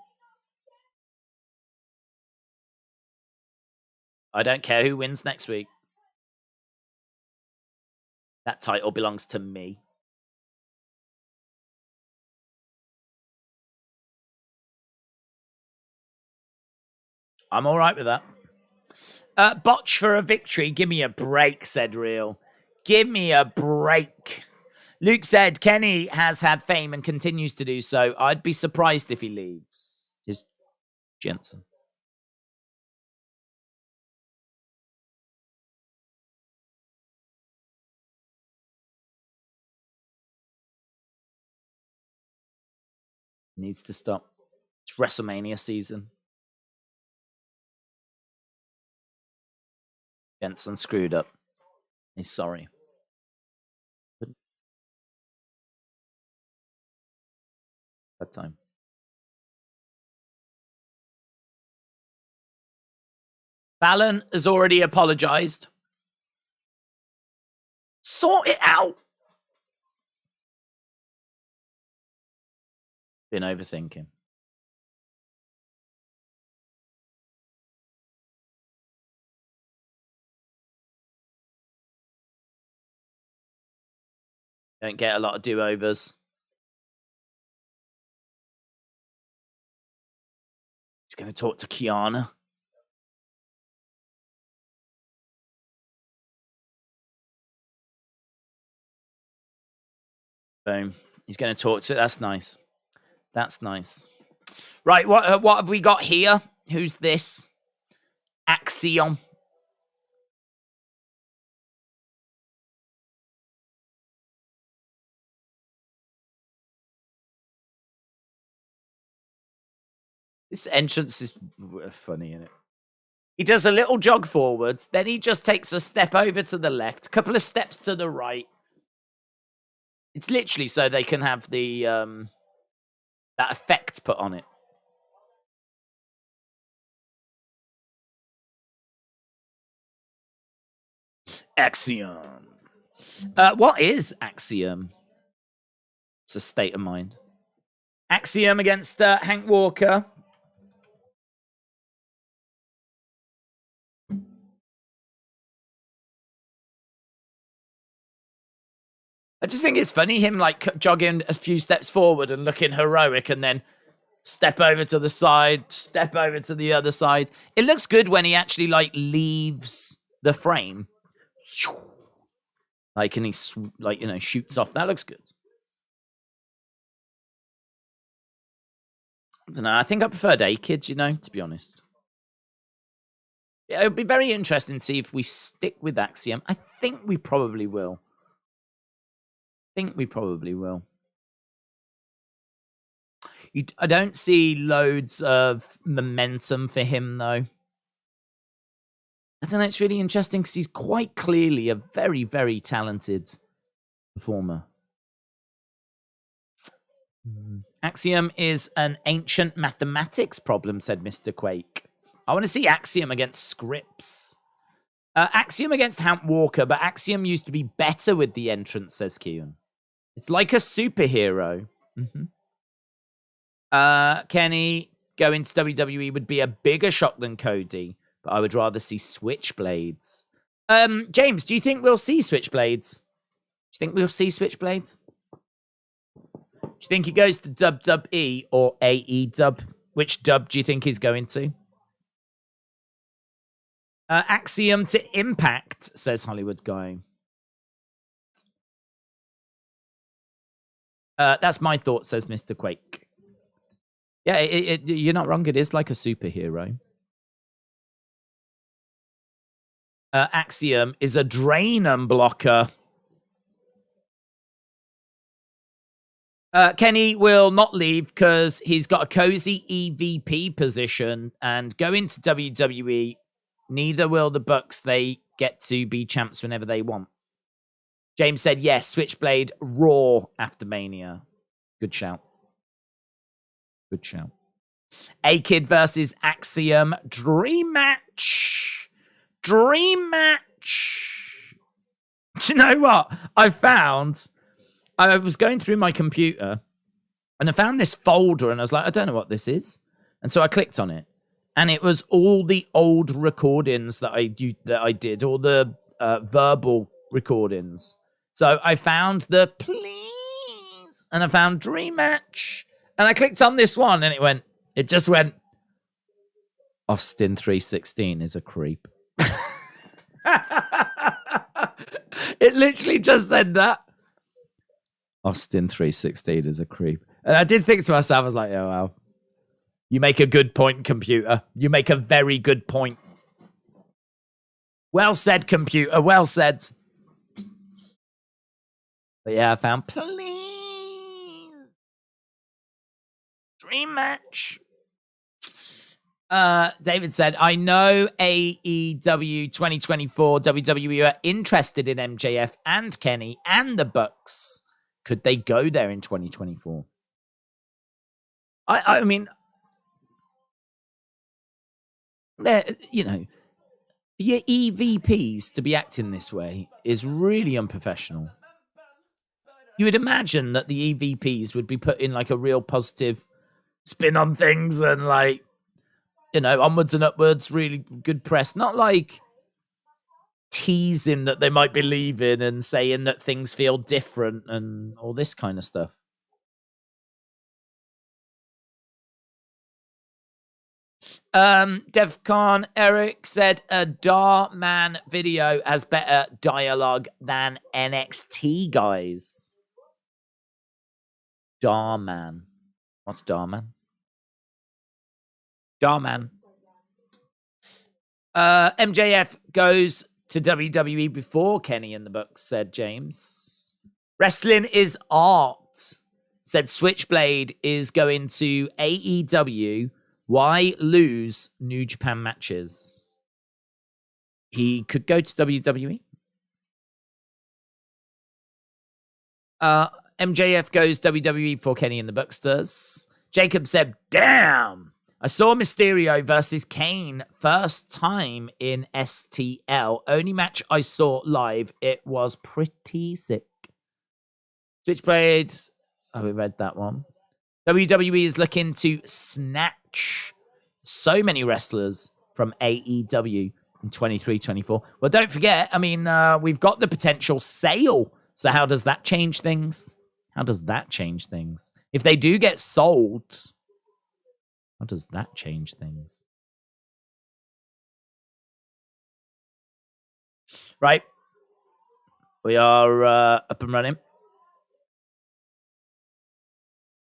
I don't care who wins next week. That title belongs to me. I'm all right with that. Botch for a victory. Give me a break, said Real. Give me a break. Luke said, Kenny has had fame and continues to do so. I'd be surprised if he leaves. Is Jensen. Needs to stop. It's WrestleMania season. Jensen screwed up. He's sorry. That time. Fallon has already apologized. Sort it out. Been overthinking. Don't get a lot of do-overs. He's going to talk to Kiana. Boom. He's going to talk to... That's nice. That's nice. Right, what have we got here? Who's this? Axiom. This entrance is funny, isn't it? He does a little jog forwards, then he just takes a step over to the left, a couple of steps to the right, It's literally so they can have the that effect put on it. Axiom. What is Axiom? It's a state of mind. Axiom against Hank Walker. I just think it's funny, him like jogging a few steps forward and looking heroic and then step over to the side, step over to the other side. It looks good when he actually like leaves the frame. Like, and he shoots off. That looks good. I don't know. I think I preferred A-Kids, to be honest. Yeah, it would be very interesting to see if we stick with Axiom. I think we probably will. I don't see loads of momentum for him, though. I don't know. It's really interesting because he's quite clearly a very, very talented performer. Axiom is an ancient mathematics problem, said Mr. Quake. I want to see Axiom against Scripps. Axiom against Hank Walker, but Axiom used to be better with the entrance, says Keegan. It's like a superhero. Kenny going to WWE would be a bigger shock than Cody, but I would rather see Switchblades. James, do you think we'll see Switchblades? Do you think he goes to WWE or AEW? Which dub do you think he's going to? Axiom to Impact, says Hollywood Guy. That's my thought, says Mr. Quake. Yeah, you're not wrong. It is like a superhero. Axiom is a drain blocker. Kenny will not leave because he's got a cozy EVP position, and going to WWE, neither will the Bucks. They get to be champs whenever they want. James said, yes, Switchblade Raw after Mania. Good shout. A-Kid versus Axiom. Dream match. Do you know what? I was going through my computer and I found this folder and I was like, I don't know what this is. And so I clicked on it. And it was all the old recordings that I did, all the verbal recordings. So I found the please, and I found dream match, and I clicked on this one, and it just went, Austin 316 is a creep. It literally just said that. Austin 316 is a creep. And I did think to myself, I was like, oh, wow. You make a good point, computer. You make a very good point. Well said, computer. Well said. But yeah, I found please dream match. David said, I know AEW 2024 WWE are interested in MJF and Kenny and the Bucks. Could they go there in 2024? I mean, your EVPs to be acting this way is really unprofessional. You would imagine that the EVPs would be putting like a real positive spin on things and like, onwards and upwards, really good press. Not like teasing that they might be leaving and saying that things feel different and all this kind of stuff. Devcon Eric said a Darman video has better dialogue than NXT guys. Darman. What's Darman? Darman. MJF goes to WWE before Kenny and the Bucks, said James. Wrestling is art, said Switchblade is going to AEW. Why lose New Japan matches? He could go to WWE. MJF goes WWE for Kenny and the Bucksters. Jacob said, damn. I saw Mysterio versus Kane first time in STL. Only match I saw live. It was pretty sick. Switchblade. Oh, we read that one. WWE is looking to snatch so many wrestlers from AEW in 23-24. Well, don't forget, I mean, we've got the potential sale. So how does that change things? How does that change things? If they do get sold, how does that change things? Right. We are up and running.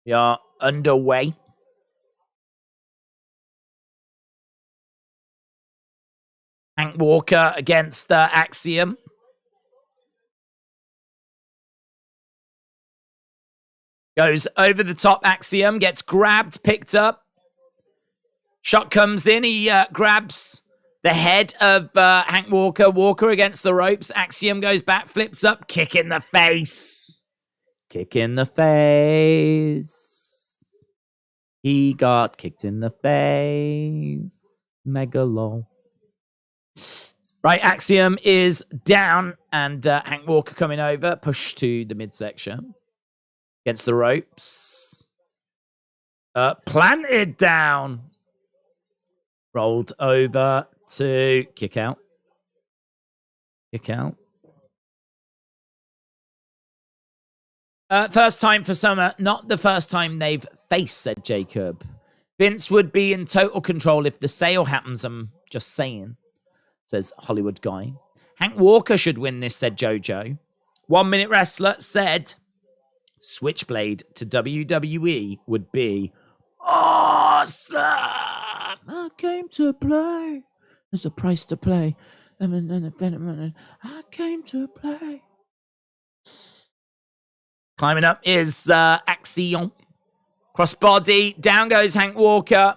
We are underway. Hank Walker against Axiom. Goes over the top. Axiom gets grabbed, picked up. Shot comes in. He grabs the head of Hank Walker. Walker against the ropes. Axiom goes back, flips up. Kick in the face. Kick in the face. He got kicked in the face. Mega lol. Right, Axiom is down. And Hank Walker coming over. Push to the midsection. Against the ropes. Planted down. Rolled over to kick out. Kick out. First time for Summer. Not the first time they've faced, said Jacob. Vince would be in total control if the sale happens. I'm just saying, says Hollywood Guy. Hank Walker should win this, said JoJo. 1 Minute Wrestler said Switchblade to WWE would be awesome. I came to play. There's a price to play. I came to play. Climbing up is Axiom. Crossbody. Down goes Hank Walker.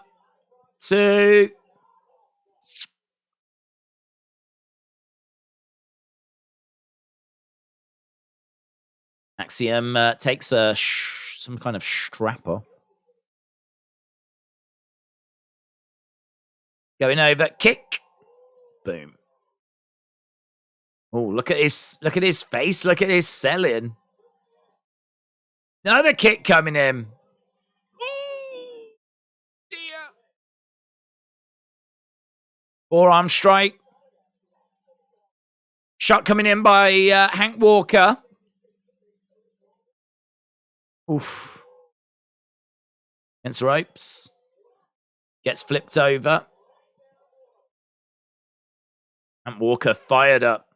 2. Axiom takes some kind of strap off. Going over, kick, boom. Oh, look at his face. Look at his selling. Another kick coming in. Oh, dear. Forearm strike. Shot coming in by Hank Walker. Oof. Against ropes. Gets flipped over. And Walker fired up.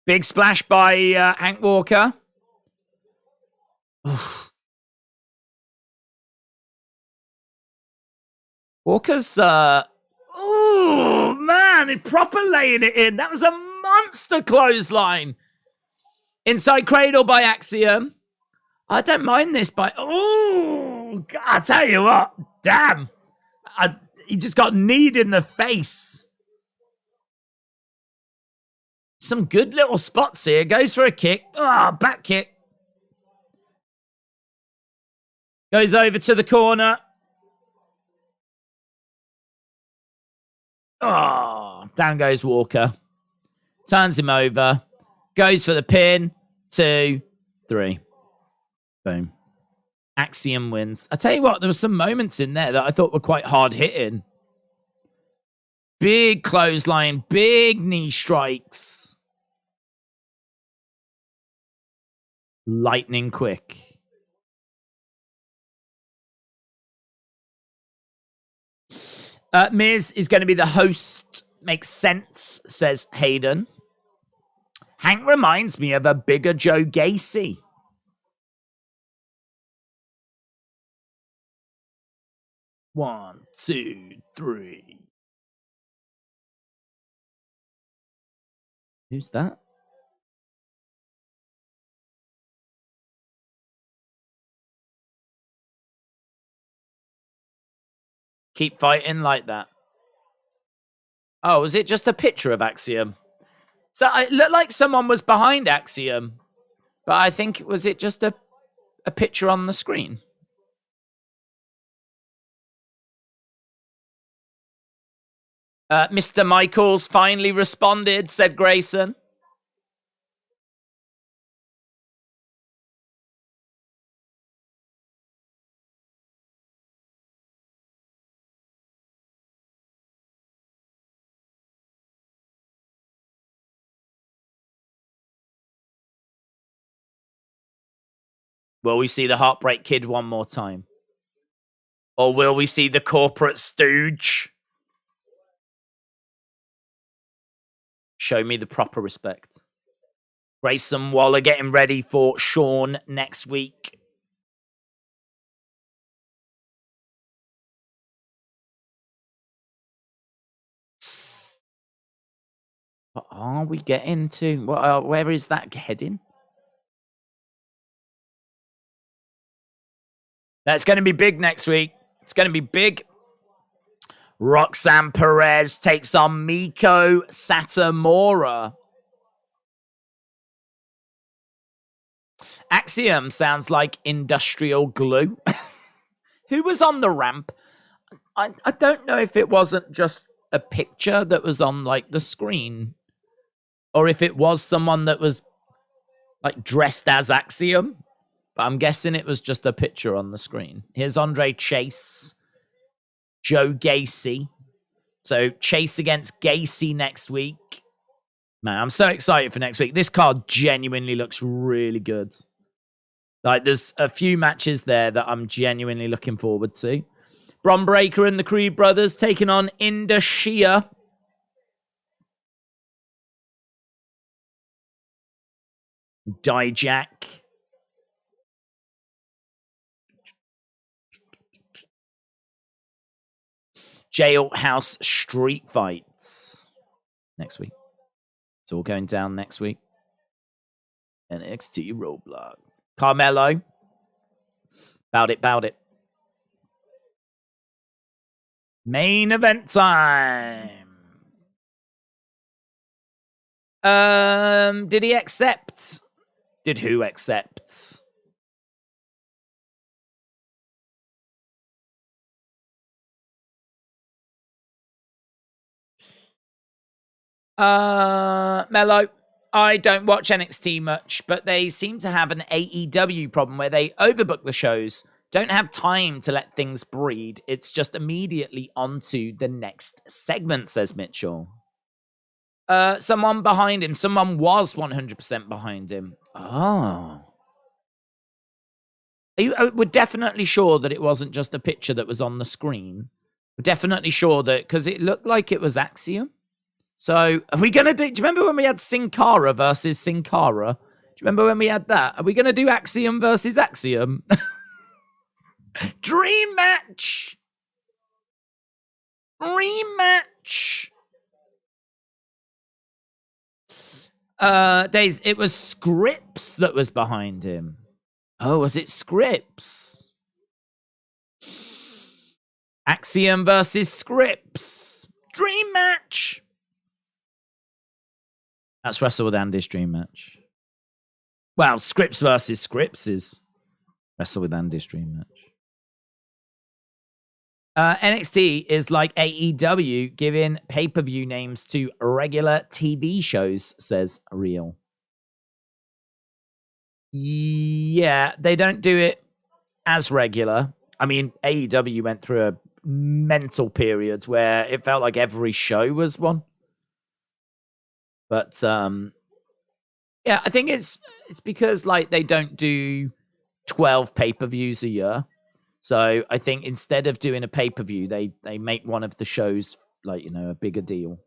Big splash by Hank Walker. Oof. Walker's, oh, man, he proper laying it in. That was a monster clothesline. Inside cradle by Axiom. I don't mind this, but oh, God, I tell you what, damn. He just got kneed in the face. Some good little spots here. Goes for a kick. Ah, back kick. Goes over to the corner. Oh, down goes Walker. Turns him over. Goes for the pin. 2, 3. Boom. Axiom wins. I tell you what, there were some moments in there that I thought were quite hard hitting. Big clothesline, big knee strikes. Lightning quick. Miz is going to be the host. Makes sense, says Hayden. Hank reminds me of a bigger Joe Gacy. One, 2, 3. Who's that? Keep fighting like that. Oh, is it just a picture of Axiom? So it looked like someone was behind Axiom. But I think, was it just a picture on the screen? Mr. Michaels finally responded, said Grayson. Will we see the Heartbreak Kid one more time? Or will we see the corporate stooge? Show me the proper respect. Grayson Waller getting ready for Shawn next week. What are we getting to? Where is that heading? That's going to be big next week. It's going to be big. Roxanne Perez takes on Miko Satomura. Axiom sounds like industrial glue. Who was on the ramp? I don't know if it wasn't just a picture that was on like the screen, or if it was someone that was like dressed as Axiom. But I'm guessing it was just a picture on the screen. Here's Andre Chase. Joe Gacy. So Chase against Gacy next week. Man, I'm so excited for next week. This card genuinely looks really good. Like, there's a few matches there that I'm genuinely looking forward to. Bron Breakker and the Creed Brothers taking on Indus Sher. Dijak. Jailhouse Street Fights. Next week. It's all going down next week. NXT Roadblock. Carmelo. Bout it. Main event time. Did he accept? Did who accept? Mello. I don't watch NXT much, but they seem to have an AEW problem where they overbook the shows, don't have time to let things breed. It's just immediately onto the next segment, says Mitchell. Someone behind him. Someone was 100% behind him. Oh. We're definitely sure that it wasn't just a picture that was on the screen. We're definitely sure that, because it looked like it was Axiom. So, are we going to do you remember when we had Sin Cara versus Sin Cara? Do you remember when we had that? Are we going to do Axiom versus Axiom? Dream match! Rematch! Daze, it was Scripps that was behind him. Oh, was it Scripps? Axiom versus Scripps. Dream match! That's Wrestle with Andy's dream match. Well, Scripps versus Scripps is Wrestle with Andy's dream match. NXT is like AEW giving pay-per-view names to regular TV shows, says Real. Yeah, they don't do it as regular. I mean, AEW went through a mental period where it felt like every show was one. But yeah, I think it's because like they don't do 12 pay-per-views a year. So I think instead of doing a pay-per-view, they make one of the shows like, you know, a bigger deal.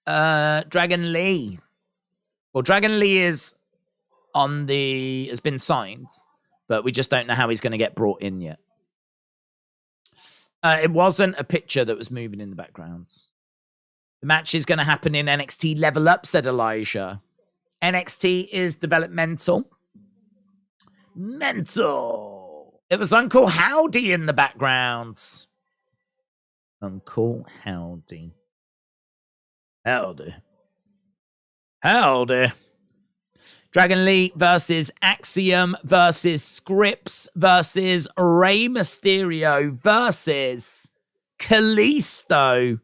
Dragon Lee. Well, Dragon Lee has been signed, but we just don't know how he's going to get brought in yet. It wasn't a picture that was moving in the background. The match is going to happen in NXT Level Up, said Elijah. NXT is developmental. Mental. It was Uncle Howdy in the background. Uncle Howdy. Howdy. Dragon Lee versus Axiom versus Scripps versus Rey Mysterio versus Kalisto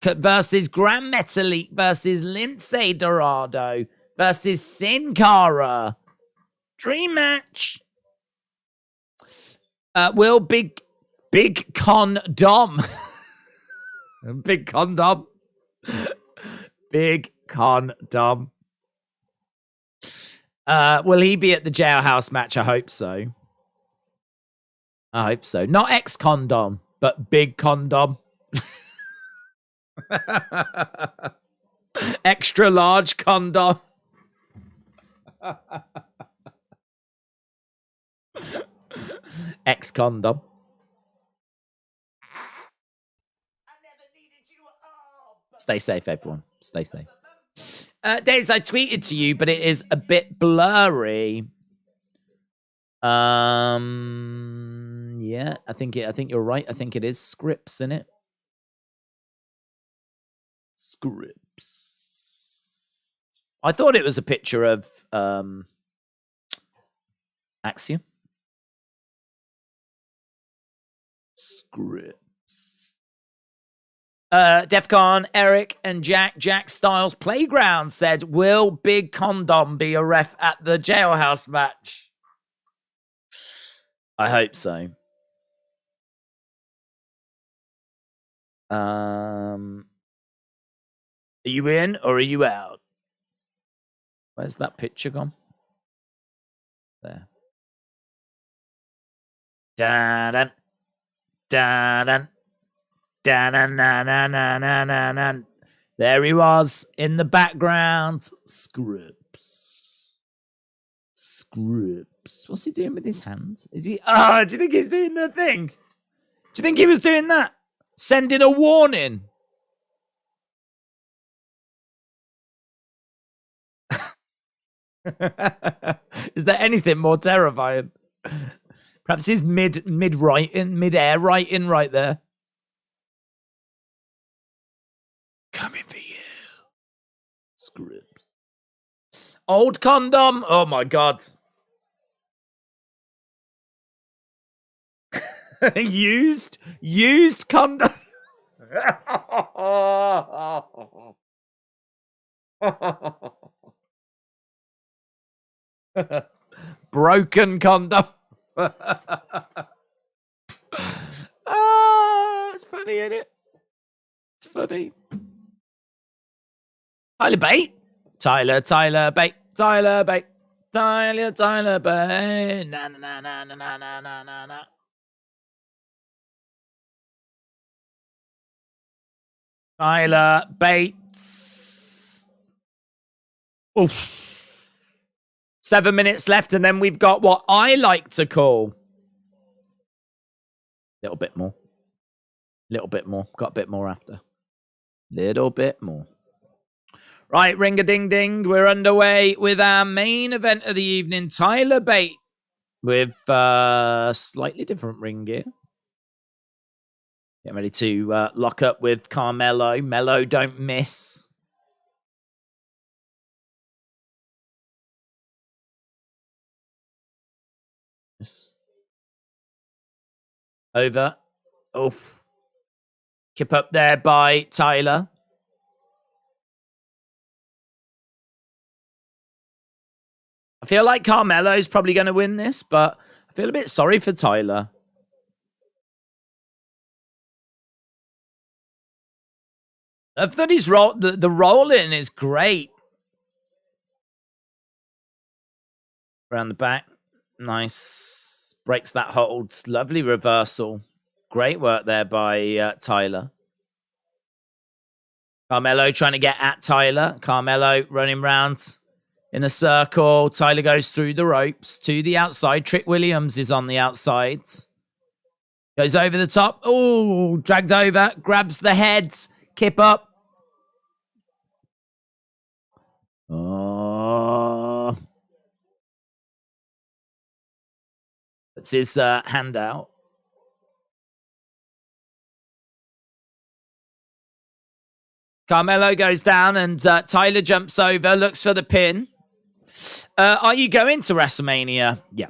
versus Grand Metalik versus Lince Dorado versus Sin Cara. Dream match. Will Big Condom. Big Condom. Big Condom. Will he be at the jailhouse match? I hope so. I hope so. Not ex-condom, but big condom. Extra large condom. Ex-condom. Stay safe, everyone. Stay safe. Daze, I tweeted to you, but it is a bit blurry. Yeah, I think you're right. I think it is Scripps in it. Scripps. I thought it was a picture of Axiom. Scripps. Defcon, Eric, and Jack Styles Playground said, will Big Condom be a ref at the jailhouse match? I hope so. Are you in or are you out? Where's that picture gone? There. Da-dun. Da-dun. Da-na-na-na-na-na-na. There he was in the background. Scripps. What's he doing with his hands? Is he? Oh, do you think he's doing the thing? Do you think he was doing that? Sending a warning. Is there anything more terrifying? Perhaps his mid-air writing right there. Coming for you. Scripts. Old condom. Oh my god. used condom. Broken condom. It's funny, isn't it? It's funny. Tyler Bate. Tyler Bate. Tyler Bate. Tyler Bate. Na na na na na na na na na. Tyler Bates. Oof. 7 minutes left, and then we've got what I like to call a little bit more. Got a bit more after. Little bit more. Right, ring-a-ding-ding. We're underway with our main event of the evening. Tyler Bate with slightly different ring gear. Getting ready to lock up with Carmelo. Melo don't miss. Over. Oof. Kip up there by Tyler. I feel like Carmelo's probably going to win this, but I feel a bit sorry for Tyler. I thought his the roll-in is great. Around the back. Nice. Breaks that hold. Lovely reversal. Great work there by Tyler. Carmelo trying to get at Tyler. Carmelo running round in a circle. Tyler goes through the ropes to the outside. Trick Williams is on the outside. Goes over the top. Oh, dragged over. Grabs the heads. Kip up. Oh. Puts his hand out. Carmelo goes down and Tyler jumps over, looks for the pin. Are you going to WrestleMania? Yeah,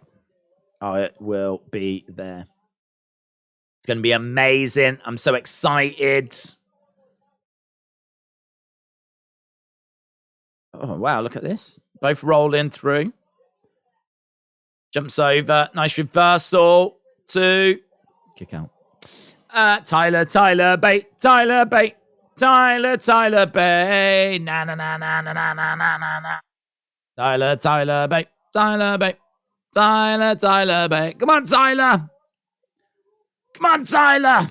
I will be there. It's going to be amazing. I'm so excited. Oh, wow, look at this. Both rolling through. Jumps over. Nice reversal. 2. Kick out. Tyler Bate. Tyler Bate. Tyler Bate. Na na na na na na na na na. Tyler Bate. Tyler Bate. Tyler Bate. Come on, Tyler. Come on, Tyler.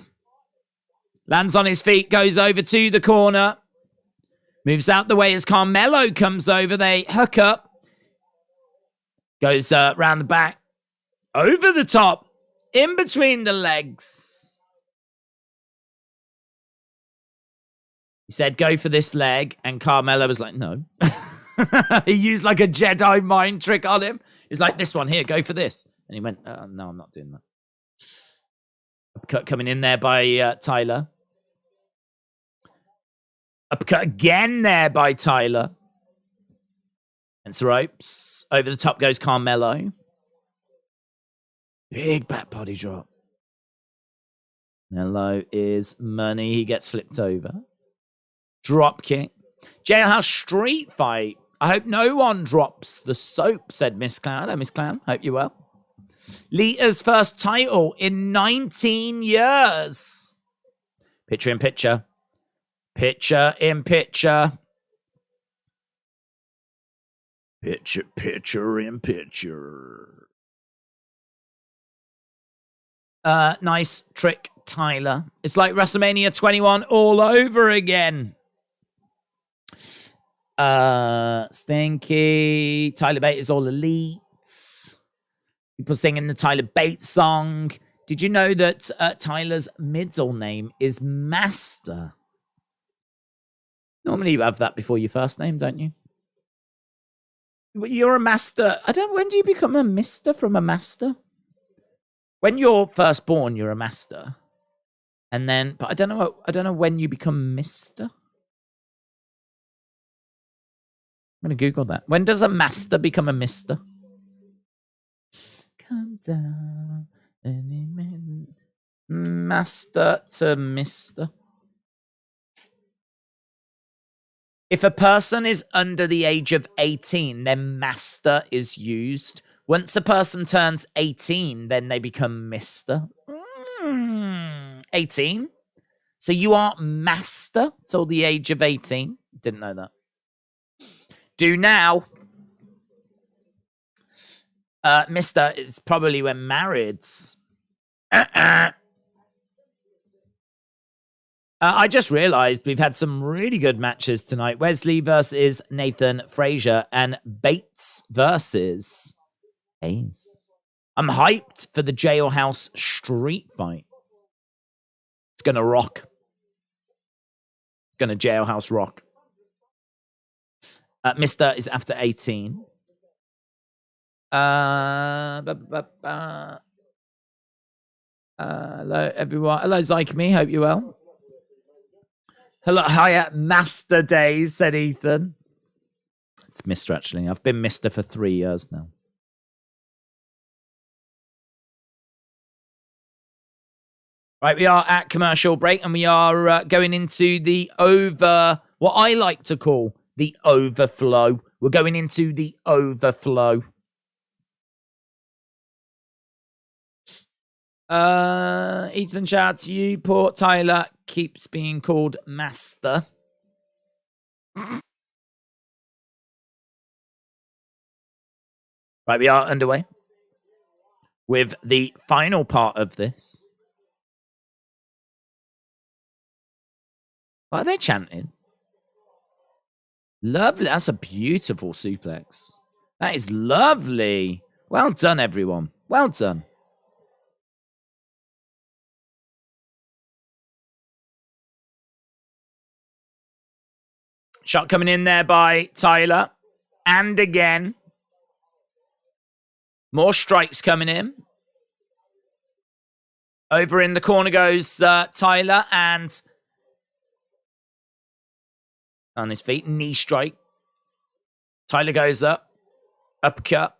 Lands on his feet. Goes over to the corner. Moves out the way as Carmelo comes over. They hook up. Goes round the back. Over the top. In between the legs. He said, go for this leg. And Carmelo was like, no. He used like a Jedi mind trick on him. He's like, this one here, go for this. And he went, no, I'm not doing that. Uppercut coming in there by Tyler. Uppercut again there by Tyler. Against the ropes. Over the top goes Carmelo. Big back body drop. Carmelo is money. He gets flipped over. Drop kick. Jailhouse street fight. I hope no one drops the soap, said Miss Clown. Hello, Miss Clown. Hope you're well. Lita's first title in 19 years. Picture in picture. Picture in picture. Picture in picture. Nice trick, Tyler. It's like WrestleMania 21 all over again. Stinky. Tyler Bate is all elite. People singing the Tyler Bate song. Did you know that Tyler's middle name is Master? Normally you have that before your first name, don't you? You're a master. When do you become a mister from a master? When you're first born, you're a master. And then, but I don't know when you become mister. I'm going to Google that. When does a master become a mister? Come down. Master to mister. If a person is under the age of 18, then master is used. Once a person turns 18, then they become mister. 18? So you are master till the age of 18? Didn't know that. Do now. Mister is probably when married. I just realized we've had some really good matches tonight. Wes Lee versus Nathan Frazier and Bates versus Daze. I'm hyped for the Jailhouse street fight. It's going to rock. It's going to Jailhouse rock. Mister is after 18. Hello, everyone. Hello, Zyke. Hope you're well. Hello, hi, Master Daze, said Ethan. It's Mister, actually. I've been Mister for 3 years now. Right, we are at commercial break, and we are going into what I like to call the overflow. We're going into the overflow. Ethan, shout out to you. Poor Tyler keeps being called Master. Right, we are underway with the final part of this. What are they chanting? Lovely. That's a beautiful suplex. That is lovely. Well done, everyone. Well done. Shot coming in there by Tyler. And again. More strikes coming in. Over in the corner goes Tyler. And on his feet. Knee strike. Tyler goes up. Uppercut.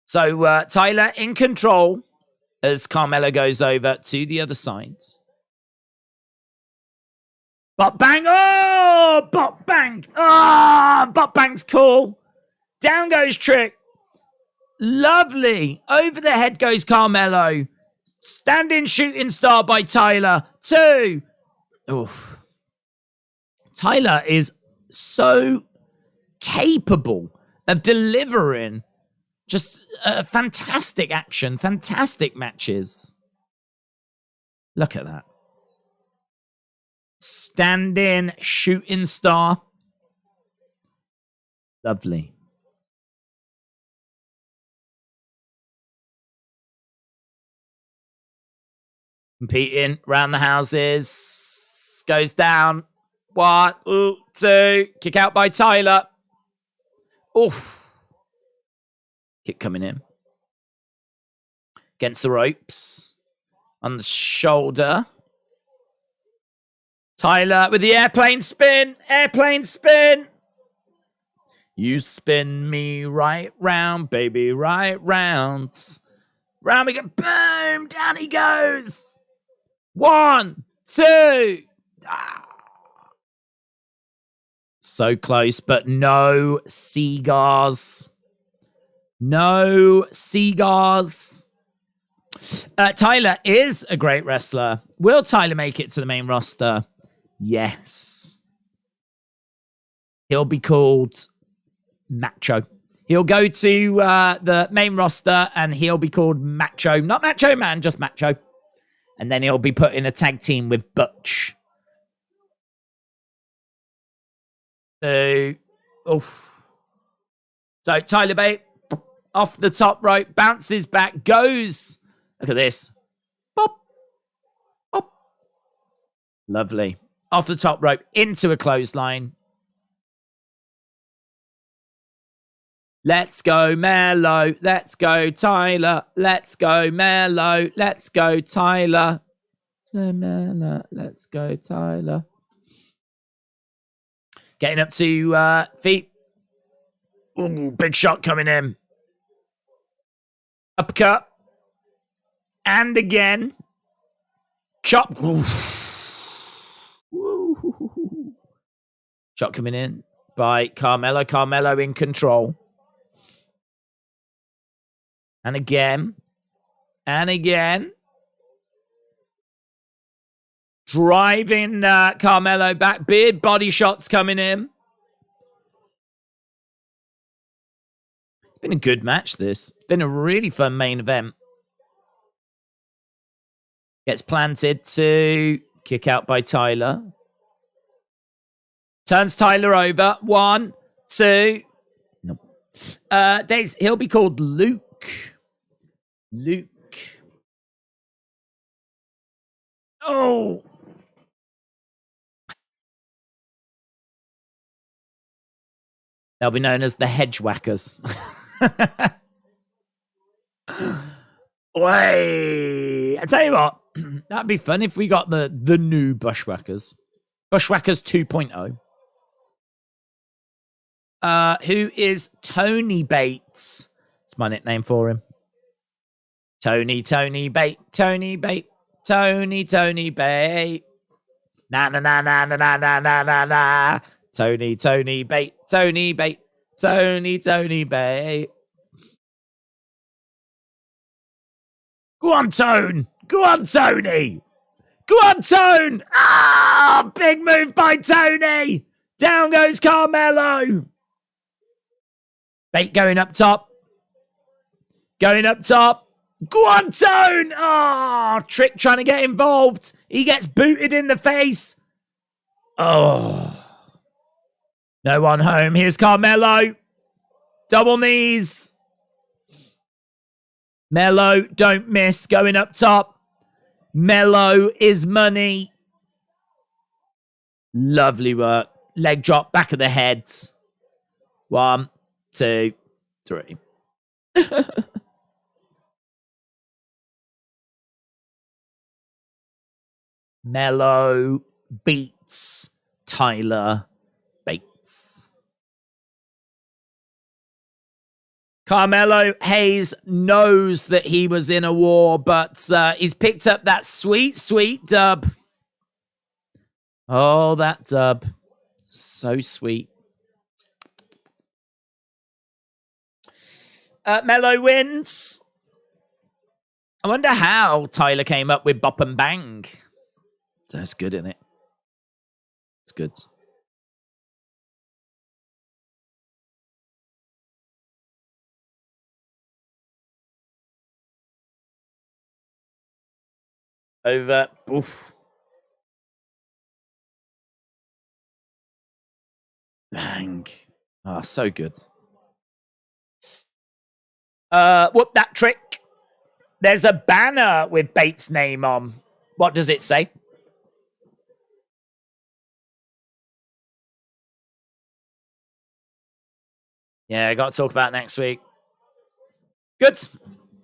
So Tyler in control as Carmelo goes over to the other side. Bot bang. Oh, bot bang. Ah, bot bang's cool. Down goes Trick. Lovely. Over the head goes Carmelo. Standing shooting star by Tyler. 2. Oof. Tyler is so capable of delivering just fantastic action, fantastic matches. Look at that. Standing shooting star. Lovely. Competing round the houses. Goes down. 1, 2. Kick out by Tyler. Oof. Kick coming in. Against the ropes. On the shoulder. Tyler with the airplane spin. Airplane spin. You spin me right round, baby, right round. Round we go. Boom. Down he goes. 1, 2. Ah. So close, but no cigars. No cigars. Tyler is a great wrestler. Will Tyler make it to the main roster? Yes. He'll be called Macho. He'll go to the main roster and he'll be called Macho. Not Macho Man, just Macho. And then he'll be put in a tag team with Butch. So Tyler Bate off the top rope, bounces back, goes. Look at this. Pop. Pop. Lovely. Off the top rope, into a clothesline. Let's go, Melo. Let's go, Tyler. Let's go, Melo. Let's go, Tyler. Let's go, Tyler. Getting up to feet. Ooh, big shot coming in. Uppercut. And again. Chop. Shot coming in by Carmelo. Carmelo in control. And again. And again. Driving Carmelo back. Big body shots coming in. It's been a good match, this. It's been a really fun main event. Gets planted to kick out by Tyler. Turns Tyler over. 1, 2. Nope. Daze, he'll be called Luke. Luke. Oh. They'll be known as the Hedgewhackers. Way. I tell you what, that'd be fun if we got the new Bushwhackers. Bushwhackers 2.0. Who is Tony Bates? It's my nickname for him. Tony Bate. Tony Bate. Tony Bate. Na na na na na na na na na na. Tony Bate. Tony Bate. Tony Bate. Go on, Tone. Go on, Tony. Go on, Tone. Ah, big move by Tony. Down goes Carmelo. Bate going up top. Going up top. Go on, Tone. Oh, Trick trying to get involved. He gets booted in the face. Oh. No one home. Here's Carmelo. Double knees. Melo, don't miss. Going up top. Melo is money. Lovely work. Leg drop, back of the heads. 1, 2, 3. Melo beats Tyler Bates. Carmelo Hayes knows that he was in a war, but he's picked up that sweet, sweet dub. Oh, that dub. So sweet. Melo wins. I wonder how Tyler came up with Bop and Bang. That's good, isn't it? It's good. Over. Oof. Bang. Oh, so good. Whoop that trick. There's a banner with Bates' name on. What does it say? Yeah, I got to talk about next week. Good.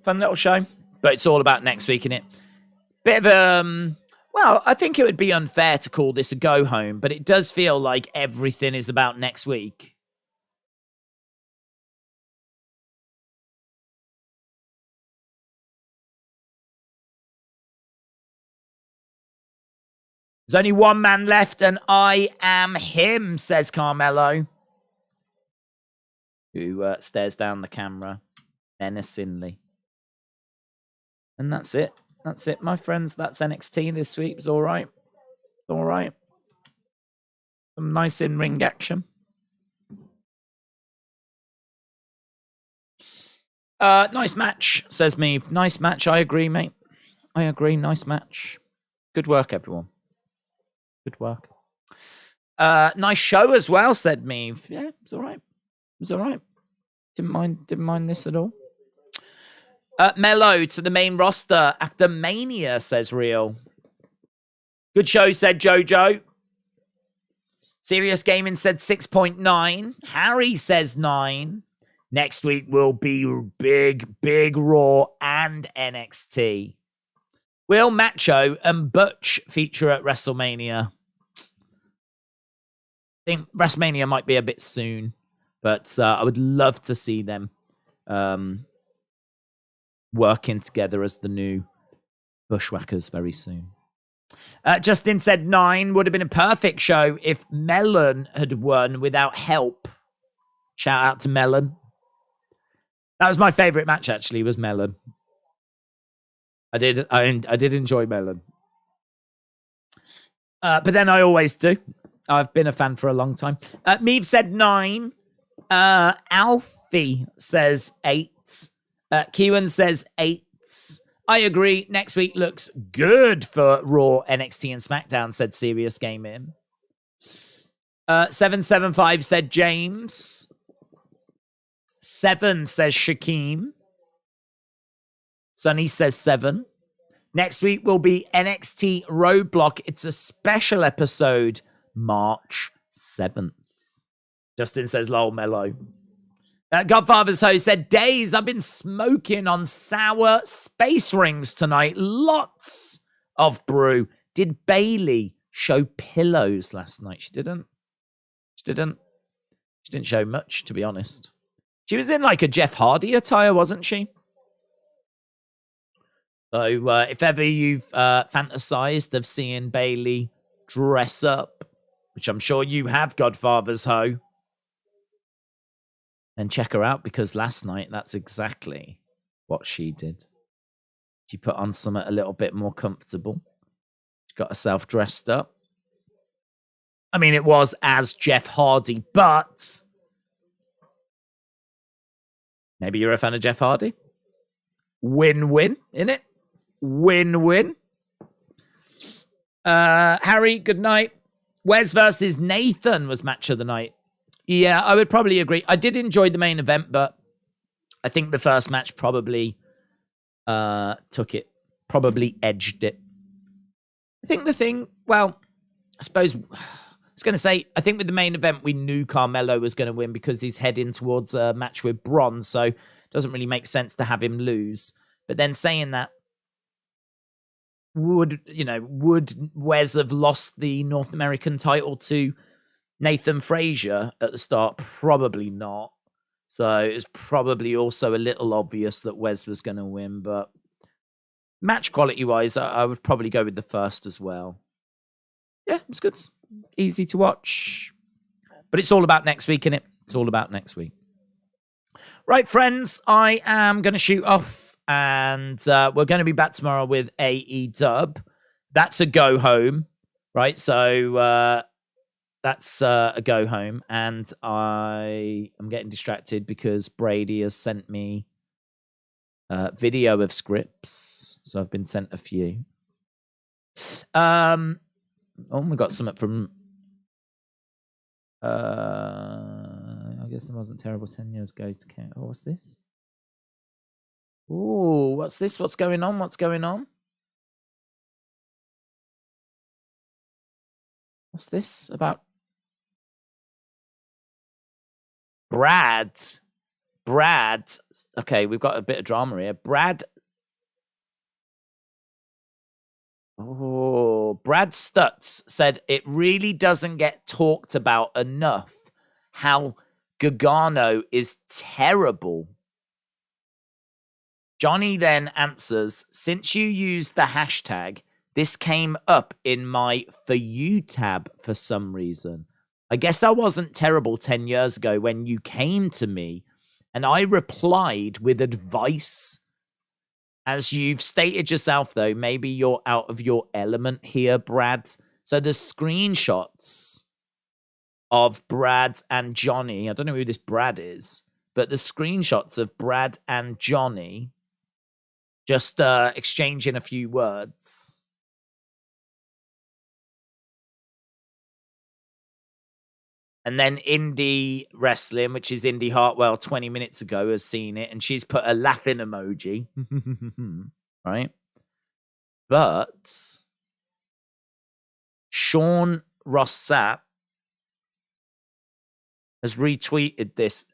Fun little show. But it's all about next week, innit? Bit of well, I think it would be unfair to call this a go home, but it does feel like everything is about next week. There's only one man left, and I am him, says Carmelo, who stares down the camera menacingly. And that's it. That's it, my friends. That's NXT this week. It's all right. It's all right. Some nice in-ring action. Nice match, says Meave. Nice match. I agree, mate. I agree. Nice match. Good work, everyone. Good work. Nice show as well, said Meave. Yeah, it's all right. It's all right. Didn't mind this at all. Mello to the main roster after Mania, says Real. Good show, said Jojo. Serious Gaming said 6.9. Harry says 9. Next week will be big Raw and NXT. Will Macho and Butch feature at WrestleMania? I think WrestleMania might be a bit soon, but I would love to see them working together as the new Bushwhackers very soon. Justin said 9 would have been a perfect show if Melon had won without help. Shout out to Melon. That was my favorite match, actually, was Melon. I did enjoy Melon. But then I always do. I've been a fan for a long time. Meave said 9. Alfie says 8. Kewan says 8. I agree. Next week looks good for Raw, NXT, and SmackDown, said Serious Gaming. 775 said James. 7 says Shaquem. Sonny says 7. Next week will be NXT Roadblock. It's a special episode, March 7th. Justin says lol mellow. Godfather's Ho said, Daze, I've been smoking on sour space rings tonight. Lots of brew. Did Bailey show pillows last night? She didn't. She didn't show much, to be honest. She was in like a Jeff Hardy attire, wasn't she? So if ever you've fantasized of seeing Bailey dress up, which I'm sure you have, Godfather's Ho, then check her out, because last night, that's exactly what she did. She put on something a little bit more comfortable. She got herself dressed up. I mean, it was as Jeff Hardy, but maybe you're a fan of Jeff Hardy. Win-win, innit? Win-win. Harry, good night. Wes versus Nathan was match of the night. Yeah, I would probably agree. I did enjoy the main event, but I think the first match probably took it, probably edged it. I think the thing, well, I suppose I was going to say, I think with the main event, we knew Carmelo was going to win because he's heading towards a match with Braun, so it doesn't really make sense to have him lose. But then saying that, would Wes have lost the North American title to Nathan Frazier at the start? Probably not. So it's probably also a little obvious that Wes was going to win, but match quality wise, I would probably go with the first as well. Yeah, it's good. It's easy to watch. But it's all about next week, innit? It's all about next week. Right, friends, I am going to shoot off, and we're going to be back tomorrow with AEW. That's a go home, right? So that's a go home, and I am getting distracted because Brady has sent me video of scripts, so I've been sent a few. We got something from. I guess it wasn't terrible 10 years ago to count. Oh, what's this? Oh, what's this? What's going on? What's going on? What's this about? Brad. Okay, we've got a bit of drama here. Brad Stutz said it really doesn't get talked about enough how Gargano is terrible. Johnny then answers, since you used the hashtag, this came up in my For You tab for some reason. I guess I wasn't terrible 10 years ago when you came to me, and I replied with advice. As you've stated yourself, though, maybe you're out of your element here, Brad. So the screenshots of Brad and Johnny, I don't know who this Brad is, but the screenshots of Brad and Johnny just exchanging a few words. And then Indie Wrestling, which is Indie Hartwell 20 minutes ago, has seen it, and she's put a laughing emoji. Right? But Sean Rossap has retweeted this.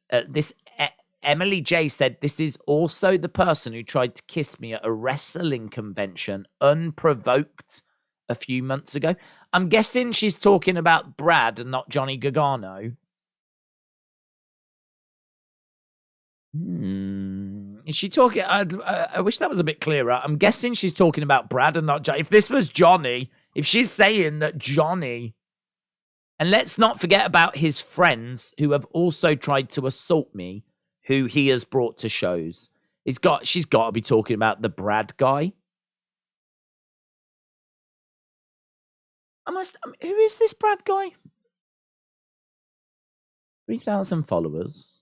Emily J said, this is also the person who tried to kiss me at a wrestling convention unprovoked a few months ago. I'm guessing she's talking about Brad and not Johnny Gargano. Is she talking? I wish that was a bit clearer. I'm guessing she's talking about Brad and not Johnny. If this was Johnny, if she's saying that Johnny, and let's not forget about his friends who have also tried to assault me, who he has brought to shows. She's got to be talking about the Brad guy. Who is this Brad guy? 3,000 followers.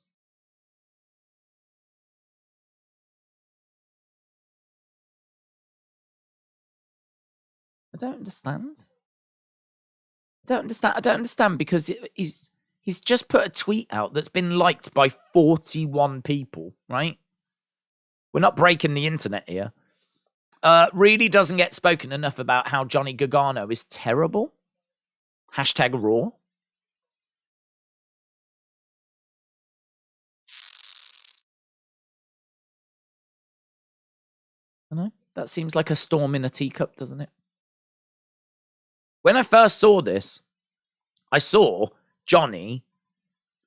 I don't understand. I don't understand because he's just put a tweet out that's been liked by 41 people, right? We're not breaking the internet here. Really doesn't get spoken enough about how Johnny Gargano is terrible. Hashtag Raw. I know. That seems like a storm in a teacup, doesn't it? When I first saw this, I saw Johnny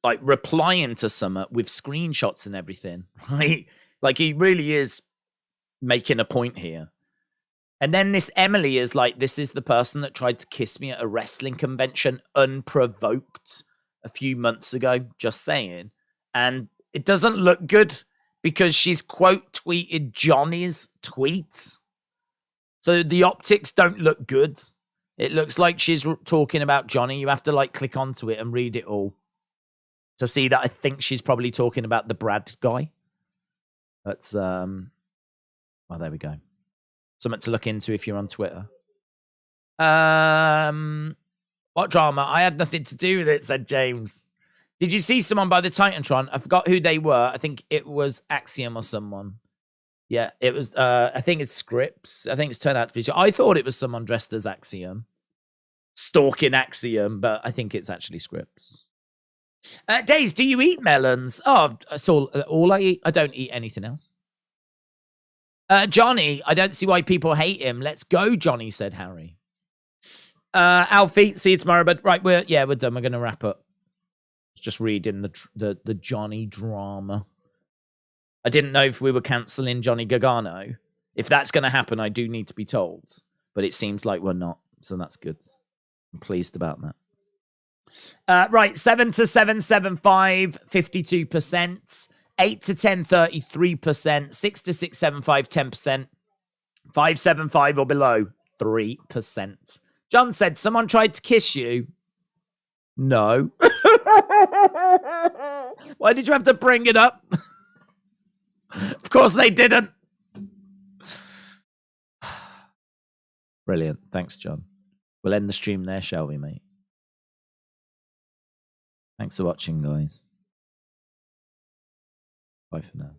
like replying to Summer with screenshots and everything, right? Like he really is making a point here. And then this Emily is like, this is the person that tried to kiss me at a wrestling convention unprovoked a few months ago, just saying. And it doesn't look good because she's quote tweeted Johnny's tweets. So the optics don't look good. It looks like she's talking about Johnny. You have to like click onto it and read it all to see that I think she's probably talking about the Brad guy. That's, well, there we go. Something to look into if you're on Twitter. What drama? I had nothing to do with it, said James. Did you see someone by the Titantron? I forgot who they were. I think it was Axiom or someone. Yeah, it was, I think it's Scripps. I think it's turned out to be. I thought it was someone dressed as Axiom. Stalking Axiom, but I think it's actually Scripps. Daze, do you eat melons? Oh, that's all I eat. I don't eat anything else. Johnny, I don't see why people hate him. Let's go, Johnny, said Harry. Alfie, see you tomorrow. But right, we're done. We're going to wrap up. Just reading the Johnny drama. I didn't know if we were cancelling Johnny Gargano. If that's going to happen, I do need to be told. But it seems like we're not. So that's good. I'm pleased about that. Right, 7 to 775, 52%. 8 to 10, 33%. 6 to 675, 10%. 575 or below, 3%. John said, someone tried to kiss you. No. Why did you have to bring it up? Of course they didn't. Brilliant. Thanks, John. We'll end the stream there, shall we, mate? Thanks for watching, guys. Bye for now.